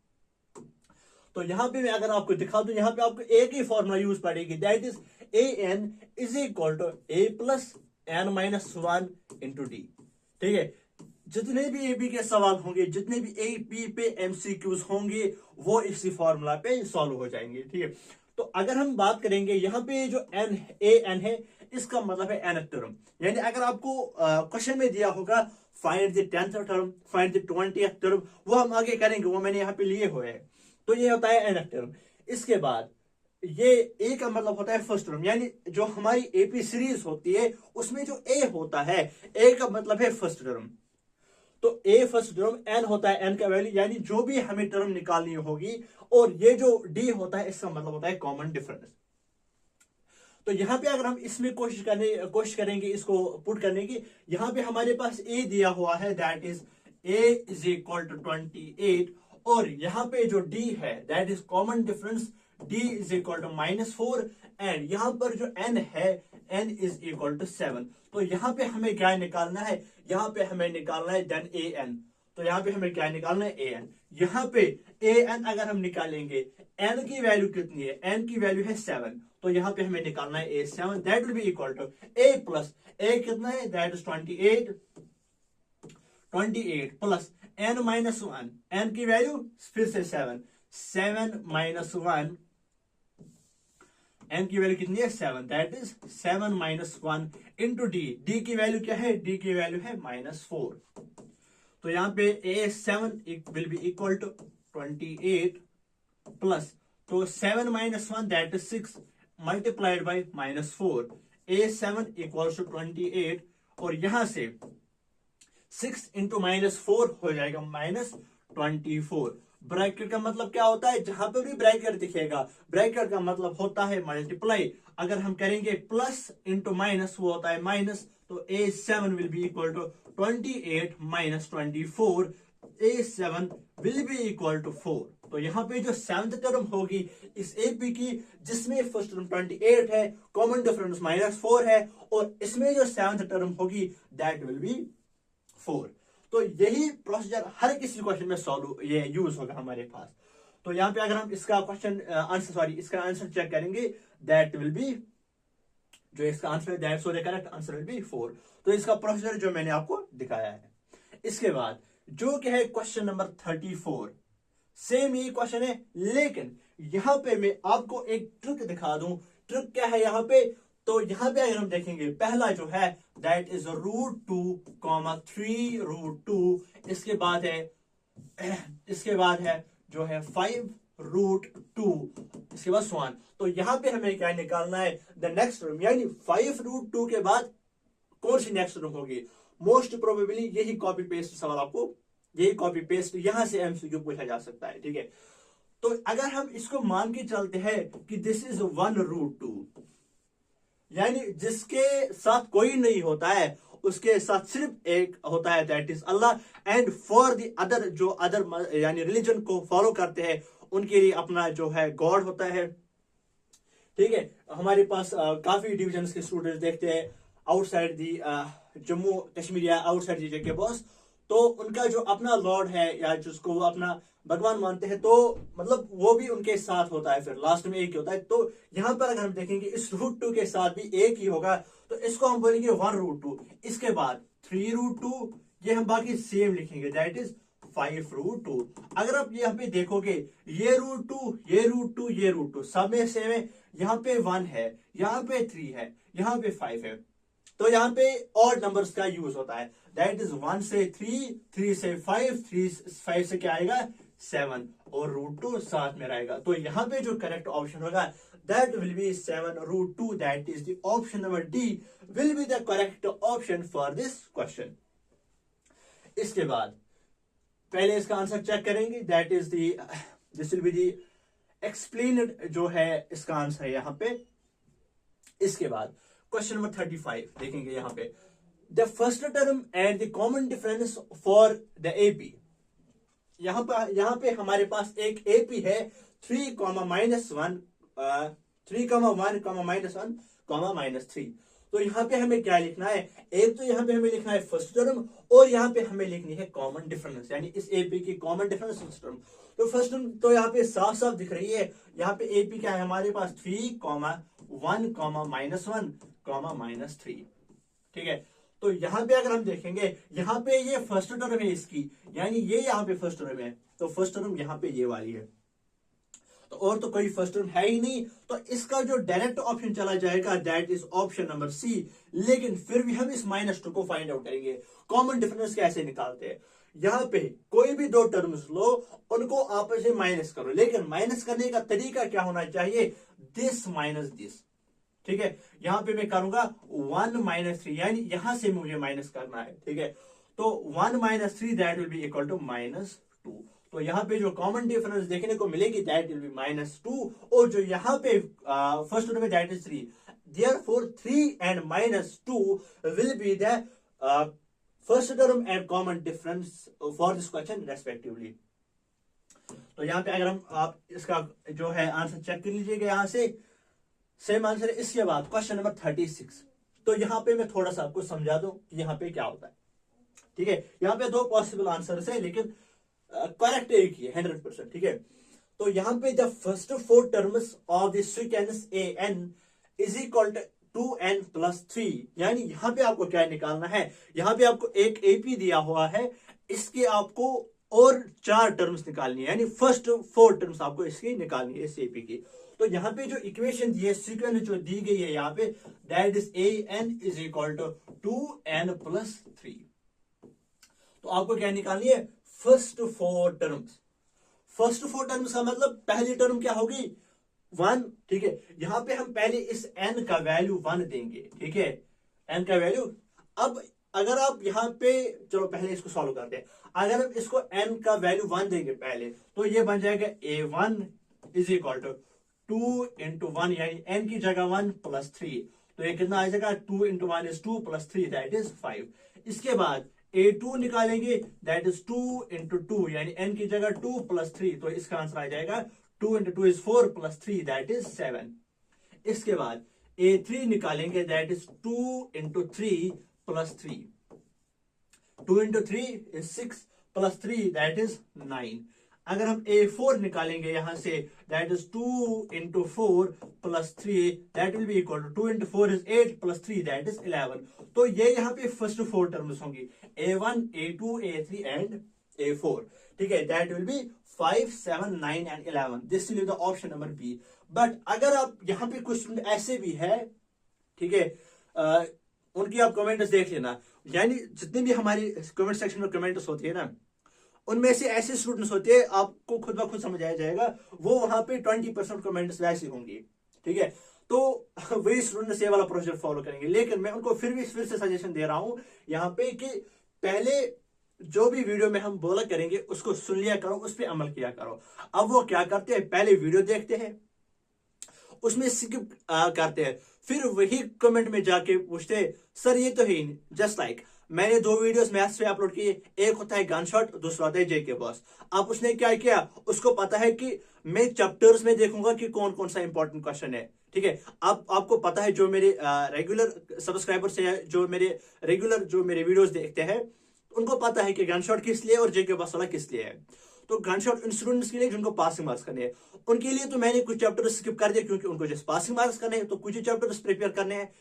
तो यहाँ पे मैं अगर आपको दिखा दूं, यहाँ पे आपको एक ही फॉर्मूला यूज पड़ेगी, that is an is equal to a plus n minus 1 into D. ठीक है, जितने भी एबी के सवाल होंगे, जितने भी एपी पे एमसीक्यूज होंगे, वो इसी फॉर्मूला पे सॉल्व हो जाएंगे। ठीक है, तो अगर हम बात करेंगे यहाँ पे जो n an है, इसका मतलब है nth टर्म, यानी अगर आपको क्वेश्चन में दिया होगा find the 10th term, find the 20th term, वो हम आगे करेंगे, वो मैंने यहाँ पे लिए हुए हैं, तो ये होता है nth टर्म। इसके बाद ये ए का मतलब होता है फर्स्ट टर्म, यानी जो हमारी एपी सीरीज होती है उसमें जो ए होता है, ए का मतलब है फर्स्ट टर्म, तो ए फर्स्ट टर्म, एन होता है एन का वैल्यू, यानी जो भी हमें टर्म निकालनी होगी, और ये जो डी होता है इसका मतलब होता है कॉमन डिफरेंस। तो यहाँ पे अगर हम इसमें कोशिश करेंगे इसको पुट करने की, यहाँ पे हमारे पास ए दिया हुआ है that is A is equal to 28, और यहाँ पे जो डी है that is common difference, d is equal to -4, and यहाँ पर जो n है n इज इक्वल टू 7। तो यहाँ पे हमें क्या निकालना है, यहाँ पे हमें निकालना है देन an, तो यहाँ पे हमें क्या निकालना है an। यहाँ पे an अगर हम निकालेंगे, n की वैल्यू कितनी है, n की वैल्यू है 7, तो यहाँ पे हमें निकालना है a7, that will be equal to a plus a कितना है, that is 28 plus n minus 1, n की वैल्यू फिर से 7 माइनस 1, n की वैल्यू कितनी है 7, that is 7 minus 1 into D की वैल्यू क्या है, डी की वैल्यू है -4, तो यहाँ पे a7 will be equal to 28 plus, तो 7 minus 1 that is 6 multiplied by -4, a7 equals to 28, और यहां से 6 इंटू -4 हो जाएगा -24। ब्रैकेट का मतलब क्या होता है, जहां पर भी ब्रैकेट दिखेगा ब्रैकेट का मतलब होता है मल्टीप्लाई, अगर हम करेंगे प्लस इंटू माइनस वो होता है माइनस, तो a7 will be equal to 28 minus 24, a7 will be equal to 4। तो यहाँ पे जो सेवंथ टर्म होगी इस एपी की, जिसमें फर्स्ट टर्म 28 है, कॉमन डिफरेंस -4 है, और इसमें जो सेवंथ टर्म होगी दैट विल बी 4। तो यही प्रोसीजर हर किसी क्वेश्चन में सॉल्व ये यूज होगा हमारे पास। तो यहाँ पे अगर हम इसका क्वेश्चन इसका आंसर चेक करेंगे, दैट विल बी, जो इसका आंसर है that so the correct answer will B 4। तो इसका प्रोसीजर जो मैंने आपको दिखाया है। इसके बाद जो कि है क्वेश्चन नंबर 34, सेम यही क्वेश्चन है, लेकिन यहां पे मैं आपको एक ट्रिक दिखा दूं। ट्रिक क्या है यहाँ पे, तो यहाँ पे अगर हम देखेंगे पहला जो है दैट इज √2, 3 √2, इसके बाद है जो है 5 √2, इसके बाद 1। तो यहाँ पे हमें क्या निकालना है, द नेक्स्ट टर्म, यानी 5 √2 के बाद कौन सी नेक्स्ट टर्म होगी। मोस्ट प्रोबेबली यही कॉपी पेस्ट सवाल आपको, यही कॉपी पेस्ट यहां से एमसीक्यू पूछा जा सकता है, ठीक है। तो अगर हम इसको मान के चलते हैं कि दिस इज 1 √2, यानी जिसके साथ कोई नहीं होता है उसके साथ सिर्फ एक होता है, that is Allah, and for the other, जो अदर यानी रिलीजन को फॉलो करते हैं उनके लिए अपना जो है गॉड होता है, ठीक है। हमारे पास काफी डिविजन्स के स्टूडेंट्स देखते हैं आउटसाइड दी जम्मू कश्मीर या आउटसाइड दी जेके बॉस, तो उनका जो अपना लॉर्ड है या जिसको वो अपना भगवान मानते हैं, तो मतलब वो भी उनके साथ होता है, फिर लास्ट में एक ही होता है। तो यहाँ पर अगर हम देखेंगे इस √2 के साथ भी एक ही होगा, तो इसको हम बोलेंगे 1 √2। इसके बाद 3 √2, ये हम बाकी सेम लिखेंगे, दैट इज 5 √2। अगर आप यहाँ पे देखोगे ये √2, ये √2, ये √2 सब में सेम है, यहाँ पे 1 है, यहाँ पे 3 है, यहाँ पे 5 है, तो यहाँ पे ऑड नंबर्स का यूज होता है, दैट इज 1 से 3, 3 से 5, 5 से क्या आएगा 7, और √2 साथ में रहेगा। तो यहाँ पे जो करेक्ट ऑप्शन होगा that will B 7 √2, that is the option number D will be the correct option for this question. इसके बाद पहले इसका आंसर चेक करेंगे, that is this will be the explained जो है इसका आंसर है यहाँ पे। इसके बाद क्वेश्चन नंबर 35 देखेंगे यहाँ पे, the first term and the common difference for the AP. यहाँ पे हमारे पास एक एपी है 3, -1, 3, 1, -1, तो यहाँ पे हमें क्या लिखना है, एक तो यहाँ पे हमें लिखना है फर्स्ट टर्म, और यहाँ पे हमें लिखनी है कॉमन डिफरेंस, यानी इस एपी की कॉमन डिफरेंस फर्स्ट टर्म। तो फर्स्ट टर्म तो यहाँ पे साफ साफ दिख रही है, यहाँ पे एपी क्या है हमारे पास 3, 1, -1, -3, ठीक है। तो यहाँ पे अगर हम देखेंगे, यहाँ पे ये फर्स्ट टर्म है इसकी, यानी ये यहाँ पे फर्स्ट टर्म है, तो फर्स्ट टर्म यहाँ पे ये वाली है, तो और तो कोई फर्स्ट टर्म है ही नहीं, तो इसका जो डायरेक्ट ऑप्शन चला जाएगा that is option number C. लेकिन फिर भी हम इस -2 को फाइंड आउट करेंगे, कॉमन डिफरेंस कैसे निकालते हैं। यहाँ पे कोई भी दो टर्म्स लो, उनको आपस में माइनस करो, लेकिन माइनस करने का तरीका क्या होना चाहिए, दिस माइनस दिस, ठीक है। यहाँ पे मैं करूंगा 1 -3, यानी यहां से मुझे माइनस करना है, ठीक है। तो 1 -3 that will be equal to -2। तो यहाँ पे जो कॉमन डिफरेंस देखने को मिलेगी दैट विल बी -2, और जो यहाँ पे फर्स्ट टर्म में that is 3, therefore 3 and -2 will be the first term and common difference for this question respectively. तो यहाँ पे अगर हम आप इसका जो है आंसर चेक कर लीजिएगा, यहाँ से सेम आंसर है। इसके बाद क्वेश्चन नंबर 36, तो यहाँ पे मैं थोड़ा सा आपको समझा दूं कि यहाँ पे क्या होता है, ठीक है। यहाँ पे दो पॉसिबल आंसर है, लेकिन करेक्ट एक ही है 100%, ठीक है। तो यहाँ पे the first four terms of the sequence A N is equal to N plus three. यानी यहाँ पे आपको क्या निकालना है, यहाँ पे आपको एक एपी दिया हुआ है, इसके आपको और चार टर्म्स निकालनी है, यानी फर्स्ट फोर टर्म्स आपको इसकी निकालनी है इस एपी की। तो यहाँ पे जो इक्वेशन दी है, सीक्वेंस जो दी गई है यहाँ पे, that is A N is equal to N plus three. तो आपको क्या निकालनी है, first four terms. First four terms का मतलब पहली टर्म क्या होगी, वन। ठीक है, यहां पे हम पहले इस n का वैल्यू वन देंगे। ठीक है, n का वैल्यू। अब अगर आप यहाँ पे, चलो पहले इसको सॉल्व करते हैं। अगर हम इसको n का वैल्यू वन देंगे पहले, तो ये बन जाएगा a1 is equal to into one, यानी n की जगह वन प्लस थ्री। तो ये कितना आ जाएगा, two into one is two plus three that is five. इसके बाद a2 निकालेंगे, that is two into to, यानी n की जगह टू प्लस थ्री, तो इसका आंसर आ जाएगा two into two is four plus three that is seven. इसके बाद a3 निकालेंगे, that is two into three plus three, two into three is six plus three that is nine. अगर हम a4 निकालेंगे यहां से, that is two into four plus three, that will be equal to into four is eight plus three that is 11। तो ये यहाँ पे first four terms होंगी, a1 a2 a3 and a4। ठीक है, that will be 5 7 9 and 11। This will be the option number B. But अगर आप यहाँ पे कुछ ऐसे भी है, ठीक है, उनकी आप कमेंट्स देख लेना, यानी जितने भी हमारी कमेंट सेक्शन में कमेंट्स होती है ना, उनमें से ऐसे स्टूडेंट्स होते हैं, आपको खुद ब खुद समझ आ जाएगा, वो वहां पे 20% कमेंट्स वैसे होंगी। ठीक है, तो वही स्टूडेंट्स ये वाला प्रोसीजर फॉलो करेंगे। लेकिन मैं उनको फिर से सजेशन दे रहा हूं यहाँ पे कि पहले जो भी वीडियो में हम बोला करेंगे उसको सुन लिया करो, उस पर अमल किया करो। अब वो क्या करते हैं, पहले वीडियो देखते हैं, उसमें स्किप करते हैं, फिर वही कमेंट में जाके पूछते हैं सर ये तो है ही जस्ट लाइक मैंने दो वीडियोस मैथ्स पे अपलोड किए, एक होता है गन शॉट, दूसरा होता है जेके बॉस। अब उसने क्या किया, उसको पता है कि मैं चैप्टर्स में देखूंगा कि कौन कौन सा इंपॉर्टेंट क्वेश्चन है। ठीक है, आपको पता है, जो मेरे रेगुलर सब्सक्राइबर्स है, जो मेरे वीडियोस देखते हैं, उनको पता है कि गन शॉट किस लिए और जेके बॉस वाला किस लिए है। तो गन शॉट उन स्टूडेंट्स के लिए जिनको पासिंग मार्क्स करने हैं, उनके लिए तो मैंने कुछ चैप्टर स्किप कर दिया, क्योंकि उनको जस्ट पासिंग मार्क्स करने हैं, तो कुछ चैप्टर्स प्रिपेयर करने हैं।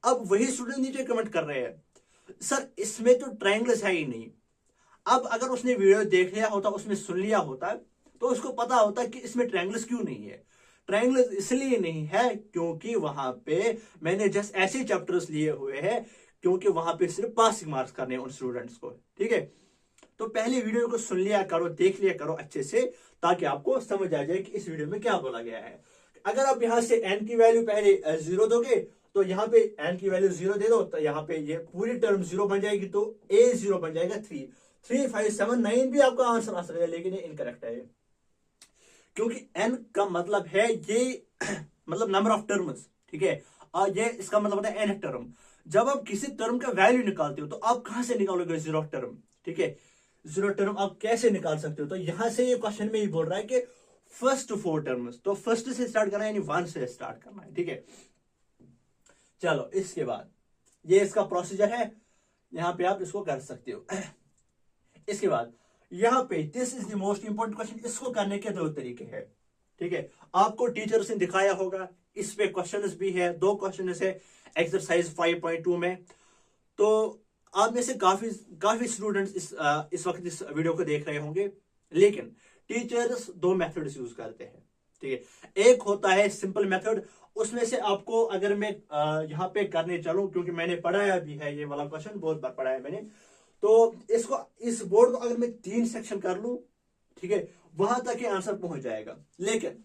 अब वही स्टूडेंट नीचे कमेंट कर रहे हैं सर इसमें तो ट्रायंगल्स है ही नहीं। अब अगर उसने वीडियो देख लिया होता, उसमें सुन लिया होता, तो उसको पता होता कि इसमें ट्रायंगल्स क्यों नहीं है। ट्रायंगल्स इसलिए नहीं है क्योंकि वहां पे मैंने जस्ट ऐसे चैप्टर्स लिए हुए हैं, क्योंकि वहां पे सिर्फ पासिंग मार्क्स करने हैं उन स्टूडेंट्स को। ठीक है, तो पहले वीडियो को सुन लिया करो, देख लिया करो अच्छे से, ताकि आपको समझ आ जाए कि इस वीडियो में क्या बोला गया है। अगर आप यहां से n की वैल्यू पहले 0 दोगे, तो यहाँ पे n की वैल्यू 0 दे दो, तो यहाँ पे ये पूरी टर्म 0 बन जाएगी, तो a0 बन जाएगा 3। 3 5 7 9 भी आपका आंसर आ सकता है, लेकिन ये इनकरेक्ट है, क्योंकि n का मतलब है ये मतलब नंबर ऑफ टर्म्स। ठीक है, और ये इसका मतलब होता है n टर्म। जब आप किसी टर्म का वैल्यू निकालते हो, तो आप कहां से निकालोगे 0 टर्म। ठीक है, 0 टर्म आप कैसे निकाल सकते हो, तो यहां से ये क्वेश्चन में ही बोल रहा है कि फर्स्ट फोर टर्म्स, तो फर्स्ट से स्टार्ट करना है, यानी 1 से स्टार्ट करना है। ठीक है, चलो इसके बाद ये इसका प्रोसीजर है, यहां पे आप इसको कर सकते हो। इसके बाद यहां पे this is the most important question, इसको करने के दो तरीके हैं। ठीक है, आपको टीचर्स ने दिखाया होगा, इस पे क्वेश्चंस भी है, दो क्वेश्चंस है एक्सरसाइज 5.2 में। तो आप में से काफी स्टूडेंट्स इस वक्त इस वीडियो को देख रहे होंगे, लेकिन टीचर्स दो मेथड्स यूज करते हैं। ठीक है, एक होता है सिंपल मेथड, उसमें से आपको अगर मैं यहाँ पे करने चलूं, क्योंकि मैंने पढ़ाया भी है ये वाला क्वेश्चन, बहुत बार पढ़ाया मैंने, तो इसको इस बोर्ड को अगर मैं 3 सेक्शन कर लूं, ठीक है, वहां तक ये आंसर पहुंच जाएगा। लेकिन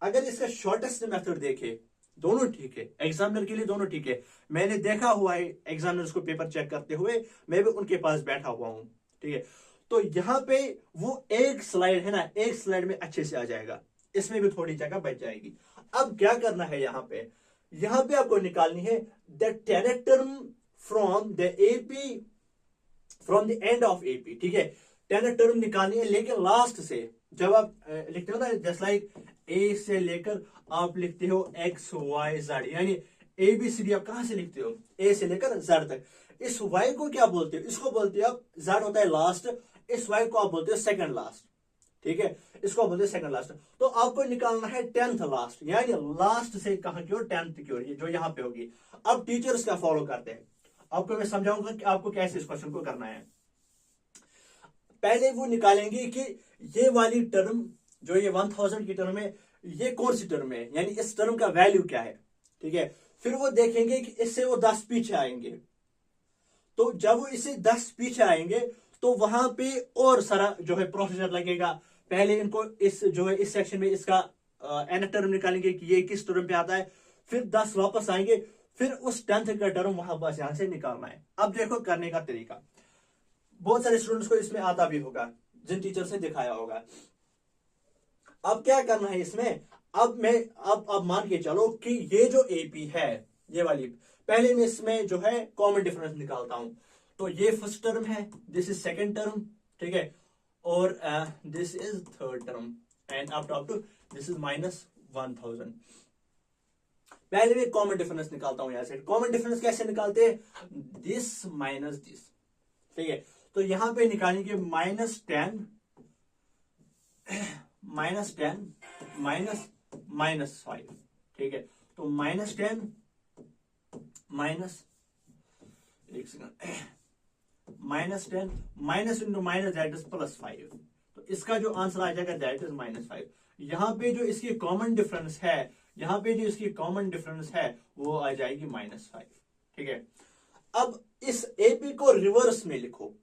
अगर इसका शॉर्टेस्ट मेथड देखे, दोनों ठीक है, एग्जामिनर के लिए दोनों ठीक है। मैंने देखा हुआ है एग्जामिनर्स को पेपर चेक करते हुए, मैं भी उनके पास बैठा हुआ हूं। ठीक है, तो यहाँ पे वो एक स्लाइड है ना, एक स्लाइड में अच्छे से आ जाएगा, इसमें भी थोड़ी जगह बच जाएगी। अब क्या करना है, यहाँ पे आपको निकालनी है the Tenet term from the AP, from the end of AP. ठीक है, टेनेट टर्म निकालनी है, लेकिन लास्ट से जब आप लिखते हो ना, जस्ट लाइक ए से लेकर आप लिखते हो एक्स वाई जेड, यानी ए बी सी डी आप कहां से लिखते हो, ए से लेकर जेड तक। इस वाई को क्या बोलते हो, इसको बोलते हो आप, जेड होता है लास्ट, इस वाई को आप बोलते हो सेकंड लास्ट। ठीक है, इसको बोलते हैं सेकंड लास्ट। तो आपको निकालना है 10th लास्ट, यानी लास्ट से कहां की ओर 10th की ओर, जो यहां पे होगी। अब टीचर्स क्या फॉलो करते हैं, आपको मैं समझाऊंगा कि आपको कैसे इस क्वेश्चन को करना है। पहले वो निकालेंगे कि ये वाली टर्म, जो ये 1000 की टर्म है, ये कौन सी टर्म है, यानी इस टर्म का वैल्यू क्या है, ठीक है। फिर वो देखेंगे कि इससे वो 10 पीछे आएंगे। तो जब वो इससे 10 पीछे आएंगे तो वहां पे और सारा जो है प्रोसीजर लगेगा। पहले इनको इस जो है इस सेक्शन में इसका एन टर्म निकालेंगे कि ये किस टर्म पे आता है, फिर 10 वापस आएंगे, फिर उस 10th का टर्म वहां पास यहां से निकालना है। अब देखो करने का तरीका, बहुत सारे स्टूडेंट्स को इसमें आता भी होगा, जिन टीचर से दिखाया होगा। अब क्या करना है इसमें, अब मान के चलो कि ये जो एपी है, ये वाली, पहले मैं इसमें जो है कॉमन डिफरेंस निकालता हूं। तो ये फर्स्ट टर्म है, दिस इज सेकंड टर्म, ठीक है, और this is third term, and up to this is -1000। पहले मैं कॉमन डिफरेंस निकालता हूं। यहां से कॉमन डिफरेंस कैसे निकालते हैं, दिस माइनस दिस, ठीक है। तो यहां पे निकालेंगे -10 -5, ठीक है। तो -10 -10 minus into minus that is +5। तो इसका जो आंसर आ जाएगा दैट इज -5। यहां पे जो इसकी कॉमन डिफरेंस है, यहां पे जो इसकी कॉमन डिफरेंस है वो आ जाएगी -5, ठीक है। अब इस एपी को रिवर्स में लिखो।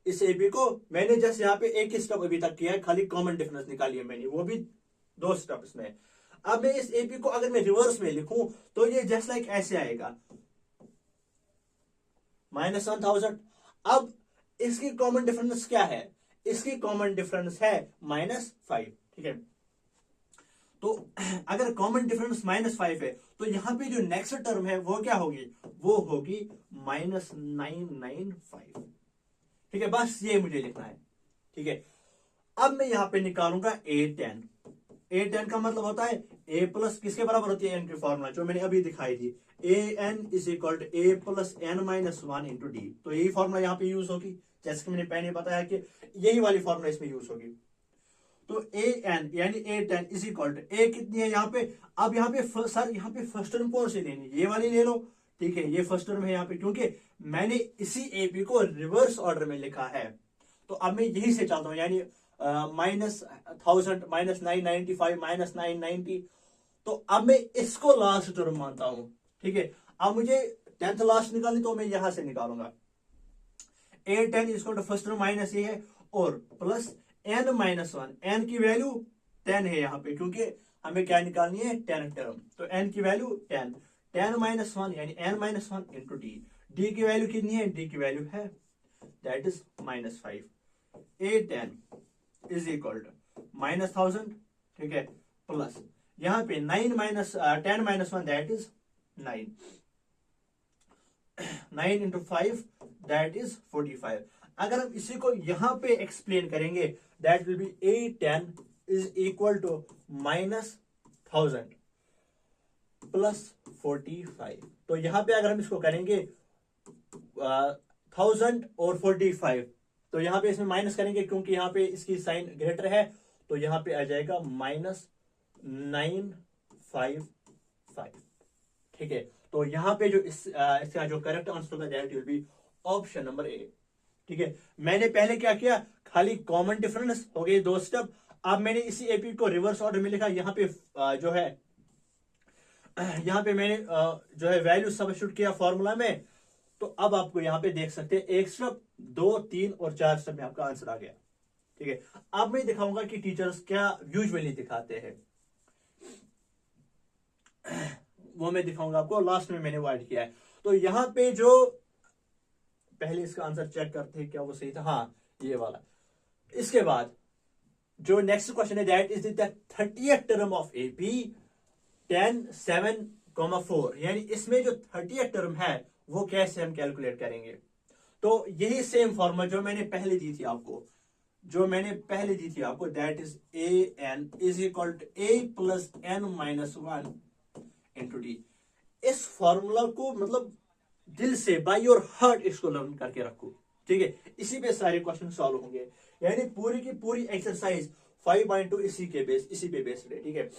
इस एपी को मैंने जैसे यहाँ पे एक ही स्टेप अभी तक किया है, खाली कॉमन डिफरेंस निकाली है मैंने, वो भी 2 स्टेप्स में। अब मैं इस एपी को अगर मैं रिवर्स में लिखूं तो ये जस्ट लाइक ऐसे आएगा, -1000। अब इसकी कॉमन डिफरेंस क्या है, इसकी कॉमन डिफरेंस है -5, ठीक है। तो अगर कॉमन डिफरेंस -5 है तो यहां पे जो नेक्स्ट टर्म है वो क्या होगी, वो होगी -995, ठीक है। बस ये मुझे लिखना है, ठीक है। अब मैं यहां पे निकालूंगा A10। A10 का मतलब होता है A प्लस किसके बराबर होती है, n की फॉर्मूला जो मैंने अभी दिखाई थी, AN = A + n - 1 × D। तो यही फॉर्मूला यहाँ पे यूज होगी, जैसे कि मैंने पहले बताया कि यही वाली फॉर्मूला इसमें यूज होगी। तो AN यानी A10 = A कितनी है यहाँ पे, अब यहाँ पे सर यहाँ पे फर्स्ट टर्म कौन सी लेनी, ये वाली ले लो, ठीक है। ये फर्स्ट टर्म है यहाँ पे, क्योंकि मैंने इसी एपी को रिवर्स ऑर्डर में लिखा है। तो अब मैं यही से चलता हूँ, यानी -1000 -995 -990। तो अब मैं इसको लास्ट टर्म मानता हूं, ठीक है। अब मुझे 10th लास्ट निकालनी, तो मैं यहां से निकालूंगा। A10 = फर्स्ट टर्म माइनस ये है, और प्लस n - 1, n की वैल्यू 10 है यहाँ पे, क्योंकि हमें क्या निकालनी है, 10 टर्म। तो n की वैल्यू 10 -1 यानी n - 1 × D। D की वैल्यू कितनी है, D की वैल्यू है दैट इज -5। A10 = -1000, ठीक है, प्लस यहां पे 10 - 1 दैट इज 9, 9 × 5 दैट इज 45। अगर हम इसी को यहां पे एक्सप्लेन करेंगे, दैट विल बी A10 = -1000 + 45। तो यहां पे अगर हम इसको करेंगे 1000 और 45, तो यहां पे इसमें माइनस करेंगे क्योंकि यहां पे इसकी साइन ग्रेटर है, तो यहां पे आ जाएगा -955, ठीक है। तो यहां पे जो इसका जो करेक्ट आंसर होगा that will be option number A, ठीक है। मैंने पहले क्या किया, खाली कॉमन डिफरेंस हो गए 2 स्टेप। अब मैंने इसी एपी को रिवर्स ऑर्डर में लिखा, यहाँ पे जो है यहाँ पे मैंने जो है वैल्यू सब्स्टिट्यूट किया फॉर्मूला में। तो अब आपको यहाँ पे देख सकते हैं 1 स्टेप, 2, 3 और 4 स्टेप में आपका आंसर आ गया, ठीक है। अब मैं दिखाऊंगा कि टीचर्स क्या यूजुअली दिखाते हैं, वो मैं दिखाऊंगा आपको, लास्ट में मैंने वो ऐड किया है। तो यहां पे जो पहले इसका आंसर चेक करते हैं क्या वो सही था, हाँ ये वाला। इसके बाद जो नेक्स्ट क्वेश्चन है that is the 30th term of AP 10 7, 4, यानी इसमें जो 30th टर्म है वो कैसे हम कैलकुलेट करेंगे। तो यही सेम फॉर्मूला जो मैंने पहले दी थी आपको, that is AN = A + n - 1 × D। इस फॉर्मूला को मतलब दिल से, बाय योर हार्ट इसको लर्न करके रखो, ठीक है। इसी पे सारे क्वेश्चन सॉल्व होंगे, यानी पूरी की पूरी एक्सरसाइज 5.2 इसी पे बेस्ड है, ठीक है।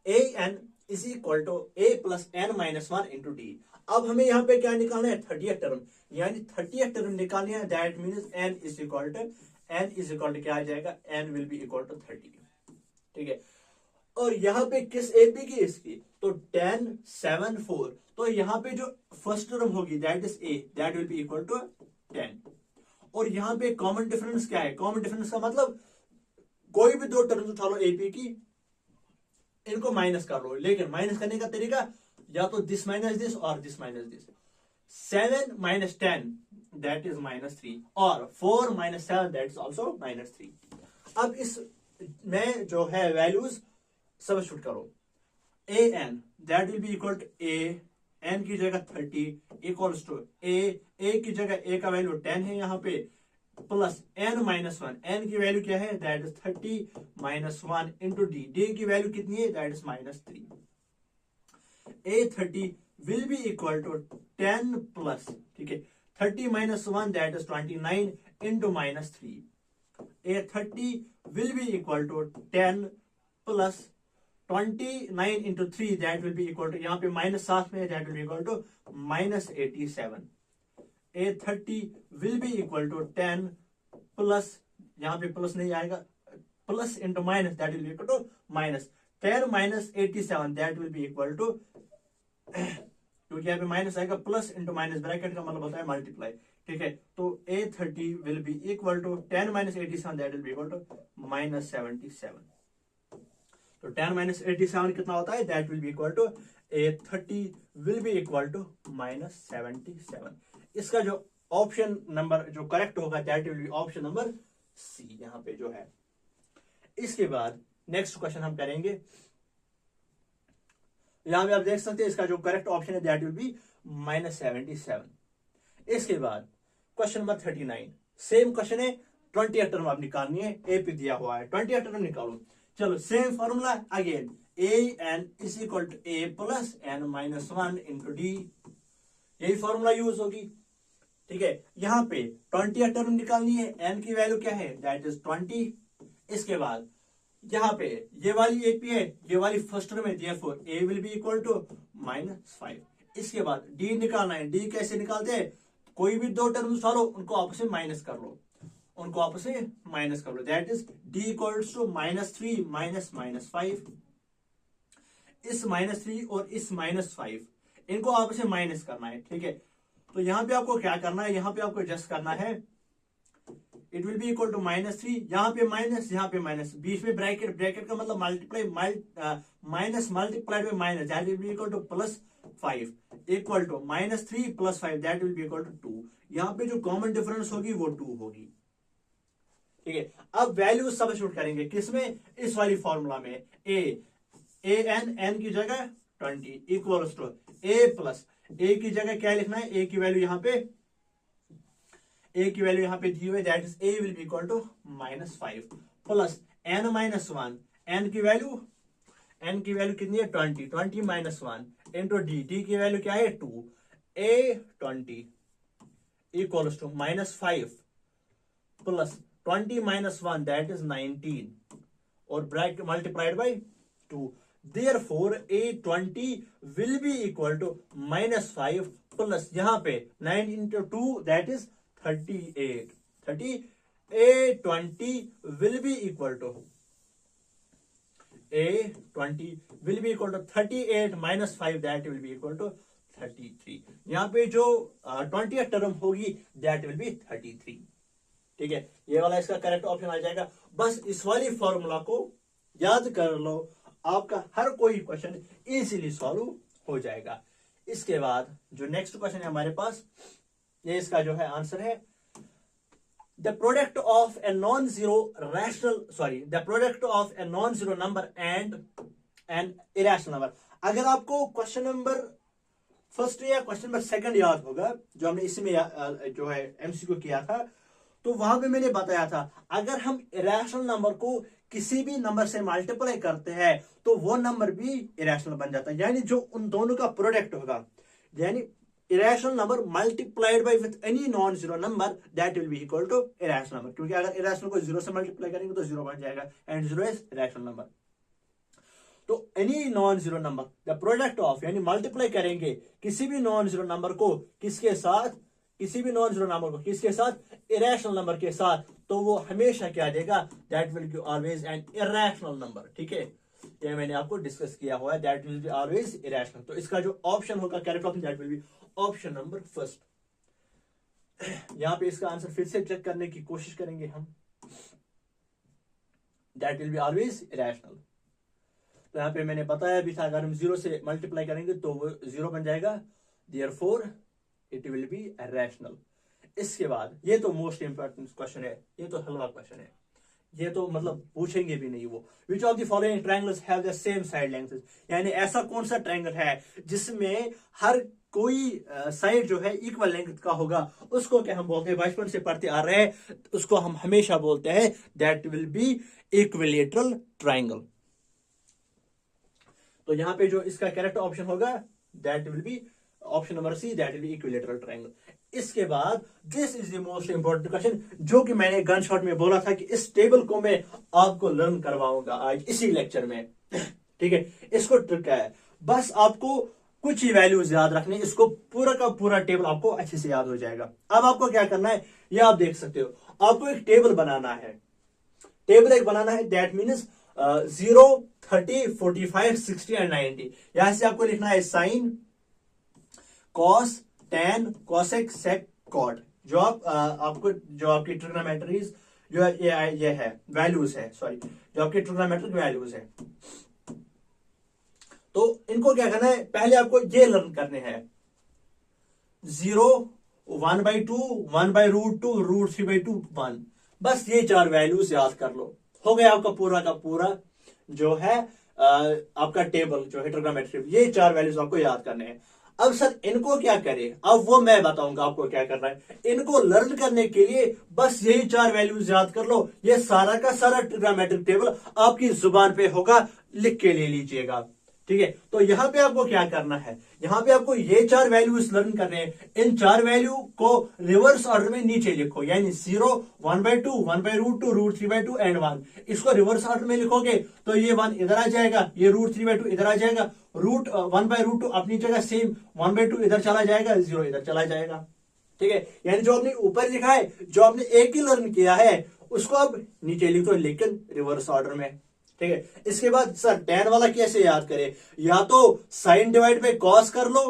an is equal to a plus n minus 1 into D. अब हमें यहाँ पे क्या निकालना है, 30th टर्म, यानी 30th टर्म निकालनी है। That means n is equal to क्या आ जाएगा, n will be equal to 30, ठीक है। और यहाँ पे किस एपी की, इसकी, तो 10 7 4, तो यहाँ पे जो फर्स्ट टर्म होगी that is a, that will be equal to 10। और यहाँ पे कॉमन डिफरेंस क्या है, कॉमन डिफरेंस का मतलब कोई भी दो टर्म्स उठा लो एपी की, इनको माइनस कर लो, लेकिन माइनस करने का तरीका या तो दिस माइनस दिस और this minus this. 7 minus 10 that is -3 और 4 माइनस 7 दैट इज ऑल्सो -3। अब इस में जो है वैल्यूज सब्स्टिट्यूट करो। A N that will be equal to A, N की जगह 30 इक्वल्स टू ए की जगह ए का वैल्यू 10 है यहाँ पे, प्लस n माइनस 1, एन की वैल्यू क्या है, that is 30 minus 1 into D, D की वैल्यू कितनी है, that is -3। A 30 will be equal to 10 plus, ठीक है, 30 minus 1 that is 29 into -3। A 30 will be equal to 10 plus 29 into 3 that will be equal to, यहाँ पे minus साथ में, that will be equal to -87। A 30 will be equal to 10 plus, यहाँ पे plus नहीं आएगा, plus into minus that will be equal to minus 10 minus 87 that will be equal to, क्योंकि यहाँ पे माइनस आएगा, प्लस इंटू माइनस ब्रैकेट का मतलब होता है मल्टीप्लाई, ठीक है। तो A 30 will be equal to 10 minus 87 that will be equal to -77। तो 10 माइनस 87 कितना होता है, that will be equal to A 30 will be equal to -77। इसका जो ऑप्शन नंबर जो करेक्ट होगा that will be option number C, यहाँ पे जो है। इसके बाद नेक्स्ट क्वेश्चन हम करेंगे, यहां पे आप देख सकते हैं इसका जो करेक्ट ऑप्शन है दैट विल बी -77। इसके बाद क्वेश्चन नंबर 39, सेम क्वेश्चन है, 20th टर्म आप निकालनी है, ए पे दिया हुआ है, 20th टर्म निकालो। चलो same formula again, A N is equal to A plus N minus 1 into D, यही फॉर्मूला यूज होगी, ठीक है। यहाँ पे 20th टर्म निकालनी है, एन की वैल्यू क्या है, दैट इज 20। इसके बाद यहाँ पे ये वाली एपी है, ये वाली फर्स्ट टर्म है, therefore A will be equal to -5। इसके बाद डी निकालना है, डी कैसे निकालते हैं, कोई भी दो टर्म उठा लो, उनको आपस में माइनस कर लो, उनको आपस में माइनस कर लो, that is D equals to -3 minus -5। इस -3 और इस -5 इनको आपस में माइनस करना है, ठीक है। तो यहाँ पे आपको क्या करना है, यहाँ पे आपको जस्ट करना है, it will be equal to -3, यहाँ पे माइनस, यहाँ पे माइनस, बीच में ब्रैकेट, ब्रैकेट का मतलब multiply, minus multiplied by minus, that will be equal to +5 equal to -3 + 5 that will be equal to 2। यहाँ पे जो कॉमन डिफरेंस होगी वो 2 होगी, ठीक है। अब वैल्यू सब्स्टिट्यूट करेंगे किसमें, इस वाली फॉर्मूला में, ए एन, एन की जगह 20 इक्वल्स टू ए प्लस, ए की जगह क्या लिखना है, ए की वैल्यू यहाँ पे, ए की वैल्यू यहाँ पे दी हुई है, that is A will be equal to -5 plus N minus 1, N की वैल्यू कितनी है, 20, 20 माइनस 1 इंटू डी, डी की वैल्यू क्या है 2, A 20 equals to -5 plus 20 minus 1 that is 19 और bracket multiplied by 2, therefore A 20 will be equal to -5 plus यहाँ पे 9 into 2 that is 38 A 20 will be equal to, A 20 will be equal to 38 minus 5 that will be equal to 33। यहाँ पे जो 20th term होगी that will B 33, ठीक है। ये वाला इसका करेक्ट ऑप्शन आ जाएगा। बस इस वाली फॉर्मूला को याद कर लो, आपका हर कोई क्वेश्चन इजीली सॉल्व हो जाएगा। इसके बाद जो नेक्स्ट क्वेश्चन है हमारे पास, ये इसका जो है आंसर है, the product of a non zero number and an irrational number. अगर आपको क्वेश्चन नंबर फर्स्ट या क्वेश्चन नंबर सेकंड याद होगा, जो हमने इसमें जो है एमसीक्यू किया था, तो वहां पे मैंने बताया था, अगर हम इरेशनल नंबर को किसी भी नंबर से मल्टीप्लाई करते हैं तो वो नंबर भी इरेशनल बन जाता है, यानी जो उन दोनों का प्रोडक्ट होगा, यानी irrational number multiplied by with any non-zero number that will be equal to irrational number, क्योंकि अगर irrational को जीरो से मल्टीप्लाई करेंगे तो जीरो बन जाएगा and zero is irrational number। तो any non zero number the product of, यानी मल्टीप्लाई करेंगे किसी भी नॉन जीरो नंबर को किसके साथ, किसी भी नॉन जीरो नंबर को किसके साथ, इरेशनल नंबर के साथ, तो वो हमेशा क्या देगा, that will be always an irrational number. ठीक है, ये मैंने आपको डिस्कस किया हुआ है, that will be always irrational. तो इसका जो ऑप्शन होगा correct option that will be option number first. यहां पे इसका आंसर फिर से चेक करने की कोशिश करेंगे हम, that will be always irrational. तो यहाँ पे मैंने बताया भी था, अगर हम जीरो से मल्टीप्लाई करेंगे तो वो जीरो बन जाएगा, therefore it will B rational. इसके बाद ये तो मोस्ट इंपॉर्टेंट क्वेश्चन है, ये तो हलवा क्वेश्चन है, ये तो मतलब पूछेंगे भी नहीं वो। विच of the following triangles have the same side lengths, यानी ऐसा कौन सा ट्रायंगल है जिसमें हर कोई साइड जो है इक्वल लेंथ का होगा, उसको क्या हम बोलते हैं, बचपन से पढ़ते आ रहे हैं, उसको हम हमेशा बोलते हैं that will be equilateral triangle. तो यहां पे जो इसका करेक्ट ऑप्शन होगा that will be option number C, that will be equilateral triangle. इसके बाद this is the most important question, जो कि मैंने गन शॉट में बोला था कि इस टेबल को मैं आपको लर्न करवाऊंगा आज इसी लेक्चर में। ठीक है, इसको ट्रिक है, बस आपको कुछ ही वैल्यूज याद रखने, इसको पूरा का पूरा टेबल आपको अच्छे से याद हो जाएगा। अब आपको क्या करना है, ये आप देख सकते हो, आपको एक टेबल बनाना है, टेबल एक बनाना है, दैट मीन्स 0, 30, 45, 60 एंड 90। यहां से आपको लिखना है साइन, कॉस, टेन, कोसेक, सेक, कॉट, जो आपको जो आपकी ट्रिग्नोमेट्रीज जो ये है वैल्यूज है, सॉरी जो आपकी ट्रिग्नोमेट्रिक वैल्यूज है। तो इनको क्या करना है, पहले आपको ये लर्न करने हैं, 0, 1/2, 1/√2, √3/2, 1, बस ये चार वैल्यूज याद कर लो, हो गया आपका पूरा का पूरा जो है आपका टेबल जो है ट्रिग्नोमेट्री, ये चार वैल्यूज आपको याद करने हैं। अब सर इनको क्या करें, अब वो मैं बताऊंगा आपको क्या करना है। इनको लर्न करने के लिए बस यही चार वैल्यूज याद कर लो, ये सारा का सारा ट्रिग्नोमेट्रिक टेबल आपकी जुबान पे होगा, लिख के ले लीजिएगा। ठीक है, तो यहां पे आपको क्या करना है, यहां पे आपको ये चार वैल्यूज लर्न करने हैं, इन चार वैल्यू को रिवर्स ऑर्डर में नीचे लिखो, यानी 0, 1/2, 1/√2, √3/2 एंड 1। इसको रिवर्स ऑर्डर में लिखोगे तो ये 1 इधर आ जाएगा, ये √3/2 इधर आ जाएगा, √1/√2 अपनी जगह सेम, 1/2 इधर चला जाएगा, 0 इधर चला जाएगा। ठीक है, यानी जो आपने ऊपर लिखा है, जो आपने एक ही लर्न किया है, उसको आप नीचे लिख दो, लेकिन रिवर्स ऑर्डर में। ठीक है, इसके बाद सर टेन वाला कैसे याद करें, या तो साइन डिवाइड बाय कॉस कर लो,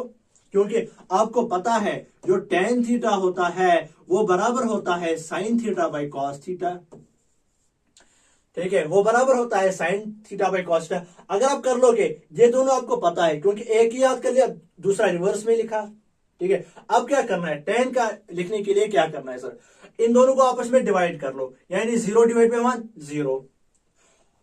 क्योंकि आपको पता है जो टेन थीटा होता है वो बराबर होता है sine theta by cos theta. ठीक है, वो बराबर होता है sine theta by cos theta. अगर आप कर लोगे, ये दोनों आपको पता है, क्योंकि एक ही याद कर लिया, दूसरा रिवर्स में लिखा। ठीक है, अब क्या करना है, टेन का लिखने के लिए क्या करना है सर, इन दोनों को आपस में डिवाइड कर लो, यानी 0 divide by 1 0,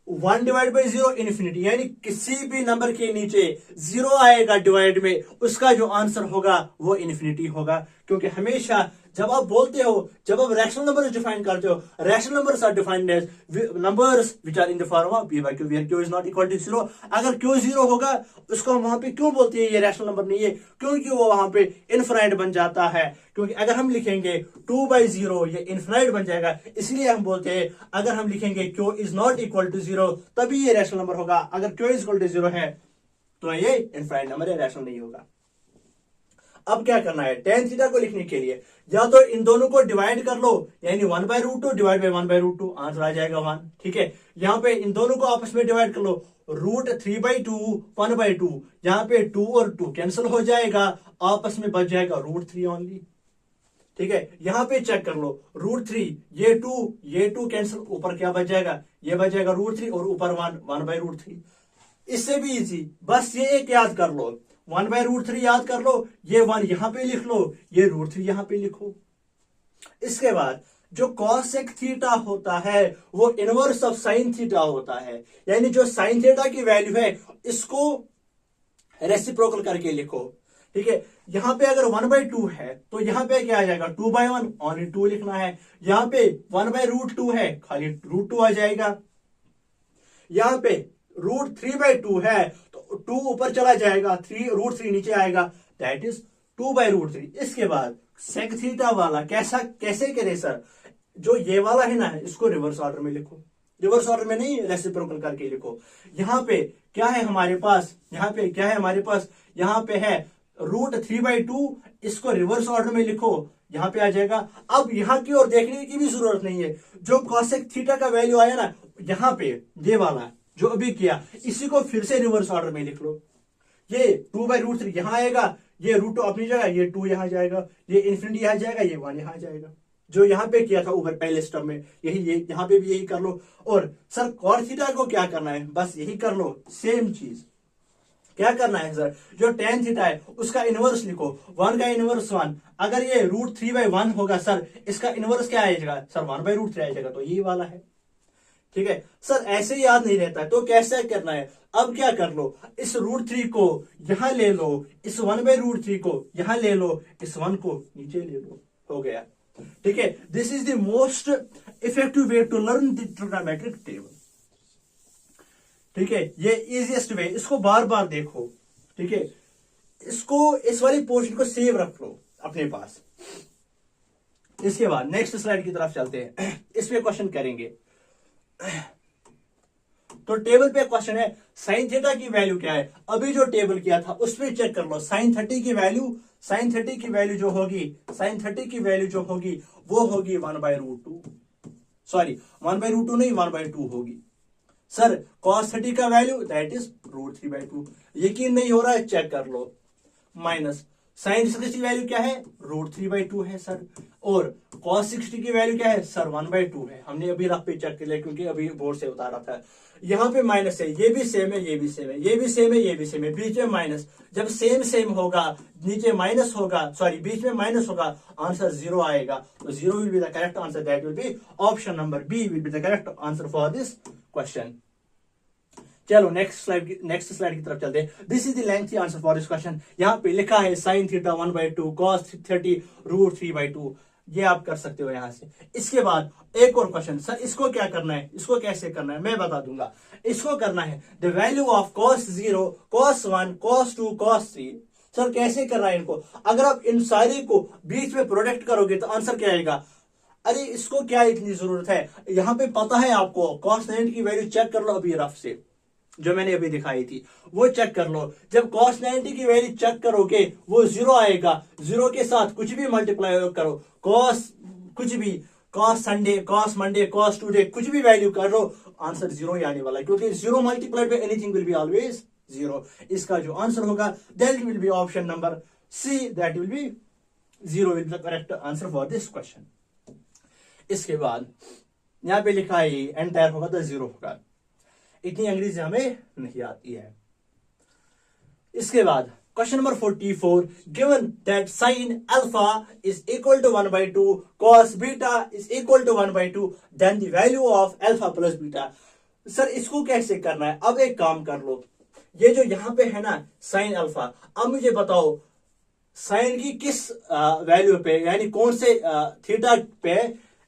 1 divide by 0 infinity, यानी किसी भी नंबर के नीचे 0 आएगा डिवाइड में, उसका जो आंसर होगा वो इन्फिनिटी होगा। क्योंकि हमेशा जब आप बोलते हो, जब आप रैशनल नंबर डिफाइन करते हो, rational numbers are defined as numbers which are in the form of p by q where q is not equal to 0। अगर q 0 होगा, उसको हम वहां पे क्यों बोलते हैं ये रैशनल नंबर नहीं है, क्योंकि वो वहां पे इनफिनाइट बन जाता है। क्योंकि अगर हम लिखेंगे 2/0 ये इनफिनाइट बन जाएगा, इसलिए हम बोलते हैं अगर हम लिखेंगे q is not equal to 0 तभी ये रैशनल नंबर होगा, अगर q is equal to 0 है तो ये इनफिनाइट नंबर है, रैशनल नहीं होगा। अब क्या करना है, टेन थीटा को लिखने के लिए या तो इन दोनों को डिवाइड कर लो, यानी 1/√2 डिवाइड बाय 1/√2 आंसर आ जाएगा 1। ठीक है, यहां पे इन दोनों को आपस में डिवाइड कर लो, √3/2 1/2, यहां पे 2 और 2 कैंसिल हो जाएगा, आपस में बच जाएगा √3 ओनली। ठीक है, यहां पे चेक कर लो, √3 ये 2 कैंसिल, ऊपर क्या बच जाएगा, ये बच जाएगा √3 और ऊपर 1/√3। इससे भी इजी, बस ये एक याद कर लो, 1/√3 याद कर लो, ये 1 यहां पे लिख लो, ये √3 यहां पे लिखो। इसके बाद जो कॉसेक थीटा होता है वो इनवर्स ऑफ साइन थीटा होता है, यानी जो साइन थीटा की वैल्यू है इसको रेसिप्रोकल करके लिखो। ठीक है, यहां पे अगर 1/2 है तो यहां पे क्या आ जाएगा, 2/1 ओनली 2 लिखना है, यहां पे 1/√2 है, खाली √2 आ जाएगा, यहां पे √3/2 है तो 2 ऊपर चला जाएगा, √3 नीचे आएगा, दैट इज 2/√3। इसके बाद सेक थीटा वाला कैसे करे सर, जो ये वाला है ना इसको रिवर्स ऑर्डर में लिखो, रिवर्स ऑर्डर में नहीं रेसिप्रोकल करके लिखो। यहाँ पे क्या है हमारे पास, यहाँ पे क्या है हमारे पास, यहाँ पे है √3/2, इसको रिवर्स ऑर्डर में लिखो, यहाँ पे आ जाएगा। अब यहाँ की ओर देखने की भी जरूरत नहीं है, जो कॉसेक थीटा का वैल्यू आया ना यहाँ पे, ये वाला जो अभी किया, इसी को फिर से रिवर्स ऑर्डर में लिख लो। ये 2/√3 यहाँ आएगा, ये √2 अपनी जगह, ये 2 यहाँ जाएगा, ये इन्फिनिटी यहाँ जाएगा, ये 1 यहाँ जाएगा। जो यहाँ पे किया था ऊपर पहले स्टेप में, यही ये यहाँ पे भी यही कर लो। और सर कॉट थीटा को क्या करना है, बस यही कर लो, सेम चीज। क्या करना है सर, जो tan थीटा है उसका इनवर्स लिखो, 1 का इनवर्स 1। अगर ये √3/1 होगा सर, इसका इनवर्स क्या आएगा सर, 1/√3 आएगा, तो यही वाला है। ठीक है सर, ऐसे याद नहीं रहता तो कैसे करना है, अब क्या कर लो, इस √3 को यहां ले लो, इस 1/√3 को यहां ले लो, इस 1 को नीचे ले लो, हो गया। ठीक है, this is the most effective way to learn the trigonometric table. ठीक है, ये इजीएस्ट वे, इसको बार बार देखो। ठीक है, इसको इस वाली पोर्शन को सेव रख लो अपने पास। इसके बाद नेक्स्ट स्लाइड की तरफ चलते हैं, इस पे क्वेश्चन करेंगे। तो टेबल पे क्वेश्चन है साइन थीटा की वैल्यू क्या है, अभी जो टेबल किया था उस पर चेक कर लो। साइन 30 की वैल्यू, साइन 30 की वैल्यू जो होगी, साइन 30 की वैल्यू जो होगी वो होगी 1/√2, सॉरी 1/√2 नहीं 1/2 होगी। सर cos 30 का वैल्यू दैट इज √3/2, यकीन नहीं हो रहा है चेक कर लो। माइनस साइन 60 की वैल्यू क्या है, √3/2 है सर। और cos 60 की वैल्यू क्या है सर, 1/2 है। हमने अभी रफ पे चेक कर लिया क्योंकि अभी बोर्ड से उतारा था। यहाँ पे माइनस है, ये भी सेम है, ये भी सेम है, ये भी सेम है, ये भी सेम है, बीच में माइनस। जब सेम सेम होगा, नीचे माइनस होगा, सॉरी बीच में माइनस होगा, आंसर 0 आएगा। तो 0 will be the correct answer, that will be option number B will be the correct answer for this question. चलो नेक्स्ट स्लाइड की तरफ चलते हैं। This is the lengthy answer for this question. यहाँ पे लिखा है साइन थीटा 1/2, cos 30 √3/2। ये आप कर सकते हो यहां से। इसके बाद एक और क्वेश्चन, सर इसको क्या करना है, इसको कैसे करना है मैं बता दूंगा। इसको करना है the value of cos 0, cos 1, cos 2, cos 3। Sir कैसे करना है इनको, अगर आप इन सारे को बीच में प्रोडक्ट करोगे तो आंसर क्या आएगा। अरे इसको क्या इतनी जरूरत है, यहाँ पे पता है आपको। cos 90 की वैल्यू चेक कर लो अभी रफ से, जो मैंने अभी दिखाई थी वो चेक कर लो। जब cos 90 की वैल्यू चेक करोगे वो 0 आएगा, 0 के साथ कुछ भी मल्टीप्लाई करो, cos कुछ भी, cos Sunday, cos Monday, cos today, कुछ भी वैल्यू कर लो, आंसर 0 ही आने वाला है, क्योंकि 0 multiplied by anything will be always 0। इसका जो आंसर होगा that will be option number C, that will be 0 will be the correct answer for this question. इसके बाद यहां पे लिखा है एंटायर होगा तो 0 होगा, इतनी अंग्रेजी हमें नहीं आती है। इसके बाद question number 44, given that sine alpha is equal to 1/2, cos beta is equal to 1/2, then the value of alpha plus beta. Sir इसको कैसे करना है, अब एक काम कर लो, ये जो यहां पे है ना साइन अल्फा, अब मुझे बताओ साइन की किस वैल्यू पे, यानी कौन से थीटा पे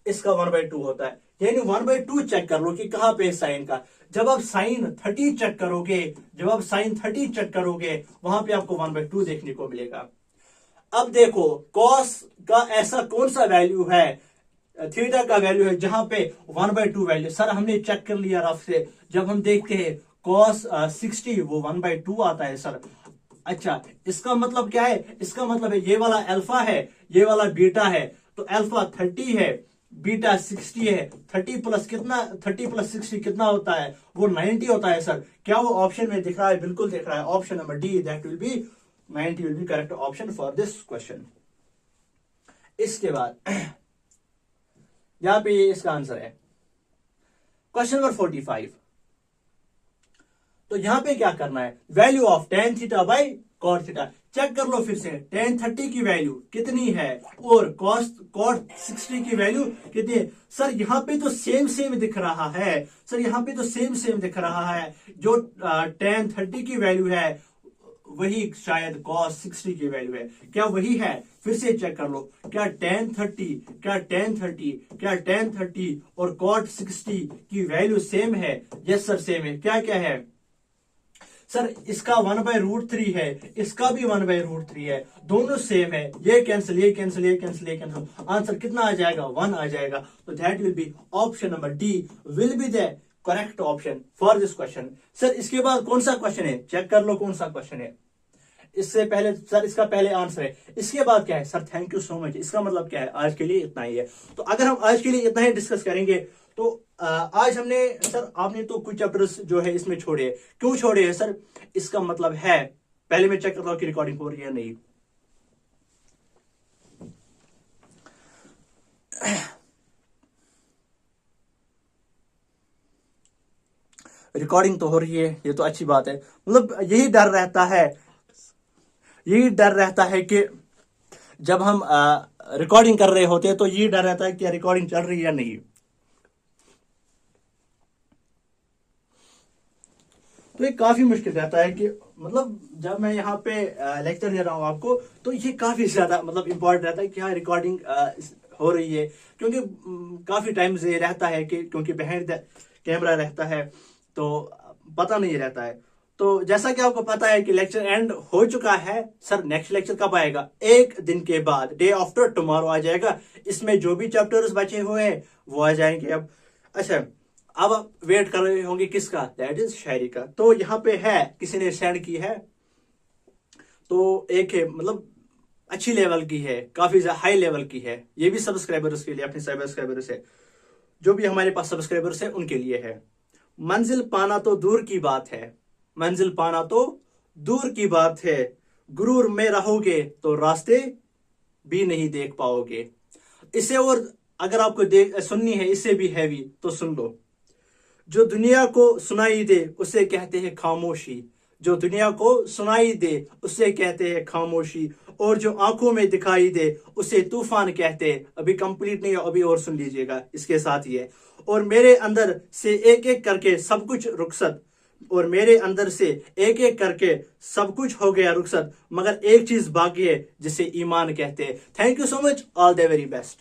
इसका 1/2 होता है, यानी 1/2 चेक कर लो कि कहां पे साइन का। जब आप साइन 30 चेक करोगे, जब आप साइन 30 चेक करोगे वहां पे आपको 1/2 देखने को मिलेगा। अब देखो कॉस का ऐसा कौन सा वैल्यू है, थीटा का वैल्यू है जहां पे 1/2 वैल्यू। सर हमने चेक कर लिया रफ से, जब हम देखते हैं cos 60 वो 1/2 आता है सर। अच्छा इसका मतलब क्या है, इसका मतलब है ये वाला अल्फा है, ये वाला बीटा है, तो अल्फा 30 है, बीटा 60 है। 30 प्लस कितना, 30 प्लस 60 कितना होता है, वो 90 होता है सर। क्या वो ऑप्शन में दिख रहा है, बिल्कुल दिख रहा है, option number D, that will B 90 will be correct option for this question. इसके बाद यहां पे इसका आंसर है क्वेश्चन नंबर 45। तो यहां पे क्या करना है, value of tan theta by cot theta check कर लो फिर से। tan 30 की वैल्यू कितनी है और cot 60 की वैल्यू कितनी है। सर यहाँ पे तो सेम सेम दिख रहा है, सर यहाँ पे तो सेम सेम दिख रहा है, जो tan 30 की वैल्यू है वही शायद cos 60 की वैल्यू है। क्या वही है, फिर से चेक कर लो, क्या tan 30, क्या tan 30, क्या tan 30 और cot 60 की वैल्यू सेम है। यस सर सेम है। क्या क्या है सर इसका 1/√3 है, इसका भी 1/√3 है, दोनों सेम है, ये कैंसिल, ये कैंसिल, ये कैंसिल, ये कैंसिल, आंसर कितना आ जाएगा? 1 आ जाएगा। तो that will be option number D will be the correct option for this question. Sir इसके बाद कौन सा क्वेश्चन है, चेक कर लो कौन सा क्वेश्चन है। इससे पहले सर इसका पहले आंसर है, इसके बाद क्या है? Sir thank you so much. इसका मतलब क्या है? आज के लिए इतना ही है। तो अगर हम आज के लिए इतना ही डिस्कस करेंगे तो आज हमने सर, आपने तो कुछ चैप्टर्स जो है इसमें छोड़े, क्यों छोड़े हैं सर? इसका मतलब है, पहले मैं चेक करता हूं कि रिकॉर्डिंग हो रही है नहीं। रिकॉर्डिंग तो हो रही है, ये तो अच्छी बात है। मतलब यही डर रहता है कि जब हम रिकॉर्डिंग कर रहे होते हैं तो यही डर रहता है कि रिकॉर्डिंग चल रही है या नहीं। तो ये काफी मुश्किल रहता है कि मतलब जब मैं यहाँ पे लेक्चर दे रहा हूँ आपको, तो ये काफी ज्यादा मतलब इम्पोर्टेंट रहता है कि हाँ रिकॉर्डिंग हो रही है, क्योंकि काफी टाइम से रहता है कि क्योंकि बिहाइंड द कैमरा रहता है तो पता नहीं रहता है। तो जैसा कि आपको पता है कि लेक्चर एंड हो चुका है। सर नेक्स्ट लेक्चर कब आएगा? एक दिन के बाद, डे आफ्टर टुमारो आ जाएगा। इसमें जो भी चैप्टर्स बचे हुए हैं वो आ जाएंगे। अब अच्छा, अब आप वेट कर रहे होंगे किसका? दैट इज शायरी का। तो यहाँ पे है, किसी ने सेंड की है, तो एक है मतलब अच्छी लेवल की है, काफी हाई लेवल की है। ये भी सब्सक्राइबर्स के लिए, अपने सब्सक्राइबर्स है, जो भी हमारे पास सब्सक्राइबर्स है उनके लिए है। मंजिल पाना तो दूर की बात है, मंजिल पाना तो दूर की बात है, गुरूर में रहोगे तो रास्ते भी नहीं देख पाओगे। इसे और अगर आपको सुननी है इससे भी हैवी तो सुन लो। जो दुनिया को सुनाई दे उसे कहते हैं खामोशी, जो दुनिया को सुनाई दे उसे कहते हैं खामोशी, और जो आंखों में दिखाई दे उसे तूफान कहते हैं। अभी कंप्लीट नहीं है, अभी और सुन लीजिएगा इसके साथ ही है। और मेरे अंदर से एक एक करके सब कुछ रुखसत, और मेरे अंदर से एक एक करके सब कुछ हो गया रुखसत, मगर एक चीज बाकी है जिसे ईमान कहते हैं। Thank you so much, all the very best.